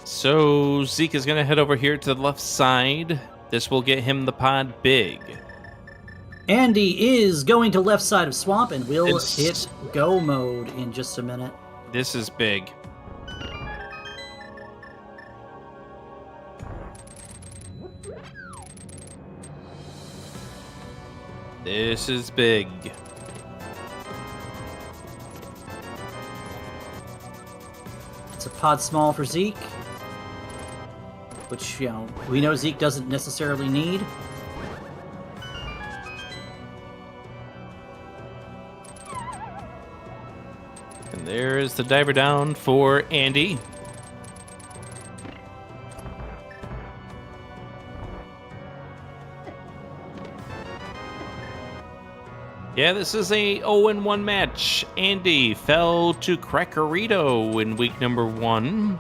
So Zeke is going to head over here to the left side. This will get him the Pod Big. Andy is going to left side of Swamp and will hit go mode in just a minute. This is big. This is big. It's a pod small for Zeke. which, we know Zeke doesn't necessarily need. And there's the diver down for Andy. Yeah, this is a 0-1 match. Andy fell to Crackerito in week number 1.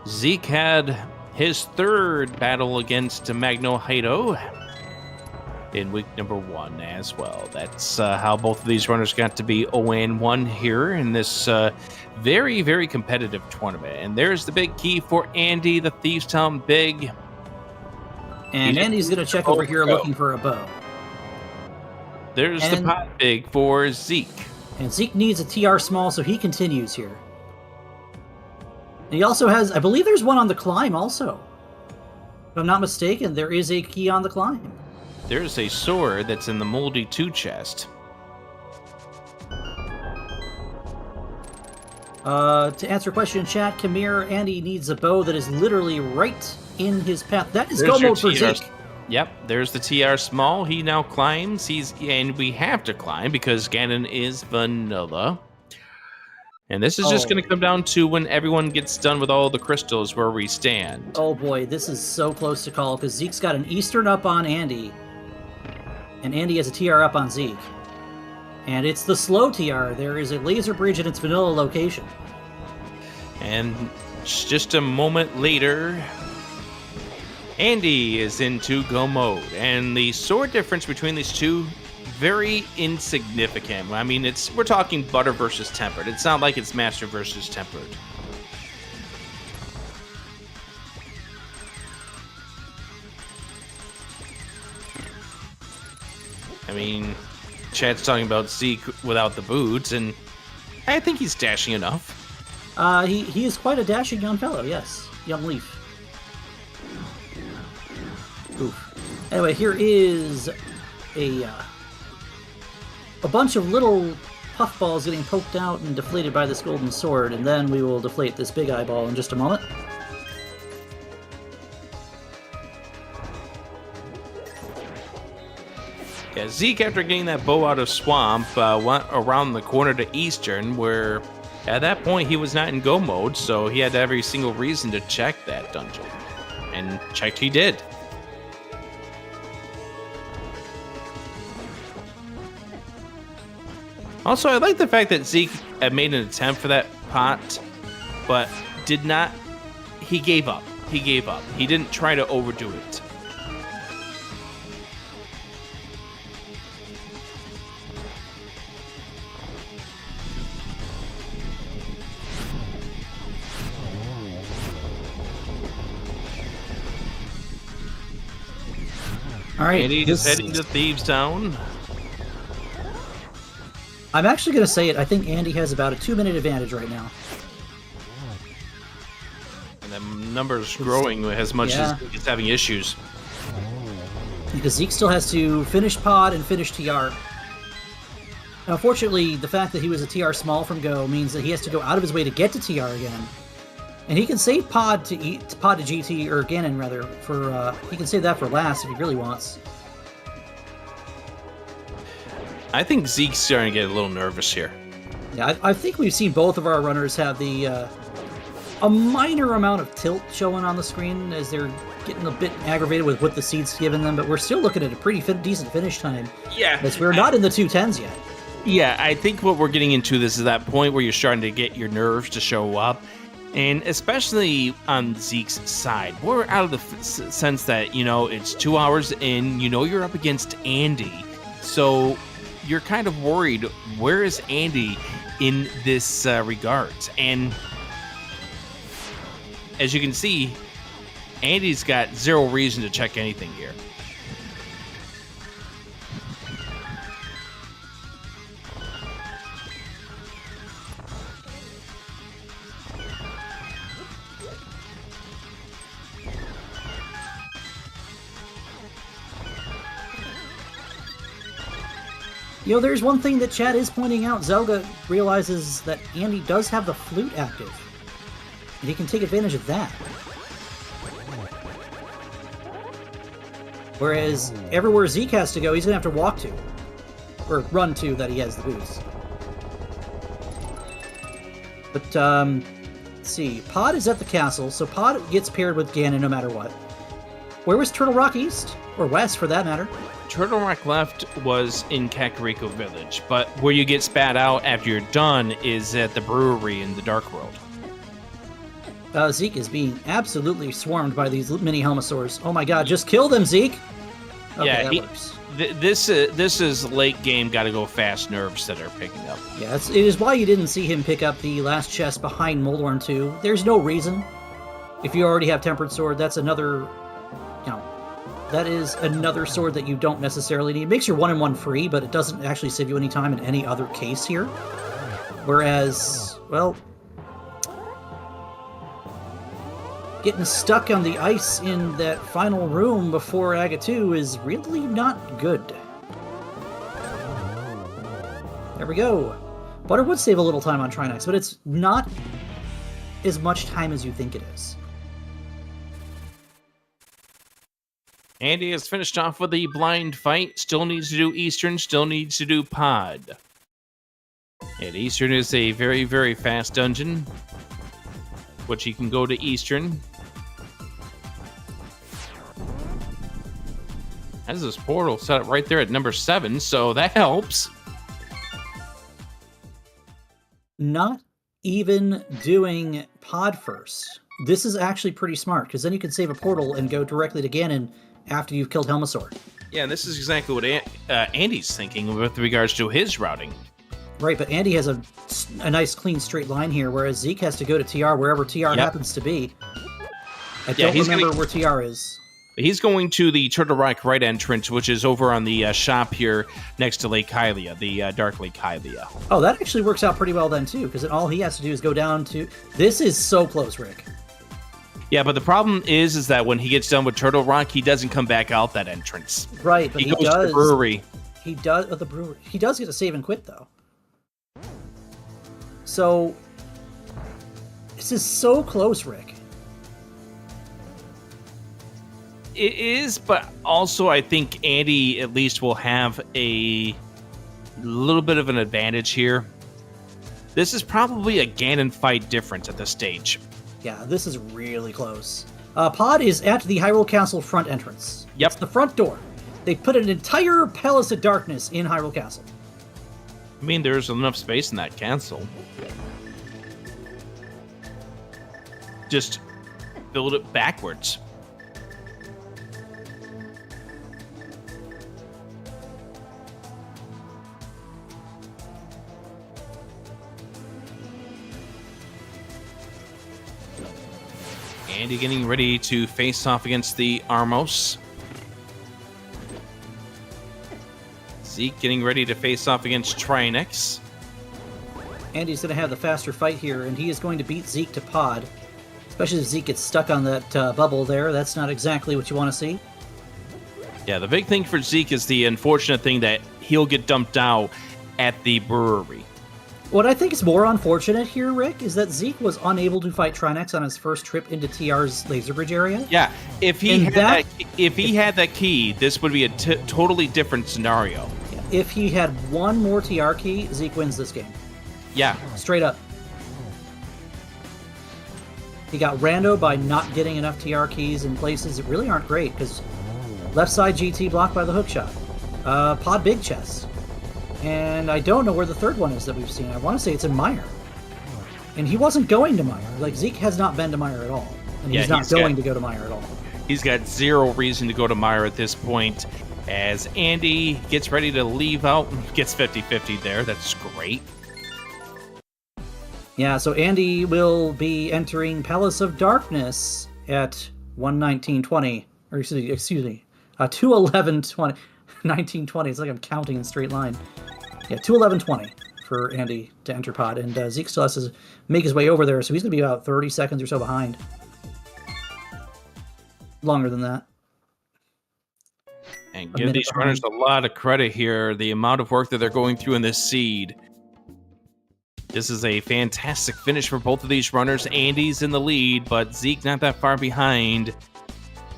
Zeke had his third battle against Magno Haido in week number 1 as well. That's how both of these runners got to be 0-1 here in this very, very competitive tournament. And there's the big key for Andy, the Thieves Town Big. And Andy's going to check over here looking for a bow. There's the pot big for Zeke. And Zeke needs a TR small, so he continues here. And he also has, I believe there's one on the climb also. If I'm not mistaken, there is a key on the climb. There's a sword that's in the Moldy 2 chest. To answer a question in chat, Kamir, Andy needs a bow that is literally right in his path. That is go mode for Zeke. Yep, there's the TR small. He now climbs. And we have to climb because Ganon is vanilla. And this is just going to come down to when everyone gets done with all the crystals where we stand. Oh boy, this is so close to call because Zeke's got an Eastern up on Andy. And Andy has a TR up on Zeke. And it's the slow TR. There is a laser bridge in its vanilla location. And just a moment later, Andy is into go mode. And the sword difference between these two, very insignificant. I mean, we're talking butter versus tempered. It's not like it's master versus tempered. I mean, Chad's talking about Zeke without the boots, and I think he's dashing enough. He is quite a dashing young fellow, yes. Young leaf. Oof. Anyway, here is a bunch of little puffballs getting poked out and deflated by this golden sword, and then we will deflate this big eyeball in just a moment. Yeah, Zeke, after getting that bow out of Swamp, went around the corner to Eastern, where at that point he was not in go mode, so he had every single reason to check that dungeon. And checked he did. Also, I like the fact that Zeke had made an attempt for that pot, but did not. He gave up. He gave up. He didn't try to overdo it. All right, Andy is heading to Thieves Town. I'm actually going to say it. I think Andy has about a 2-minute advantage right now. And the number's growing as much as he's having issues. Because Zeke still has to finish pod and finish TR. Now, unfortunately, the fact that he was a TR small from Go means that he has to go out of his way to get to TR again. And he can save pod to GT, or Ganon rather, for he can save that for last if he really wants. I think Zeke's starting to get a little nervous here. Yeah, I think we've seen both of our runners have the a minor amount of tilt showing on the screen as they're getting a bit aggravated with what the seed's given them, but we're still looking at a pretty decent finish time. Yeah. As we're not in the 2:10s yet. Yeah, I think what we're getting into this is that point where you're starting to get your nerves to show up. And especially on Zeke's side, we're out of the sense that, it's 2 hours in, you're up against Andy. So you're kind of worried, where is Andy in this regards? And as you can see, Andy's got zero reason to check anything here. There's one thing that chat is pointing out. Zelda realizes that Andy does have the flute active. And he can take advantage of that. Whereas everywhere Zeke has to go, he's going to have to walk to. Or run to, that he has the boost. But, let's see. Pod is at the castle, so Pod gets paired with Ganon no matter what. Where was Turtle Rock East? Or West, for that matter? Turtle Rock Left was in Kakariko Village, but where you get spat out after you're done is at the brewery in the Dark World. Zeke is being absolutely swarmed by these mini Helmasaurs. Oh my god, just kill them, Zeke! Okay, Yeah, that works. This is late game, gotta go fast nerves that are picking up. Yeah, it is why you didn't see him pick up the last chest behind Moldorn 2. There's no reason. If you already have Tempered Sword, that's another... that is another sword that you don't necessarily need. It makes your 1-in-1 free, but it doesn't actually save you any time in any other case here. Whereas, well... getting stuck on the ice in that final room before Aga 2 is really not good. There we go. Butter would save a little time on Trinex, but it's not as much time as you think it is. Andy has finished off with the blind fight. Still needs to do Eastern, still needs to do Pod. And Eastern is a very, very fast dungeon, which he can go to Eastern. Has this portal set up right there at number 7, so that helps. Not even doing Pod first. This is actually pretty smart, because then you can save a portal and go directly to Ganon after you've killed Helmasaur. Yeah, and this is exactly what Andy's thinking with regards to his routing. Right, but Andy has a nice clean straight line here, whereas Zeke has to go to TR wherever TR happens to be. I don't remember where TR is. He's going to the Turtle Rock right entrance, which is over on the shop here next to Lake Hylia, the Dark Lake Hylia. Oh, that actually works out pretty well then, too, because then all he has to do is go down to... This is so close, Rick. Yeah, but the problem is that when he gets done with Turtle Rock, he doesn't come back out that entrance. Right, but he goes does... to the brewery. He does... the brewery. He does get to save and quit, though. So... This is so close, Rick. It is, but also I think Andy at least will have a little bit of an advantage here. This is probably a Ganon fight difference at this stage. Yeah, this is really close. Pod is at the Hyrule Castle front entrance. Yep. It's the front door. They put an entire Palace of Darkness in Hyrule Castle. I mean, there's enough space in that castle. Just build it backwards. Andy getting ready to face off against the Armos. Zeke getting ready to face off against Trinex. Andy's going to have the faster fight here, and he is going to beat Zeke to Pod. Especially if Zeke gets stuck on that bubble there. That's not exactly what you want to see. Yeah, the big thing for Zeke is the unfortunate thing that he'll get dumped out at the brewery. What I think is more unfortunate here, Rick, is that Zeke was unable to fight Trinex on his first trip into TR's Laser Bridge area. Yeah, if he had that key, this would be a totally different scenario. If he had one more TR key, Zeke wins this game. Yeah. Straight up. He got rando by not getting enough TR keys in places that really aren't great, because left side GT blocked by the hookshot. Pod big chest. And I don't know where the third one is that we've seen. I want to say it's in Mire. And he wasn't going to Mire. Like, Zeke has not been to Mire at all. And he's not going to go to Mire at all. He's got zero reason to go to Mire at this point. As Andy gets ready to leave out, gets 50-50 there. That's great. Yeah, so Andy will be entering Palace of Darkness at 1:19:20. Or excuse me, 2:11:20. 1920. It's like I'm counting in straight line. Yeah, 2:11:20 for Andy to enter Pod, and Zeke still has to make his way over there, so he's going to be about 30 seconds or so behind. Longer than that. And give these runners a lot of credit here. The amount of work that they're going through in this seed. This is a fantastic finish for both of these runners. Andy's in the lead, but Zeke not that far behind.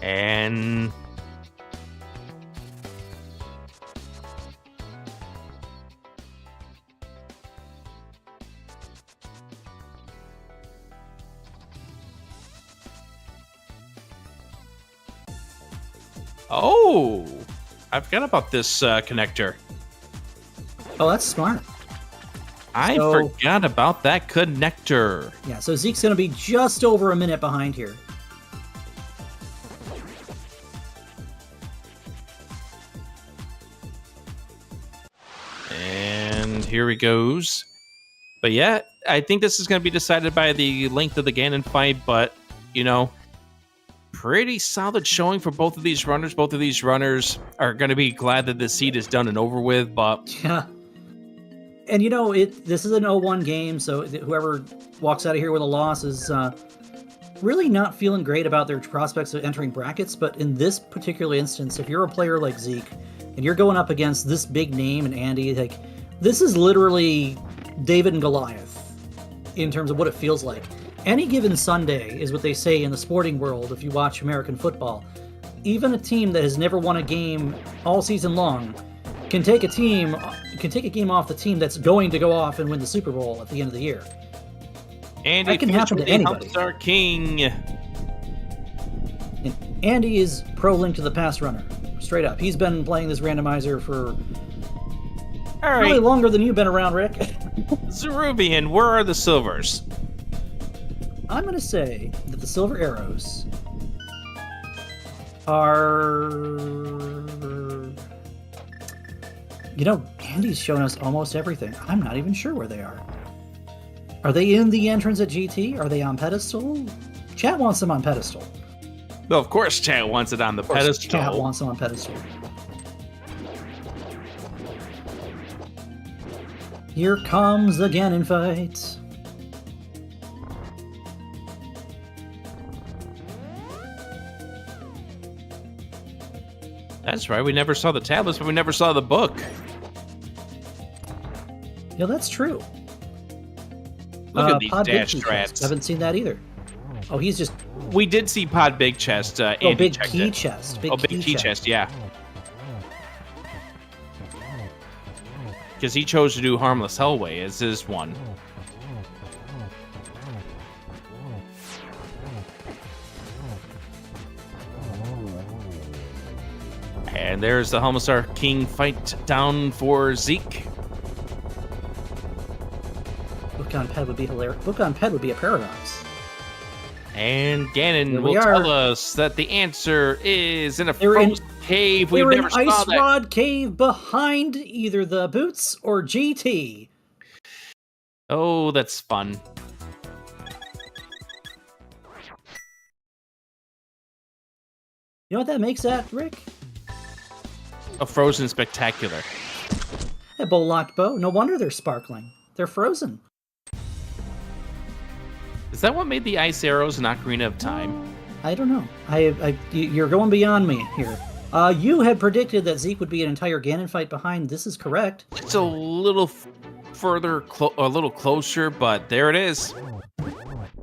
And Oh, I forgot about this connector. Oh, that's smart. I forgot about that connector. Yeah, so Zeke's going to be just over a minute behind here. And here he goes. But yeah, I think this is going to be decided by the length of the Ganon fight, but, you know, pretty solid showing for both of these runners. Both of these runners are going to be glad that the seed is done and over with, but... Yeah. And, you know, this is an 0-1 game, so whoever walks out of here with a loss is really not feeling great about their prospects of entering brackets, but in this particular instance, if you're a player like Zeke, and you're going up against this big name and Andy, like, this is literally David and Goliath in terms of what it feels like. Any given Sunday is what they say in the sporting world if you watch American football. Even a team that has never won a game all season long can take a game off the team that's going to go off and win the Super Bowl at the end of the year. And that can happen to anybody. Our king. And Andy is pro Link to the Past runner. Straight up. He's been playing this randomizer for probably longer than you've been around, Rick. Zerubian, where are the silvers? I'm going to say that the silver arrows are... You know, Andy's shown us almost everything. I'm not even sure where they are. Are they in the entrance at GT? Are they on pedestal? Chat wants them on pedestal. Well, of course chat wants it on the pedestal. Chat wants them on pedestal. Here comes the Ganon fight. That's right, we never saw the tablets, but we never saw the book. Yeah, that's true. Look at these Pod dash Big strats. Haven't seen that either. Oh, he's just... We did see Pod Big Chest. Andy big checked key it. chest. Big key chest, yeah. Because he chose to do Harmless Hellway as his one. And there's the Helmsar King fight down for Zeke. Book on Ped would be hilarious. Book on Ped would be a paradox. And Ganon Here will we are. tell us that the answer is in a frozen cave. We They're never in saw Ice that. Rod Cave behind either the Boots or GT. Oh, that's fun. You know what that makes that, Rick? A frozen spectacular. A bow-locked bow. No wonder they're sparkling. They're frozen. Is that what made the ice arrows an Ocarina of Time? I don't know. You're going beyond me here. You had predicted that Zeke would be an entire Ganon fight behind. This is correct. It's a little further, a little closer, but there it is.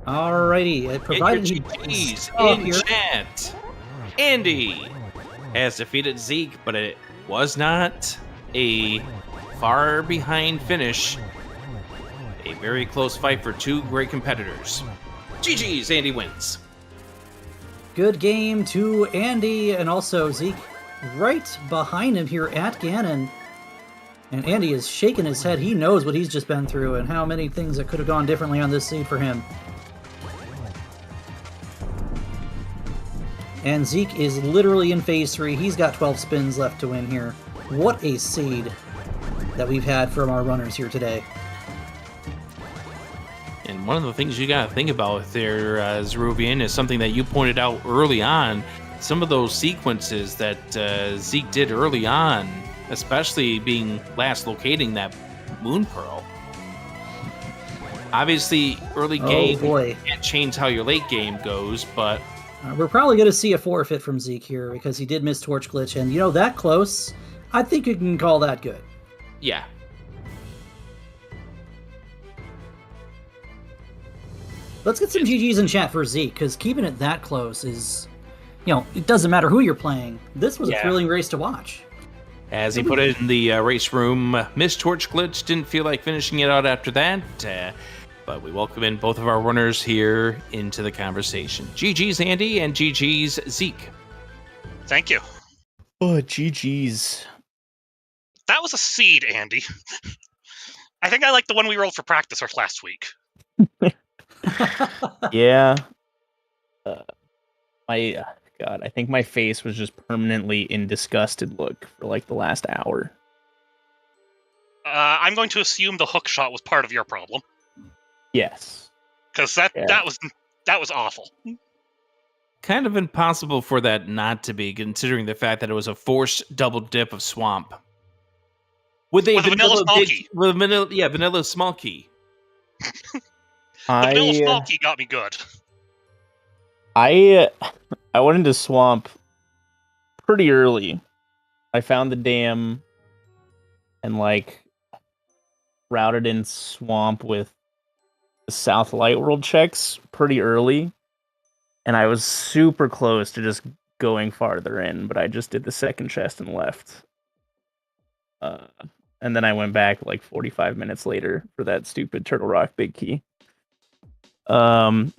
Alrighty. Provided Get your GGs in chat. Andy has defeated Zeke, but it was not a far behind finish. A very close fight for two great competitors. GG's, Andy wins. Good game to Andy, and also Zeke right behind him here at Ganon. And Andy is shaking his head. He knows what he's just been through and how many things that could have gone differently on this seed for him. And Zeke is literally in phase 3. He's got 12 spins left to win here. What a seed that we've had from our runners here today. And one of the things you got to think about there, Zerubian, is something that you pointed out early on. Some of those sequences that Zeke did early on, especially being last locating that Moon Pearl. Obviously, early game can't change how your late game goes, but... we're probably going to see a forfeit from Zeke here because he did miss Torch Glitch, and, you know, that close, I think you can call that good. Yeah. Let's get some GGs in chat for Zeke, because keeping it that close is, you know, it doesn't matter who you're playing. This was a thrilling race to watch. As he put it in the race room, missed Torch Glitch, didn't feel like finishing it out after that. But we welcome in both of our runners here into the conversation. GG's Andy and GG's Zeke. Thank you. Oh, GG's. That was a seed, Andy. I think I like the one we rolled for practice last week. Yeah. God, I think my face was just permanently in disgusted look for like the last hour. I'm going to assume the hook shot was part of your problem. Yes. Because that was awful. Kind of impossible for that not to be, considering the fact that it was a forced double dip of swamp. With a vanilla small key. With vanilla small key. The vanilla small key got me good. I went into swamp pretty early. I found the dam and like routed in swamp with the South Light World checks pretty early. And I was super close to just going farther in, but I just did the second chest and left. And then I went back like 45 minutes later for that stupid Turtle Rock big key. The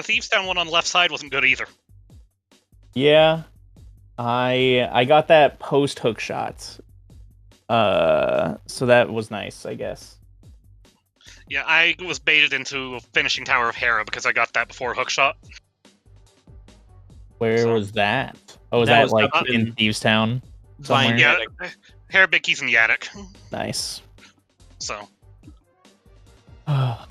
Thieves Town one on the left side wasn't good either. Yeah. I got that post hook shot. So that was nice, I guess. Yeah, I was baited into finishing Tower of Hera because I got that before hook shot. Where was that? Oh, was that like in Thieves Town? Somewhere? Yeah, Hera big keys in the attic. Nice. So. But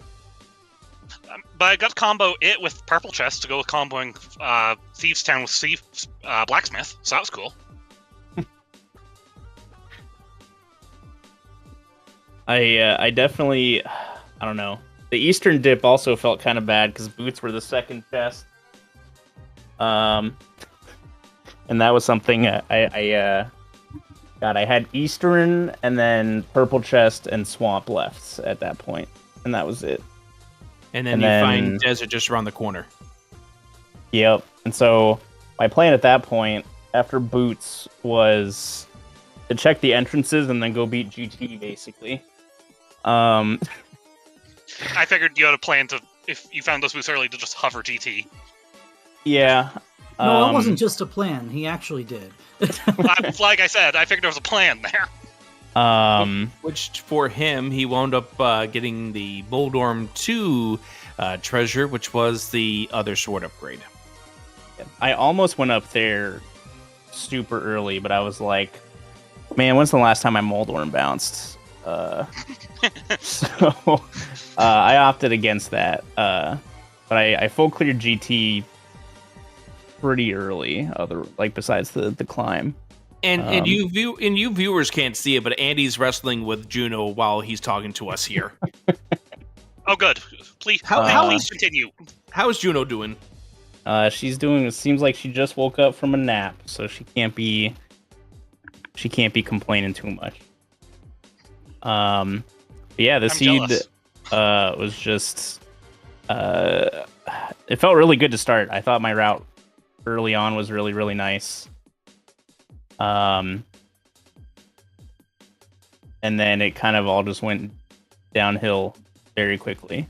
I got to combo it with Purple Chest to go with comboing Thieves Town with Blacksmith, so that was cool. I definitely, I don't know. The Eastern dip also felt kind of bad because boots were the second chest. And that was something I had Eastern and then Purple Chest and Swamp left at that point, and that was it. And then find Desert just around the corner. Yep. And so my plan at that point, after boots, was to check the entrances and then go beat GT, basically. I figured you had a plan to, if you found those boots early, to just hover GT. Yeah. No, it wasn't just a plan. He actually did. Like I said, I figured there was a plan there. Which for him, he wound up getting the Boldorm 2 treasure, which was the other sword upgrade. I almost went up there super early, but I was like, man, when's the last time my Moldorm bounced? So I opted against that. But I full cleared GT pretty early, besides the climb. And you viewers can't see it, but Andy's wrestling with Juno while he's talking to us here. Oh, good. Please continue. How is Juno doing? She's doing. It seems like she just woke up from a nap, so she can't be complaining too much. Yeah, the seed was just. It felt really good to start. I thought my route early on was really, really nice. And then it kind of all just went downhill very quickly.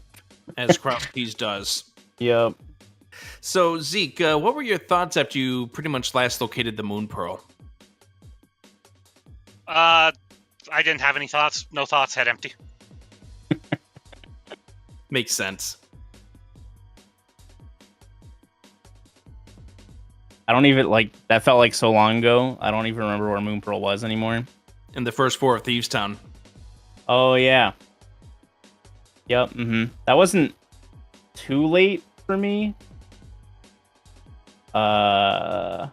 As Crosskeys does. Yep. So, Zeke, what were your thoughts after you pretty much last located the Moon Pearl? I didn't have any thoughts. No thoughts, head empty. Makes sense. I don't even that felt like so long ago. I don't even remember where Moon Pearl was anymore. In the first floor of Thieves Town. Oh yeah. Yep. That wasn't too late for me. I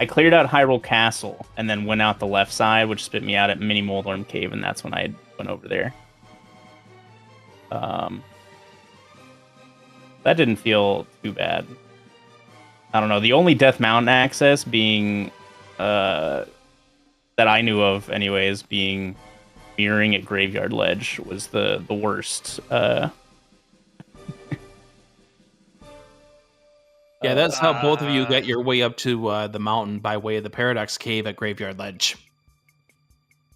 cleared out Hyrule Castle and then went out the left side, which spit me out at Mini Moldorm Cave, and that's when I went over there. That didn't feel too bad. I don't know. The only Death Mountain access being that I knew of, anyways, being mirroring at Graveyard Ledge was the worst. Yeah, that's how both of you got your way up to the mountain by way of the Paradox Cave at Graveyard Ledge.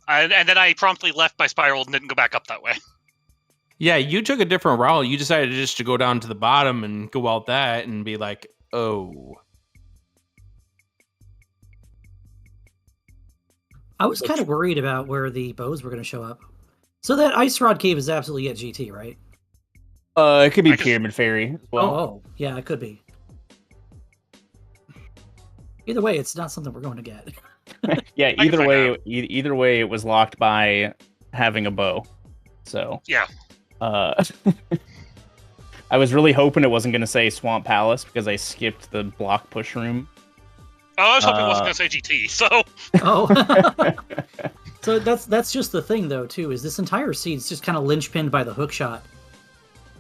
And then I promptly left my spiral and didn't go back up that way. Yeah, you took a different route. You decided just to go down to the bottom and go out that and be like, oh. I was kind of worried about where the bows were going to show up. So that Ice Rod Cave is absolutely at GT, right? It could be I just- Pyramid Fairy as well. Oh, yeah, it could be. Either way, it's not something we're going to get. Yeah, I can find either way, it was locked by having a bow. So Yeah. I was really hoping it wasn't going to say Swamp Palace because I skipped the block push room. Oh, I was hoping it wasn't going to say GT, so... Oh. So that's just the thing, though, too, is this entire seed's just kind of linchpinned by the hook shot.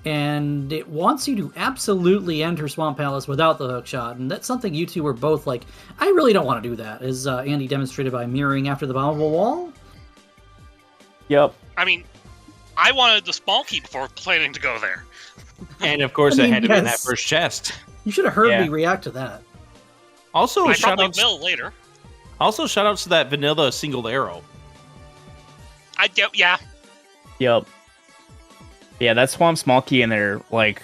And it wants you to absolutely enter Swamp Palace without the hook shot, and that's something you two were both like, I really don't want to do that, as Andy demonstrated by mirroring after the bombable wall. Yep. I mean, I wanted the small key before planning to go there. And of course, I it mean, had to be in that yes. first chest. You should have heard Yeah. me react to that. Also, I shout probably outs, will later. shout outs to that vanilla single arrow. Yeah. Yep. Yeah, that Swamp Small Key in there, like,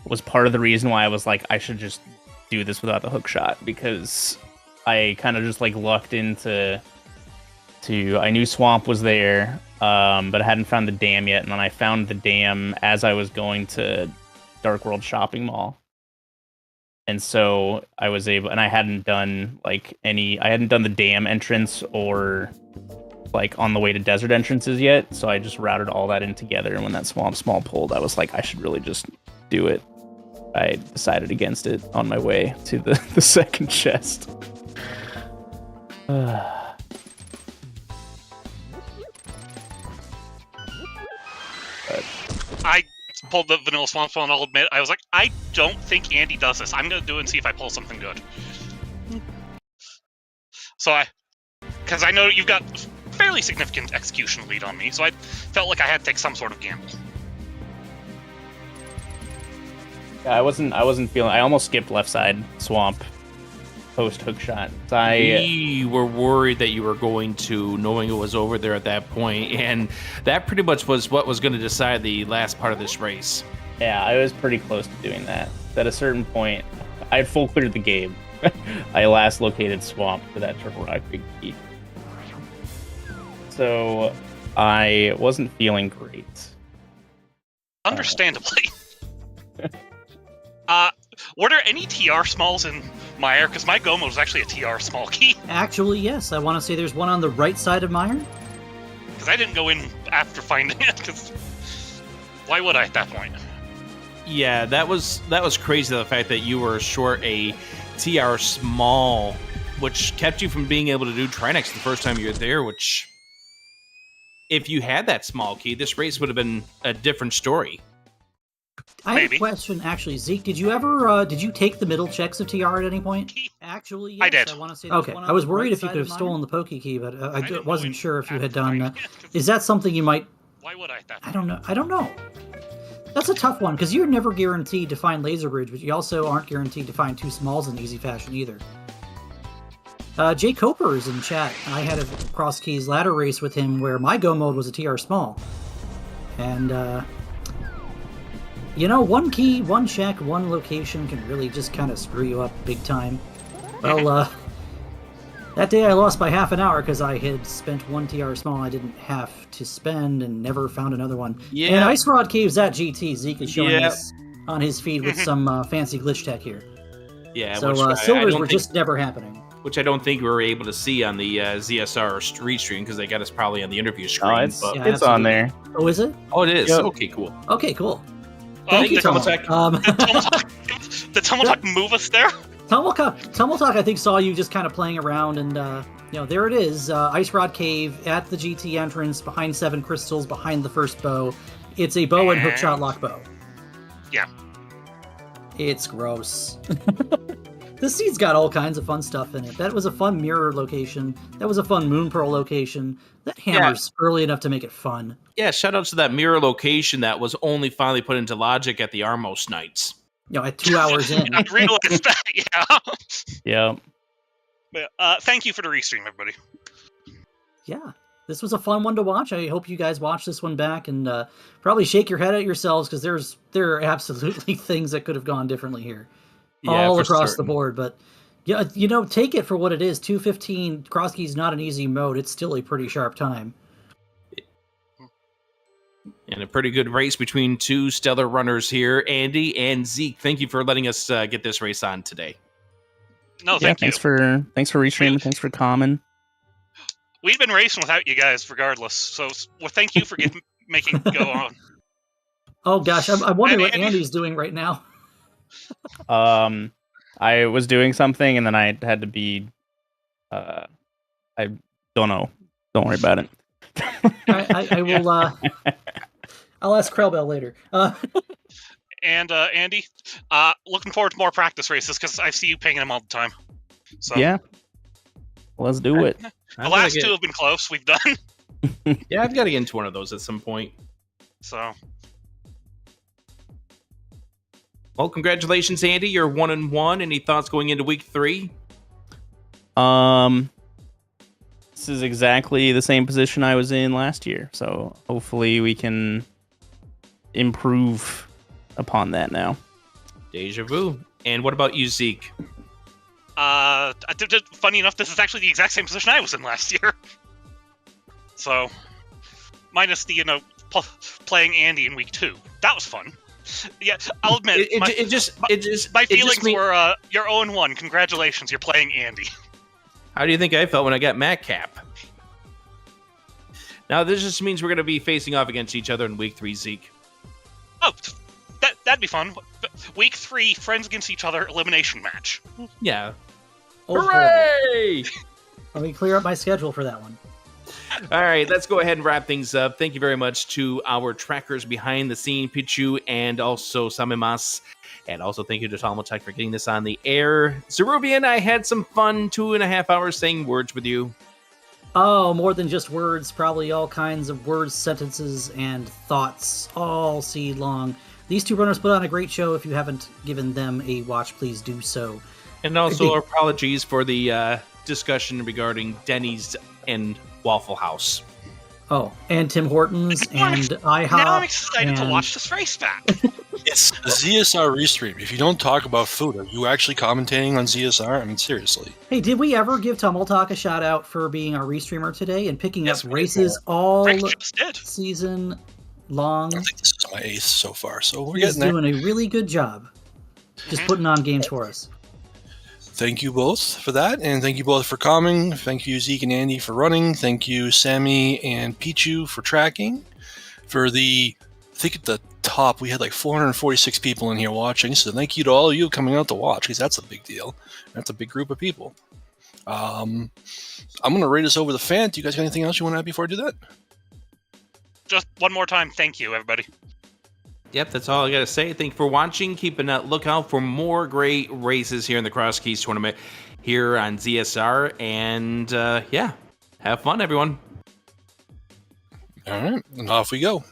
was part of the reason why I was like, I should just do this without the hook shot, because I kind of just, like, lucked into... I knew Swamp was there, but I hadn't found the dam yet, and then I found the dam as I was going to Dark World Shopping Mall. And so I was able... And I hadn't done, like, I hadn't done the dam entrance or... like on the way to desert entrances yet, so I just routed all that in together, and when that Swamp Small pulled, I was like, I should really just do it. I decided against it on my way to the second chest. I pulled the vanilla swamp phone, I'll admit. I was like, I don't think Andy does this. I'm going to do it and see if I pull something good. So because I know you've got fairly significant execution lead on me, so I felt like I had to take some sort of gamble. Yeah, I wasn't feeling... I almost skipped left side Swamp post hook shot. We were worried that you were going to, knowing it was over there at that point, and that pretty much was what was going to decide the last part of this race. Yeah, I was pretty close to doing that. At a certain point, I had full cleared the game. I last located Swamp for that Triple Rock Big Key. So I wasn't feeling great. Understandably. Were there any TR smalls in Meyer? Because my Gomo was actually a TR small key. Actually, yes. I want to say there's one on the right side of Meyer. Because I didn't go in after finding it, because why would I at that point? Yeah, that was crazy, the fact that you were short a TR small, which kept you from being able to do Trinex the first time you were there, which, if you had that small key, this race would have been a different story. I have a question, actually. Zeke, did you take the middle checks of TR at any point? Actually, yes. I did. Okay, I was worried if you could have stolen the Poke Key, but I wasn't sure if you had done... is that something you might... Why would I at that I don't know. That's a tough one, because you're never guaranteed to find Laser Bridge, but you also aren't guaranteed to find two smalls in easy fashion either. Jay Coper is in chat. I had a Crosskeys ladder race with him where my go mode was a TR small. And, one key, one check, one location can really just kind of screw you up big time. Well, that day I lost by half an hour because I had spent one TR small I didn't have to spend and never found another one. Yeah. And Ice Rod Caves at GT. Zeke is showing us on his feed with some fancy glitch tech here. Yeah, so which silvers were just never happening. Which I don't think we were able to see on the ZSR restream because they got us probably on the interview screen. Oh, it's on there. Oh, is it? Oh, it is. Yep. Okay, cool. Okay, cool. Thank you, Did Tummeltuck move us there? Tummeltuck, I think, saw you just kind of playing around, and there it is, Ice Rod Cave at the GT entrance, behind 7 crystals, behind the first bow. It's a bow and hookshot lock bow. Yeah. It's gross. This seed's got all kinds of fun stuff in it. That was a fun mirror location. That was a fun Moon Pearl location. That hammer's early enough to make it fun. Yeah, shout out to that mirror location that was only finally put into logic at the Armos nights. At 2 hours in. I realized that, yeah. Yeah. But, thank you for the restream, everybody. Yeah, this was a fun one to watch. I hope you guys watch this one back and probably shake your head at yourselves because there are absolutely things that could have gone differently here. All across the board, but Yeah, take it for what it is. 2:15 Crosskeys not an easy mode. It's still a pretty sharp time. And a pretty good race between two stellar runners here, Andy and Zeke. Thank you for letting us get this race on today. No, thank you. Thanks for restreaming. Thanks for commenting. We've been racing without you guys, regardless. So, thank you for making it go on. Oh gosh, I'm wondering what Andy? Andy's doing right now. I was doing something and then I had to be. I don't know. Don't worry about it. I will. I'll ask Krellbell later. And Andy, looking forward to more practice races because I see you pinging them all the time. So Yeah. Let's do it. the last two have been close. We've done. Yeah, I've got to get into one of those at some point. So, well, congratulations, Andy. You're 1-1. Any thoughts going into week 3? This is exactly the same position I was in last year, so hopefully we can improve upon that now. Deja vu. And what about you, Zeke? funny enough, this is actually the exact same position I was in last year. So, minus the playing Andy in week 2. That was fun. Yeah, I'll admit, my feelings were you're 0-1. Congratulations, you're playing Andy. How do you think I felt when I got Matt Cap? Now, this just means we're going to be facing off against each other in week 3, Zeke. Oh, that'd be fun. Week 3, friends against each other, elimination match. Yeah. Oh, hooray! Let me clear up my schedule for that one. All right, let's go ahead and wrap things up. Thank you very much to our trackers behind the scene, Pichu and also Samimas. And also thank you to Talmotech for getting this on the air. Zerubian, I had some fun 2.5 hours saying words with you. Oh, more than just words. Probably all kinds of words, sentences, and thoughts all seed long. These two runners put on a great show. If you haven't given them a watch, please do so. And also apologies for the discussion regarding Denny's and Waffle House. Oh, and Tim Hortons and IHOP. Now I'm excited to watch this race back. It's a ZSR restream. If you don't talk about food, are you actually commentating on ZSR? I mean, seriously. Hey, did we ever give Tumultalk a shout out for being our restreamer today and picking Yes, up we races did. all Just did. season long? I think this is my 8th so far, so we're He's getting there. doing a really good job. Just putting on games for us. Thank you both for that, and thank you both for coming. Thank you, Zeke and Andy, for running. Thank you, Sammy and Pichu, for tracking. I think at the top, we had like 446 people in here watching, so thank you to all of you coming out to watch, because that's a big deal. That's a big group of people. I'm going to rate us over the fan. Do you guys got anything else you want to add before I do that? Just one more time, thank you, everybody. Yep, that's all I got to say. Thank you for watching. Keep a lookout for more great races here in the Crosskeys tournament here on ZSR. And yeah, have fun, everyone. All right, and off we go.